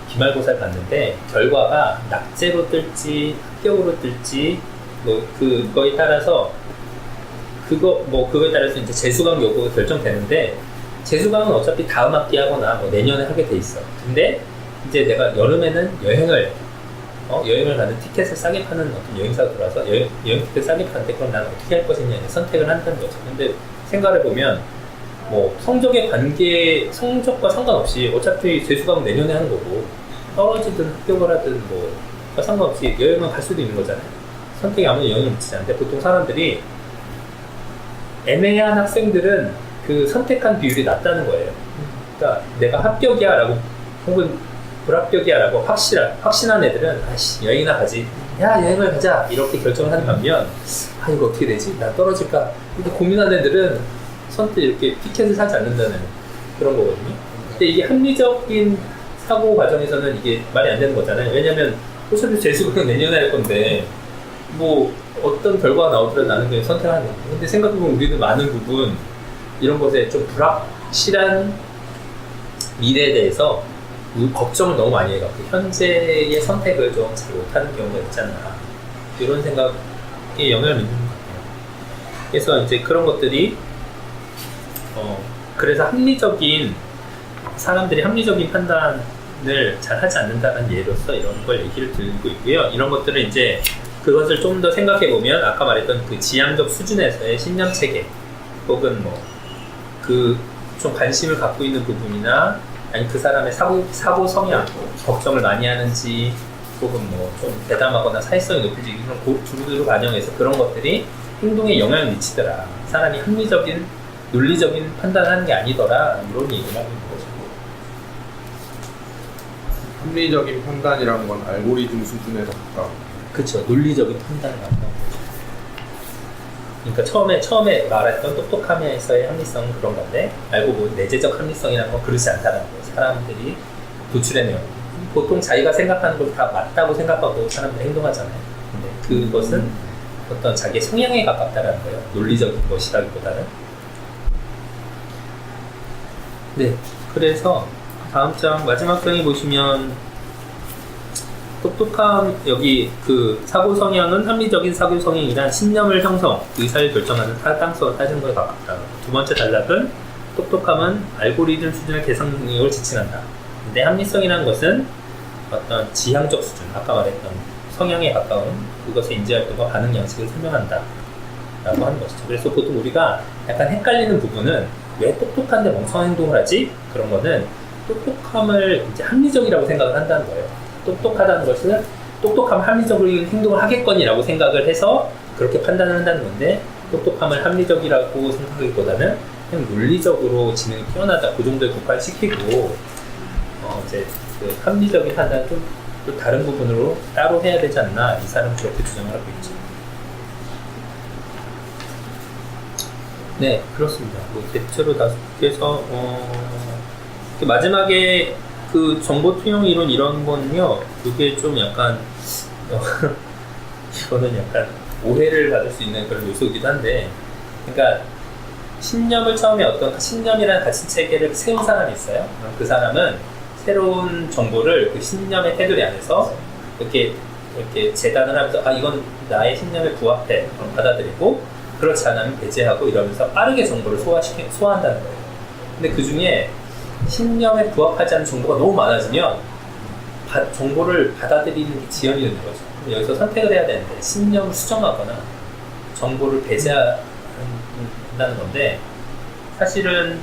기말고사를 봤는데 결과가 낙제로 뜰지 합격으로 뜰지 뭐 그거에 따라서 그거에 따라서 이제 재수강 여부가 결정되는데 재수강은 어차피 다음 학기 하거나 뭐 내년에 하게 돼 있어. 근데 이제 내가 여름에는 여행을 가는 티켓을 싸게 파는 어떤 여행사가 들어와서 여행 티켓 싸게 파는데 그럼 나는 어떻게 할 것이냐에 선택을 한다는 거죠. 근데 생각을 해보면 뭐 성적과 상관없이 어차피 재수강은 내년에 하는 거고 떨어지든 합격을 하든 뭐 상관없이 여행은 갈 수도 있는 거잖아요. 선택에 아무런 영향을 미치지 않는데 보통 사람들이 애매한 학생들은 그 선택한 비율이 낮다는 거예요. 그러니까 내가 합격이야 라고 혹은 불합격이야 라고 확신한 애들은 아씨 여행이나 가지, 야 여행을 가자 이렇게 결정을 하는 반면 아 이거 어떻게 되지? 나 떨어질까? 근데 고민하는 애들은 선뜻 이렇게 티켓을 사지 않는다는 그런 거거든요. 근데 이게 합리적인 사고 과정에서는 이게 말이 안 되는 거잖아요. 왜냐면 어차피 재수강 내년에 할 건데 뭐 어떤 결과가 나오더라도 나는 그냥 선택하는 거예요. 근데 생각해보면 우리는 많은 부분 이런 것에 좀 불확실한 미래에 대해서 걱정을 너무 많이 해갖고 현재의 선택을 좀 잘 못하는 경우가 있지 않나 이런 생각에 영향을 미치는 것 같아요. 그래서 이제 그런 것들이 그래서 사람들이 합리적인 판단을 잘 하지 않는다는 예로서 이런 걸 얘기를 드리고 있고요. 이런 것들은 이제 그것을 좀 더 생각해 보면 아까 말했던 그 지향적 수준에서의 신념 체계 혹은 뭐 그 좀 관심을 갖고 있는 부분이나 아니 그 사람의 사고 성향 걱정을 많이 하는지 혹은 뭐 좀 대담하거나 사회성이 높은지 이런 두루두루 반영해서 그런 것들이 행동에 영향을 미치더라. 사람이 합리적인 논리적인 판단을 하는 게 아니더라 이런 얘기를 하고 있는 거죠. 합리적인 판단이란 건 알고리즘 수준에서 가까워. 그렇죠. 논리적인 판단을 한다는 거죠. 그러니까 처음에 말했던 똑똑함에서의 합리성은 그런 건데 알고 보면 내재적 합리성이라는 건 그렇지 않다는 거예요. 사람들이 도출해내요. 보통 자기가 생각하는 걸 다 맞다고 생각하고 사람들이 행동하잖아요. 근데 그것은 어떤 자기의 성향에 가깝다는 거예요. 논리적인 것이라기보다는. 네, 그래서 다음 장 마지막 장에 보시면 똑똑함 여기 그 사고 성향은 합리적인 사고 성향이란 신념을 형성, 의사를 결정하는 타당성을 따지는 것에 가깝다. 두 번째 단락은 똑똑함은 알고리즘 수준의 계산 능력을 지칭한다. 근데 합리성이라는 것은 어떤 지향적 수준, 아까 말했던 성향에 가까운 그것의 인지활동과 반응 양식을 설명한다 라고 하는 것이죠. 그래서 보통 우리가 약간 헷갈리는 부분은 왜 똑똑한데 멍청한 행동을 하지? 그런 거는 똑똑함을 이제 합리적이라고 생각을 한다는 거예요. 똑똑하다는 것은 똑똑함 합리적인 행동을 하겠거니라고 생각을 해서 그렇게 판단을 한다는 건데 똑똑함을 합리적이라고 생각하기보다는 그냥 논리적으로 지능이 뛰어나다 그 정도에 국한시키고 이제 그 합리적인 판단 또 다른 부분으로 따로 해야 되지 않나 이 사람은 그렇게 주장을 하고 있죠. 네, 그렇습니다. 뭐 대체로 다수께서 마지막에 그 정보 투영 이론 이런 거는요, 그게 좀 약간 이거는 약간 오해를 받을 수 있는 그런 요소이기도 한데, 그러니까 신념을 처음에 어떤 신념이라는 가치 체계를 세운 사람이 있어요. 그럼 그 사람은 새로운 정보를 그 신념의 테두리 안에서 이렇게 재단을 하면서 아 이건 나의 신념에 부합해 그럼 받아들이고 그렇지 않으면 배제하고 이러면서 빠르게 정보를 소화한다는 거예요. 근데 그 중에 신념에 부합하지 않는 정보가 너무 많아지면 정보를 받아들이는 게 지연이 되는 거죠. 여기서 선택을 해야 되는데 신념을 수정하거나 정보를 배제한다는 건데 사실은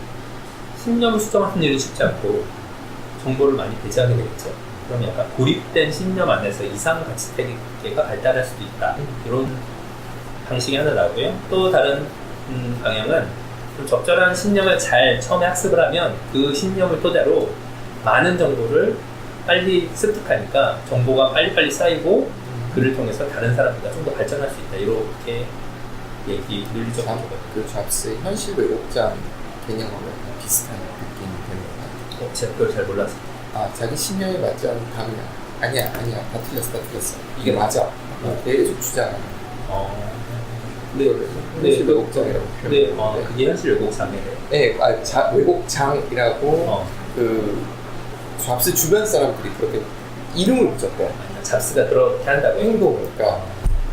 신념을 수정하는 일은 쉽지 않고 정보를 많이 배제하게 되겠죠. 그럼 약간 고립된 신념 안에서 이상 가치 체계가 발달할 수도 있다. 이런 방식이 하나 나오고요. 또 다른 방향은 좀 적절한 신념을 잘 처음에 학습을 하면 그 신념을 토대로 많은 정보를 빨리 습득하니까 정보가 빨리빨리 쌓이고 그를 통해서 다른 사람보다 좀 더 발전할 수 있다. 이렇게 논리적으로 그 잡스의 현실 왜곡장 개념하고 비슷한 느낌이 되는 것 같아요. 제가 그걸 잘 몰랐어요. 아, 자기 신념에 맞지 않는 다음이야. 아니야, 다 틀렸어. 이게 맞아. 계속 주장하는. 현실 왜곡장이라고 표현해요. 그게 현실 왜곡장이래요. 네, 왜곡장이라고 그 잡스 주변 사람들이 그렇게 이름을 붙였대요. 잡스가 그렇게 한다고요? 행동, 그러니까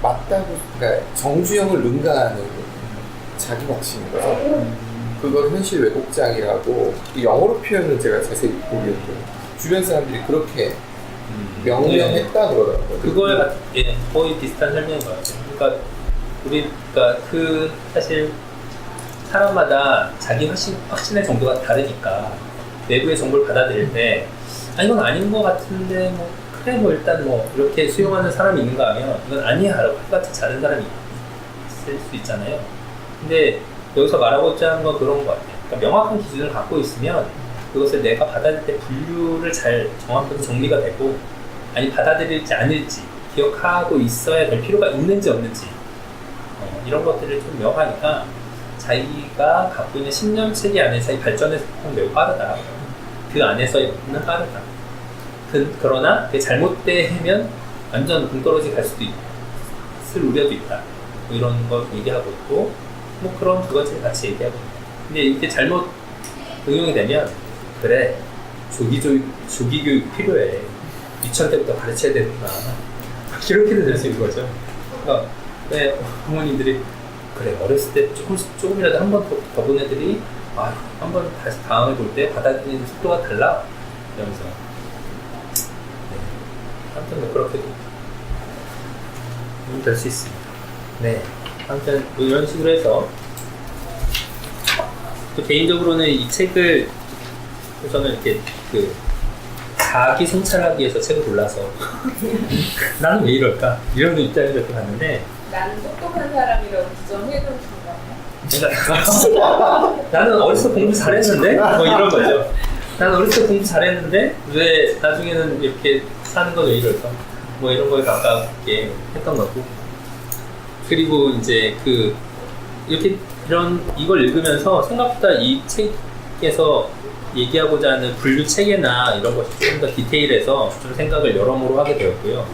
맞다고, 그러니까 정주영을 능가하는 자기 확신인 거죠. 그걸 현실 왜곡장이라고 영어로 표현은 제가 자세히 모르겠고 주변 사람들이 그렇게 명명했다 그러더라고요. 그거에 거의 비슷한 설명인 것 같아요. 그러니까 그러니까 그 사실 사람마다 자기 확신의 정도가 다르니까 내부의 정보를 받아들일 때 이건 아닌 것 같은데 뭐 그래 뭐 일단 뭐 이렇게 수용하는 사람이 있는가 하면 이건 아니야 라고 똑같이 다른 사람이 있을 수 있잖아요. 근데 여기서 말하고자 하는 건 그런 것 같아요. 그러니까 명확한 기준을 갖고 있으면 그것을 내가 받아들일 때 분류를 잘 정확하게 정리가 되고 아니 받아들일지 아닐지 기억하고 있어야 될 필요가 있는지 없는지 이런 것들을 좀 명하니까 자기가 갖고 있는 신념 체계 안에서의 발전의 속도는 매우 빠르다. 그 안에서는 빠르다. 그러나 그게 잘못되면 완전 동떨어지 갈 수도 있을 우려도 있다. 뭐 이런 걸 얘기하고 있고 뭐 그런 두 가지를 같이 얘기하고 있다. 근데 이렇게 잘못 응용이 되면 그래 조기 교육 필요해. 유치원 때부터 가르쳐야 되는구나. 이렇게도 될 수 있는 거죠. 그러니까 네, 부모님들이 그래 어렸을 때 조금이라도 한 번 더 본 애들이 한 번 다시 다음에 볼 때 받아들이는 속도가 달라 이러면서 아무튼 뭐 그렇게도 될 수 있습니다. 네, 아무튼 뭐 이런 식으로 해서 또 개인적으로는 이 책을 저는 이렇게 자기 성찰하기 위해서 책을 골라서 나는 왜 이럴까 이런 입장에서 이렇게 봤는데 나는 똑똑한 사람이라고 지정해놓은 건가요? 그러니까 나는 어렸을 때 공부 잘했는데 뭐 이런 거죠. 나는 어렸을 때 공부 잘했는데 왜 나중에는 이렇게 사는 건 왜 이럴까 뭐 이런 거에 가깝게 했던 거고 그리고 이제 이렇게 이걸 읽으면서 생각보다 이 책에서 얘기하고자 하는 분류 체계나 이런 것이 조금 더 디테일해서 좀 생각을 여러모로 하게 되었고요.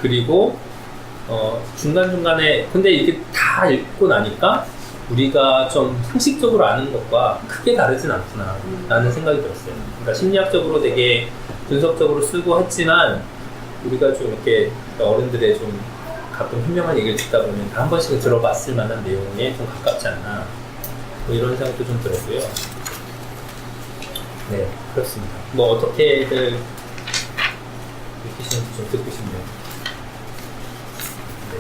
그리고 중간중간에 근데 이게 다 읽고 나니까 우리가 좀 상식적으로 아는 것과 크게 다르진 않구나 라는 생각이 들었어요. 그러니까 심리학적으로 되게 분석적으로 쓰고 했지만 우리가 좀 이렇게 어른들의 좀 가끔 현명한 얘기를 듣다 보면 다 한 번씩은 들어봤을 만한 내용에 좀 가깝지 않나 뭐 이런 생각도 좀 들었고요. 네, 그렇습니다. 뭐 어떻게들 느끼시는지 좀 듣고 싶네요. 네.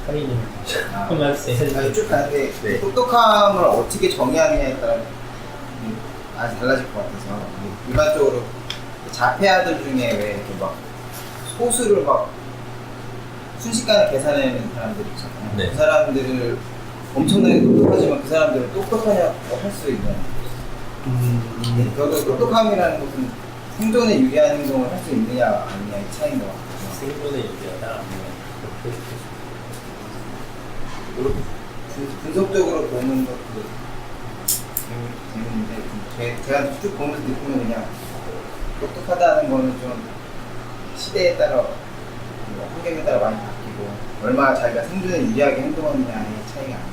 하민님 한 말씀 해주세요. 쭉 가는데 네. 똑똑함을 어떻게 정의하느냐에 따라 아주 달라질 것 같아서 일반적으로 자폐아들 중에 왜 이렇게 막 소수를 막 순식간에 계산해내는 사람들 있잖아요. 네. 그 사람들을 엄청나게 똑똑하지만 그 사람들은 똑똑하냐고 할 수 있는 결국 똑똑함이라는 것은 생존에 유리한 행동을 할 수 있느냐 아니냐의 차이인 것 같아요. 생존에 유리하다. 분석적으로 보는 것도 재밌는데 제가 쭉 보면서 느끼면 그냥 똑똑하다는 거는 좀 시대에 따라 뭐 환경에 따라 많이 바뀌고 얼마나 자기가 생존에 유리하게 행동하느냐의 차이가 아닐까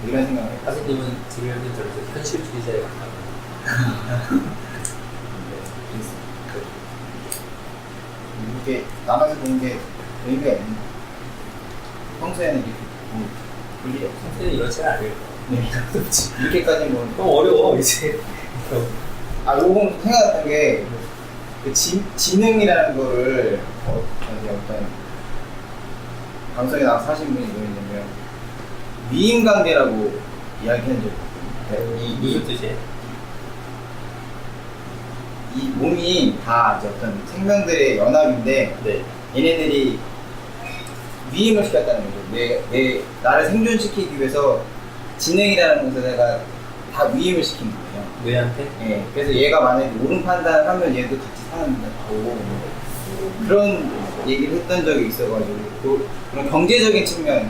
이런 생각을 해요. 하수님은 지금 저렇게 현실주의자에 가까워요. 이게 남에서 보는 게 의미가 있는 거예요. 평소에는 이렇게 볼 일이 없어요. 사실은 이렇지 않아요. 네. 이렇게까지 뭐 너무 어려워 이제. 요건 생각했던 게 그 지능이라는 거를 어떤 방송에 나와서 하신 분이 뭐였냐면 위임관계라고 이야기한 적이 있거든요. 무슨 뜻이에요? 이 몸이 다 이제 어떤 생명들의 연합인데 네. 얘네들이 위임을 시켰다는 거죠. 나를 생존시키기 위해서 지능이라는 것에 내가 다 위임을 시킨 거예요. 뇌한테? 예, 그래서 얘가 만약에 옳은 판단을 하면 얘도 같이 사는 거고 그런 얘기를 했던 적이 있어가지고 그런 경제적인 측면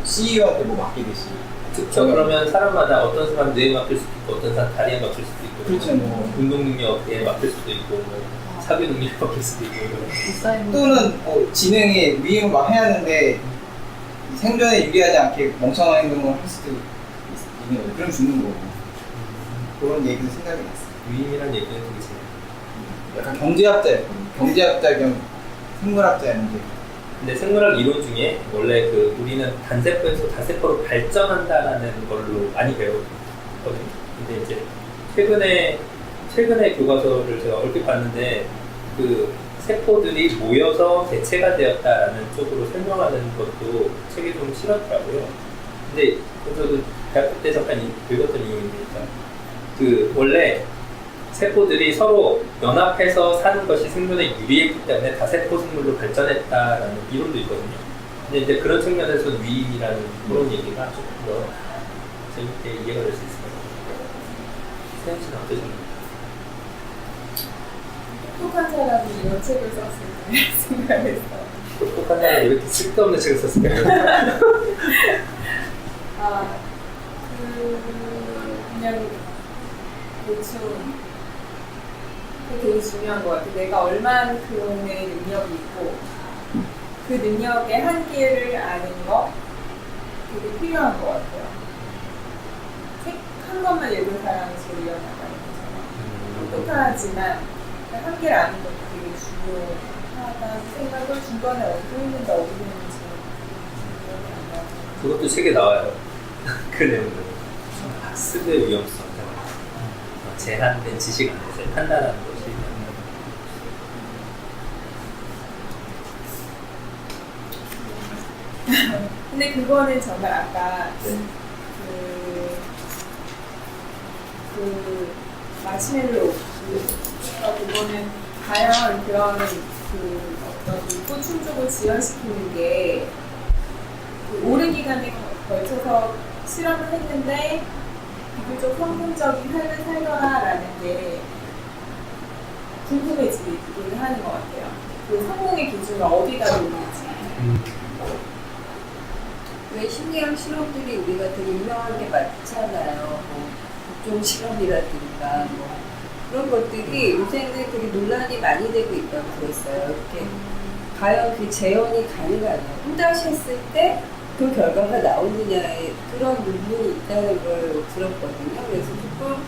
CEO한테 뭐 맡기듯이 그렇죠. 그러면 사람마다 어떤 사람 뇌에 맡길 수도 있고 어떤 사람 다리에 맡길 수도 있고 그렇죠. 뭐 운동 능력에 맡길 수도 있고 뭐 사교 능력에 맡길 수도 있고 또는 뭐 지능에 위임을 막 해야 하는데 생존에 유리하지 않게 멍청한 행동을 할 수도 있는 거죠. 그럼 죽는 거고 그런 얘기도 생각이 났어요. 위임이란 얘기는 되게 재밌어요. 약간 경제학자 겸 생물학자였는데 근데 생물학 이론 중에 원래 그 우리는 단세포에서 다세포로 발전한다라는 걸로 많이 배웠거든요. 근데 이제 최근에 교과서를 제가 얼핏 봤는데 그 세포들이 모여서 개체가 되었다라는 쪽으로 설명하는 것도 책에 좀 실었더라고요. 근데 저도 대학교 때 잠깐 읽었던 이유니까 그 원래 세포들이 서로 연합해서 사는 것이 생존에 유리했기 때문에 다세포 생물로 발전했다라는 이론도 있거든요. 근데 이제 그런 측면에서 위임이라는 그런 얘기가 조금 더 재밌게 이해가 될 수 있을 것 같아요. 세영 씨는 어떠셨나요? 똑똑한 사람이 이런 책을 썼을 때 생각했어. 똑똑한 사람이 왜 이렇게 쓸데없는 책을 썼을까요? 그냥 대충 그게 되게 중요한 것 같아. 내가 얼만큼의 능력이 있고 그 능력의 한계를 아는 거 되게 필요한 것 같아요. 책 한 것만 읽은 사람이 제일 위험하다는 거잖아. 똑똑하지만 그 한계를 아는 것도 되게 중요하다는 생각을 중간에 어디서 했는지 어디서 했는지 기억이 안 나요. 그것도 책에 나와요. 그 내용은 학습의 위험성, 제한된 지식 안에서 판단하는 것이. 근데 그거는 정말 아까 그 마시멜로 그거는 다양한 그런 그 어떤 욕구 충족을 지연시키는 게 그 오랜 기간에 걸쳐서 실험을 했는데 비교적 성공적인 삶을 살더라라는 게 궁금해지기를 하는 것 같아요. 그 성공의 기준을 어디다 놓는지. 왜 심리학 실험들이 우리가 되게 유명한 게 많잖아요. 뭐 복종 실험이라든가 뭐 그런 것들이 요새는 되게 논란이 많이 되고 있다고 들었어요. 이렇게 과연 그 재현이 가능하냐? 혼자시 했을 때 그 결과가 나오느냐에 그런 논문이 있다는 걸 들었거든요. 그래서 조금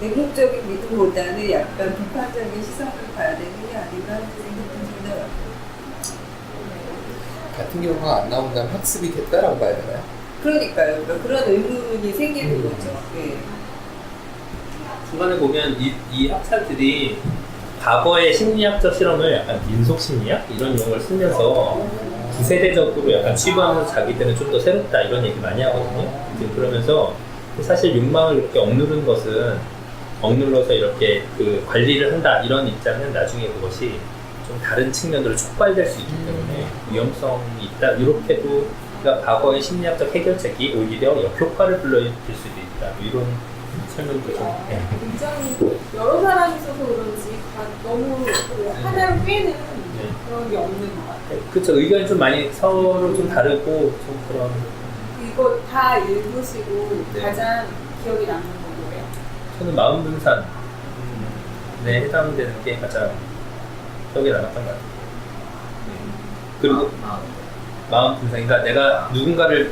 냉목적인 믿음보다는 약간 비판적인 시선을 봐야 되는 게 아닌가 하는 생각이 들더라고요. 같은 경우가 안 나온다면 학습이 됐다라고 봐야 되나요? 그러니까요. 그러니까 그런 의문이 생기는 거죠. 네. 중간에 보면 이 학자들이 과거의 심리학적 실험을 약간 민속 심리학 이런 용어를 쓰면서 구세대적으로 약간 취급하면서 자기들은 좀 더 새롭다 이런 얘기 많이 하거든요. 그러면서 사실 욕망을 이렇게 억누른 것은 억눌러서 이렇게 그 관리를 한다 이런 입장은 나중에 그것이 좀 다른 측면으로 촉발될 수 있기 때문에 위험성이 있다 이렇게도 그러니까 과거의 심리학적 해결책이 오히려 역효과를 불러일 수도 있다. 이런 설명도 좀. 네. 굉장히 여러 사람이 있어서 그런지 너무 하나를 꿰는 그런 게 없는 것 같아요. 그렇죠. 의견이 좀 많이 서로 좀 다르고 좀 그런. 이거 다 읽으시고 네. 가장 기억에 남는 건 뭐예요? 저는 마음분산에 해당되는 게 가장 기억에 남았던 것 같아요. 그리고 마음 분산. 그러니까 내가 누군가를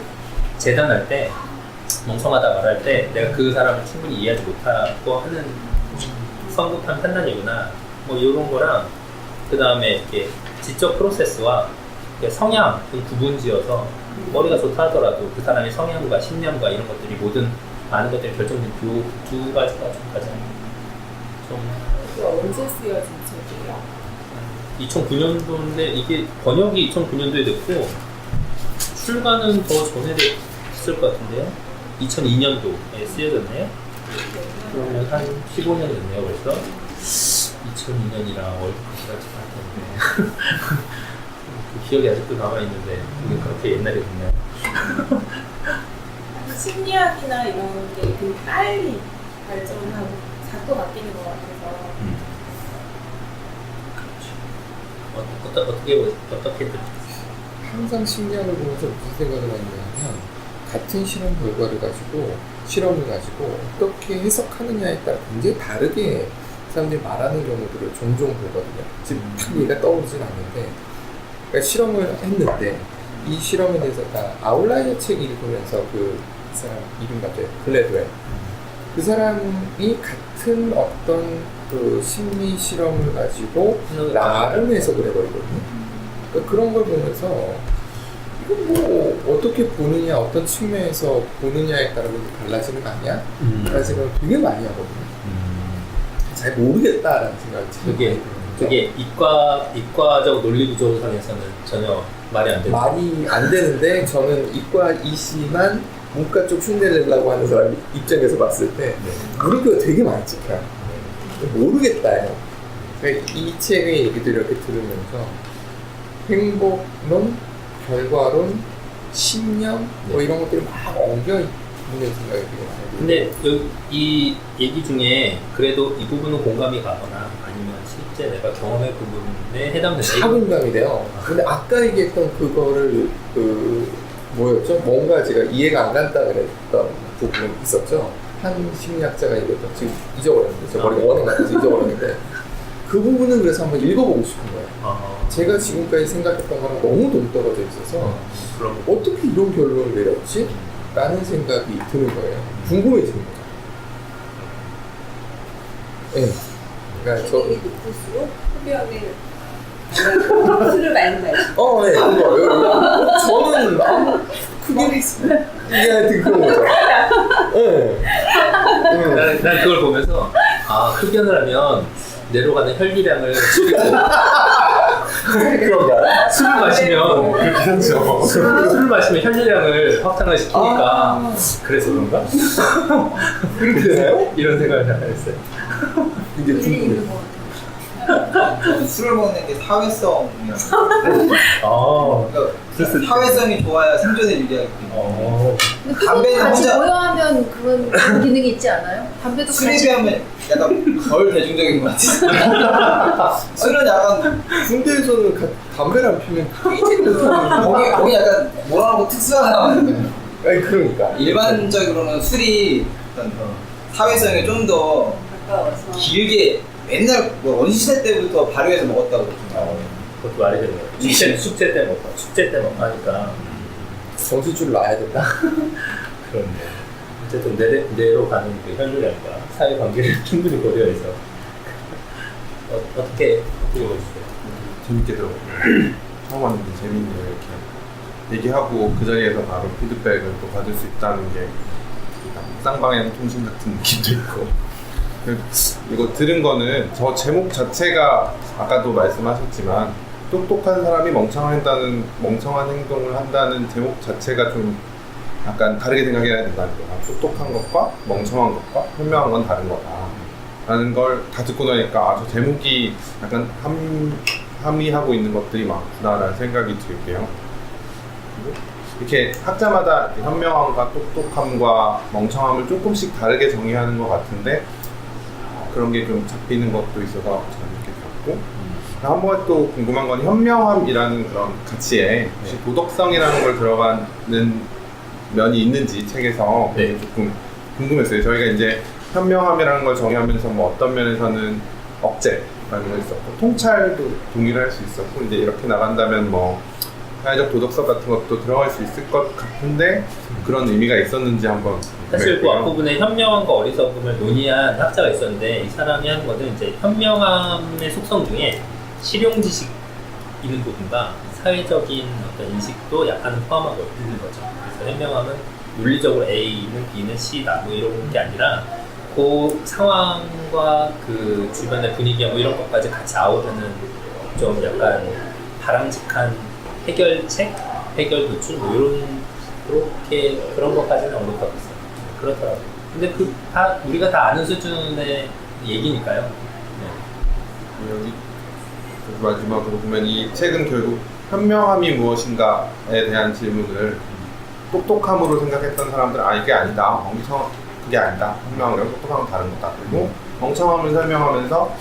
재단할 때 멍청하다 말할 때 내가 그 사람을 충분히 이해하지 못하고 하는 성급한 판단이구나. 뭐 이런 거랑 그 다음에 이렇게 지적 프로세스와 성향 등 구분지어서 머리가 좋다 하더라도 그 사람의 성향과 신념과 이런 것들이 모든 많은 것들이 결정된 두 가지가 좀 가장 좀 이게 언제 쓰여진 책이에요? 2009년도인데 이게 번역이 2009년도에 됐고 출간은 더 전에 됐을 것 같은데요. 2002년도에 쓰여졌네요. 그러면 한 15년 됐네요 벌써. 2002년이랑 월드컵까지 봤는데 그 기억이 아직도 남아있는데 이게 그렇게 옛날에 됐네요. 심리학이나 이런 게 되게 빨리 발전하고 자꾸 바뀌는 것 같아서 어떻게 항상 심리학을 보면서 무슨 생각을 하냐면 같은 실험 결과를 가지고 실험을 가지고 어떻게 해석하느냐에 따라 굉장히 다르게 사람들이 말하는 경우들을 종종 보거든요. 지금 딱 얘가 떠오르진 않는데 그러니까 실험을 했는데 이 실험에 대해서 아웃라이어 책 읽으면서 그 사람 이름 갑자기 글래드웰 그 사람이 같은 어떤 그 심리 실험을 가지고 나름 해석을 해버리거든요. 그러니까 그런 걸 보면서 이거 뭐 어떻게 보느냐 어떤 측면에서 보느냐에 따라 달라지는 거 아니야? 라는 생각을 되게 많이 하거든요. 잘 모르겠다라는 생각이 그게 이과적 논리 구조상에서는 전혀 말이 안 되죠. 말이 안 되는데 저는 이과이시만 문과 쪽 흉내를 내려고 하는 사람 입장에서 봤을 때 물음표가 되게 많이 찍혀요. 모르겠다요. 그러니까 이 책의 얘기들 이렇게 들으면서 행복론, 결과론, 신념 뭐 이런 것들이 막 엉겨 있는 생각이 되게 많아요. 근데 이 얘기 중에 그래도 이 부분은 공감이 가거나 아니면 실제 내가 경험해 본 부분에 해당되는 다 공감이 돼요. 근데 아까 얘기했던 그거를 뭐였죠? 뭔가 제가 이해가 안 간다 그랬던 부분이 있었죠. 한 심리학자가 얘기했던 지금 잊어버렸는데 제 머리가 워낙 나빠서 잊어버렸는데 그 부분은 그래서 한번 읽어보고 싶은 거예요. 제가 지금까지 생각했던 거랑 너무 동떨어져 있어서 어떻게 이런 결론을 내렸지? 라는 생각이 드는 거예요. 궁금해지는 거예요. 네. 그러니까 책임이 높을수록 흡연을 술을 많이 마시고 네, 그거. 저는 아무 크게 이게 하여튼 그런 거죠. 네. 난 그걸 보면서 흡연을 하면 뇌로 가는 혈류량을 줄이고 그런가요? 술을 마시면 그렇게 하죠. 술을 마시면 혈류량을 확장을 시키니까 그래서 그런가? 그렇게 되나요? 이런 생각을 했어요. 이게 일리 있는 궁금해요. 것 같아요. 저는 술을 먹는 게 사회성이요. 그러니까 사회성이 좋아야 생존에 유리하기 때문에. 근데 담배는 그거 같이 혼자- 모여하면 그런 기능이 있지 않아요? 담배도 술에 같이 비하면 약간 덜 대중적인 것 같아요. 술은 약간 군대에서는 담배를 안 피면 삐지는 못하는 거기 약간 뭐라고 특수하나. 아니 그러니까 일반적으로는 술이 어떤 사회성이 좀 더 가까워서 길게 맨날 뭐 원시시대 때부터 발효해서 먹었다고 그러잖아요. 그것도 말이 되는 거예요. 축제 때 먹고 축제 때 먹고 하니까 정수줄 놔야 된다. 그렇네. 어쨌든 뇌로 가는 그 혈류량과 사회 관계를 충분히 고려해서 어떻게 보여주세요? 재밌게 들어요. 처음 왔는데 재밌네요. 이렇게 얘기하고 그 자리에서 바로 피드백을 또 받을 수 있다는 게 쌍방향 통신 같은 느낌도 있고. 이거 들은 거는 저 제목 자체가 아까도 말씀하셨지만 똑똑한 사람이 멍청한 행동을 한다는 제목 자체가 좀 약간 다르게 생각해야 된다는 거야. 똑똑한 것과 멍청한 것과 현명한 건 다른 거다 라는 걸 다 듣고 나니까 저 제목이 약간 함의하고 있는 것들이 많구나라는 생각이 들게요. 그리고 이렇게 학자마다 이렇게 현명함과 똑똑함과 멍청함을 조금씩 다르게 정의하는 것 같은데 그런 게 좀 잡히는 것도 있어서 저는 이렇게 봤고 한 번 또 궁금한 건 현명함이라는 그런 가치에 혹시 도덕성이라는 걸 들어가는 면이 있는지 책에서 네. 조금 궁금했어요. 저희가 이제 현명함이라는 걸 정의하면서 뭐 어떤 면에서는 억제라는 거 있었고 통찰도 동의를 할 수 있었고 이제 이렇게 나간다면 뭐 사회적 도덕성 같은 것도 들어갈 수 있을 것 같은데 그런 의미가 있었는지 한번 사실 그 궁금했고요. 앞부분에 현명함과 어리석음을 논의한 학자가 있었는데 이 사람이 하는 것은 이제 현명함의 속성 중에 실용 지식 있는 부분과 사회적인 어떤 인식도 약간은 포함하고 있는 거죠. 그래서 현명함은 물리적으로 A는 B는 C다 뭐 이런 게 아니라 그 상황과 그 주변의 분위기와 뭐 이런 것까지 같이 아우르는 좀 약간 바람직한 해결책, 해결 도출 뭐 이런 그렇게 그런 것까지는 언급하고 있어요. 그렇더라고요. 근데 그 다 우리가 다 아는 수준의 얘기니까요. 네. 여기 마지막으로 보면 이 책은 결국 현명함이 무엇인가에 대한 질문을 똑똑함으로 생각했던 사람들은 이게 아니다. 그게 아니다. 현명함이랑 똑똑함은 다른 거다. 그리고 멍청함을 설명하면서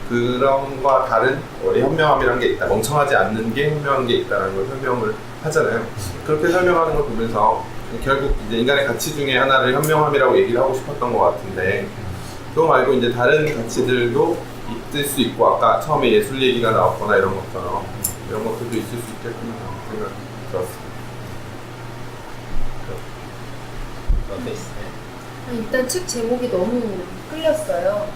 그런 거와 다른 우리 현명함이라는 게 있다. 멍청하지 않는 게 현명한 게 있다는 걸 설명을 하잖아요. 그렇게 설명하는 걸 보면서 결국 이제 인간의 가치 중에 하나를 현명함이라고 얘기를 하고 싶었던 것 같은데 그거 말고 이제 다른 가치들도 있을 수 있고 아까 처음에 예술 얘기가 나왔거나 이런 것처럼 이런 것들도 있을 수 있겠구나 생각이 들었습니다. 어때 있어요? 일단 책 제목이 너무 끌렸어요.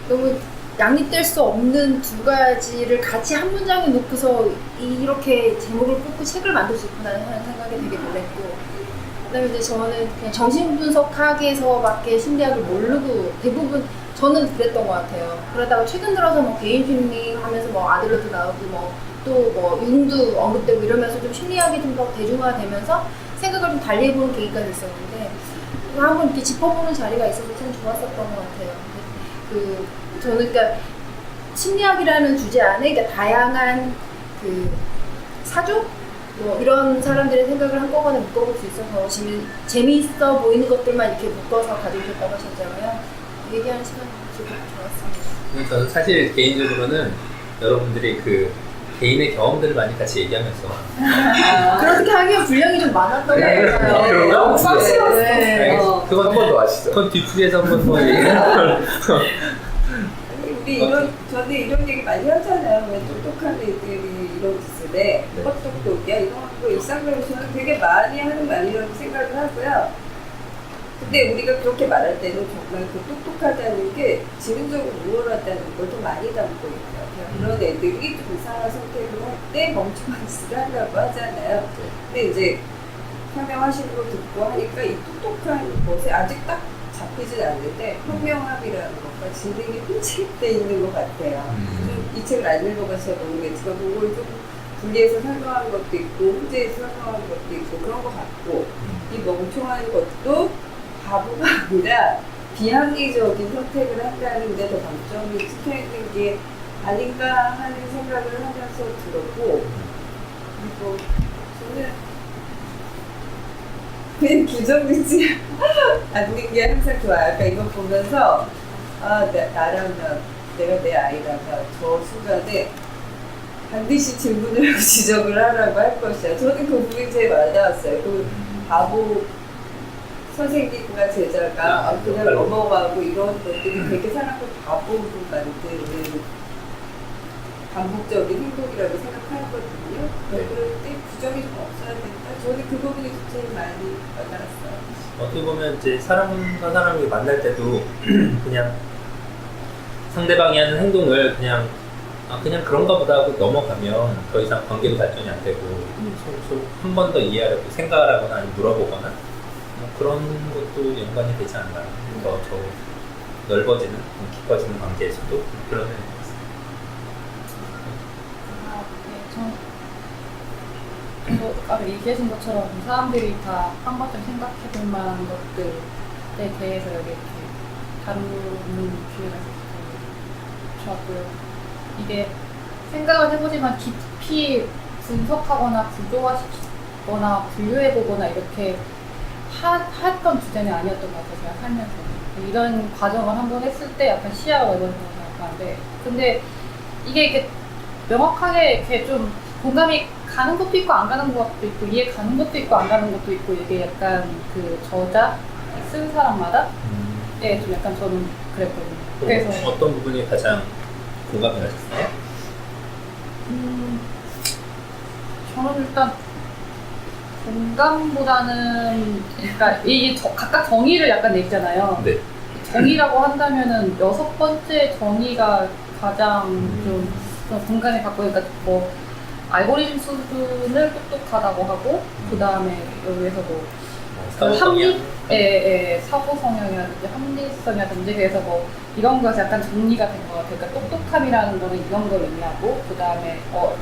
너무 양립될 수 없는 두 가지를 같이 한 문장에 놓고서 이렇게 제목을 뽑고 책을 만들 수 있구나 하는 생각이 되게 놀랐고 그다음에 이제 저는 그냥 정신분석학에서밖에 심리학을 모르고 대부분 저는 그랬던 것 같아요. 그러다가 최근 들어서 뭐 개인 심리 하면서 뭐 아들러도 나오고 뭐 또 뭐 융도 언급되고 이러면서 좀 심리학이 좀 더 대중화되면서 생각을 좀 달리 해보는 계기가 됐었는데 한번 이렇게 짚어보는 자리가 있어서 참 좋았었던 것 같아요. 저는 그러니까 심리학이라는 주제 안에 그러니까 다양한 그 사족 뭐 이런 사람들의 생각을 한꺼번에 묶어볼 수 있어서 재미있어 보이는 것들만 이렇게 묶어서 가져오셨다고 하셨잖아요. 얘기하는 시간이 되게 좋았습니다. 저는 사실 개인적으로는 여러분들이 그 개인의 경험들을 많이 같이 얘기하면서 그렇게 하기엔 분량이 좀 많았던 것 같아요. 그런가? 빡시웠어. 네. 그건 한 번 더 하시죠. 그건 뒤풀이에서 한번 더 얘기해요. 우리 저는 이런 얘기 많이 하잖아요. 왜 똑똑한 애들이 이런 짓을 해? 헛똑똑이야? 이런 거 일상적으로는 되게 많이 하는 말이라고 생각을 하고요. 근데 우리가 그렇게 말할 때는 정말 그 똑똑하다는 게 지능적으로 우월하다는 걸 더 많이 담고 있어요. 그런 애들이 좀 이상한 선택을 할 때 멍청한 짓을 한다고 하잖아요. 근데 이제 설명하시는 거 듣고 하니까 이 똑똑한 것에 아직 딱 잡히진 않는데 현명함이라는 것과 지능이 혼집돼 있는 것 같아요. 이 책을 안 읽어봐서 모르겠지만 그걸 좀 분리해서 설명한 것도 있고 혼재해서 설명한 것도 있고 그런 것 같고 이 멍청한 것도 바보가 아니라 비합리적인 선택을 한다는 데 더 방점이 찍혀있는 게 아닌가 하는 생각을 하면서 들었고 그리고 저는 그냥 규정되지 않는 게 항상 좋아요. 그러니까 이거 보면서 나라면 내가 내 아이라면 저 순간에 반드시 질문을 하고 지적을 하라고 할 것이야. 저는 그 부분이 제일 와닿았어요. 그 바보 선생님과 제자가 그냥 넘어가고 이런 것들이 되게 사람을 바보로 만드는 반복적인 행동이라고 생각하거든요. 그럴 때 규정이 좀 없어야 된다. 저는 그 부분이 제일 많이 와닿았어요. 어떻게 보면 이제 사람과 사람이 만날 때도 그냥 상대방이 하는 행동을 그냥 그런가 보다 하고 넘어가면 더 이상 관계도 발전이 안 되고 한 번 더 이해하려고 생각하거나 아니면 물어보거나 뭐 그런 것도 연관이 되지 않나. 더 넓어지는, 깊어지는 관계에서도 그런 면이 있습니다. 저도 아까 얘기하신 것처럼 사람들이 다 한 번쯤 생각해볼 만한 것들에 대해서 여기 이렇게 다루는 기회가 있어서 좋았고요. 이게 생각을 해보지만 깊이 분석하거나 받거나 분류해보거나 이렇게 했던 주제는 아니었던 것 같아요. 제가 살면서 이런 과정을 한번 했을 때 약간 시야가 넓어진다고 생각하는데, 근데 이게 이렇게 명확하게 이렇게 좀 공감이 가는 것도 있고 안 가는 것도 있고 이해 가는 것도 있고 안 가는 것도 있고, 이게 약간 그 저자 쓴 사람마다 좀 약간 저는 그랬거든요. 그래서 어떤 부분이 가장 공감이 가셨어요? 저는 일단 공감보다는, 그러니까 이게 각각 정의를 약간 내잖아요. 네. 정의라고 한다면은 6번째 정의가 가장 좀 공감이 갖고, 그러니까 뭐 알고리즘 수준을 똑똑하다고 하고, 그 다음에 여기에서 뭐 사고 성향이라든지 합리성이라든지, 그래서 뭐 이런 것이 약간 정리가 된 것 같아요. 그러니까 똑똑함이라는 거는 이런 걸 의미하고, 그 다음에 뭐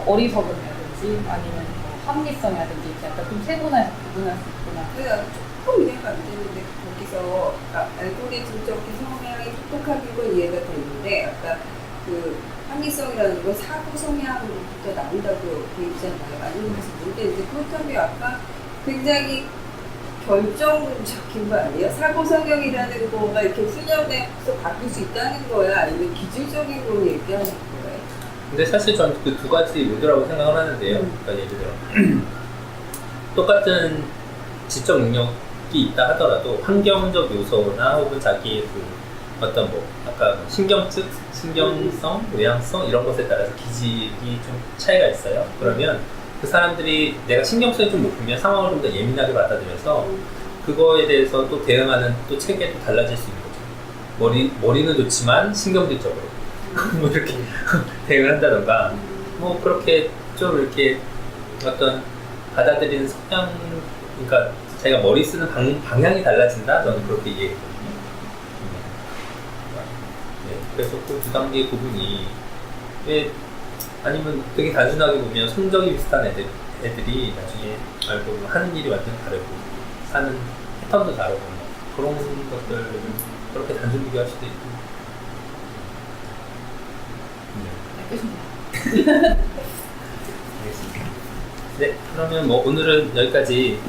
어리석음이라든지 아니면 뭐 합리성이라든지 이렇게 약간 좀 세분화해서 구분할 수 있구나. 그래서 조금 이해가 안 되는데, 거기서 알고리즘적인 성향이 똑똑한 건 이해가 되는데, 아까 그 합리성이라는 건 사고 성향으로부터 나온다고 돼 있잖아요. 아니면 그래서 문제인데, 그렇다면 아까 굉장히 결정적인 거 아니에요? 사고 성향이라는 거가 이렇게 훈련해서 바뀔 수 있다는 거야? 아니면 기술적인 걸 얘기하는 거예요? 근데 사실 저는 그 두 가지 모드라고 생각을 하는데요. 그러니까 예를 들어 똑같은 지적 능력이 있다 하더라도 환경적 요소나 혹은 자기의 그 어떤 뭐 아까 신경증, 신경성, 외향성 이런 것에 따라서 기질이 좀 차이가 있어요. 그러면 그 사람들이 내가 신경성이 좀 높으면 상황을 좀 더 예민하게 받아들여서 그거에 대해서 또 대응하는 또 체계도 달라질 수 있는 거죠. 머리는 좋지만 신경질적으로 뭐 이렇게 대응을 한다던가, 뭐 그렇게 좀 이렇게 어떤 받아들이는 성향, 그러니까 자기가 머리 쓰는 방향이 달라진다, 저는 그렇게 이해했거든요. 네, 그래서 그 두 단계 구분이 왜 아니면 되게 단순하게 보면 성적이 비슷한 애들이 나중에 알고 보면 하는 일이 완전 다르고 사는 패턴도 다르고 그런 것들 그렇게 단순 비교할 수도 있고. 알겠습니다. 네, 그러면 뭐 오늘은 여기까지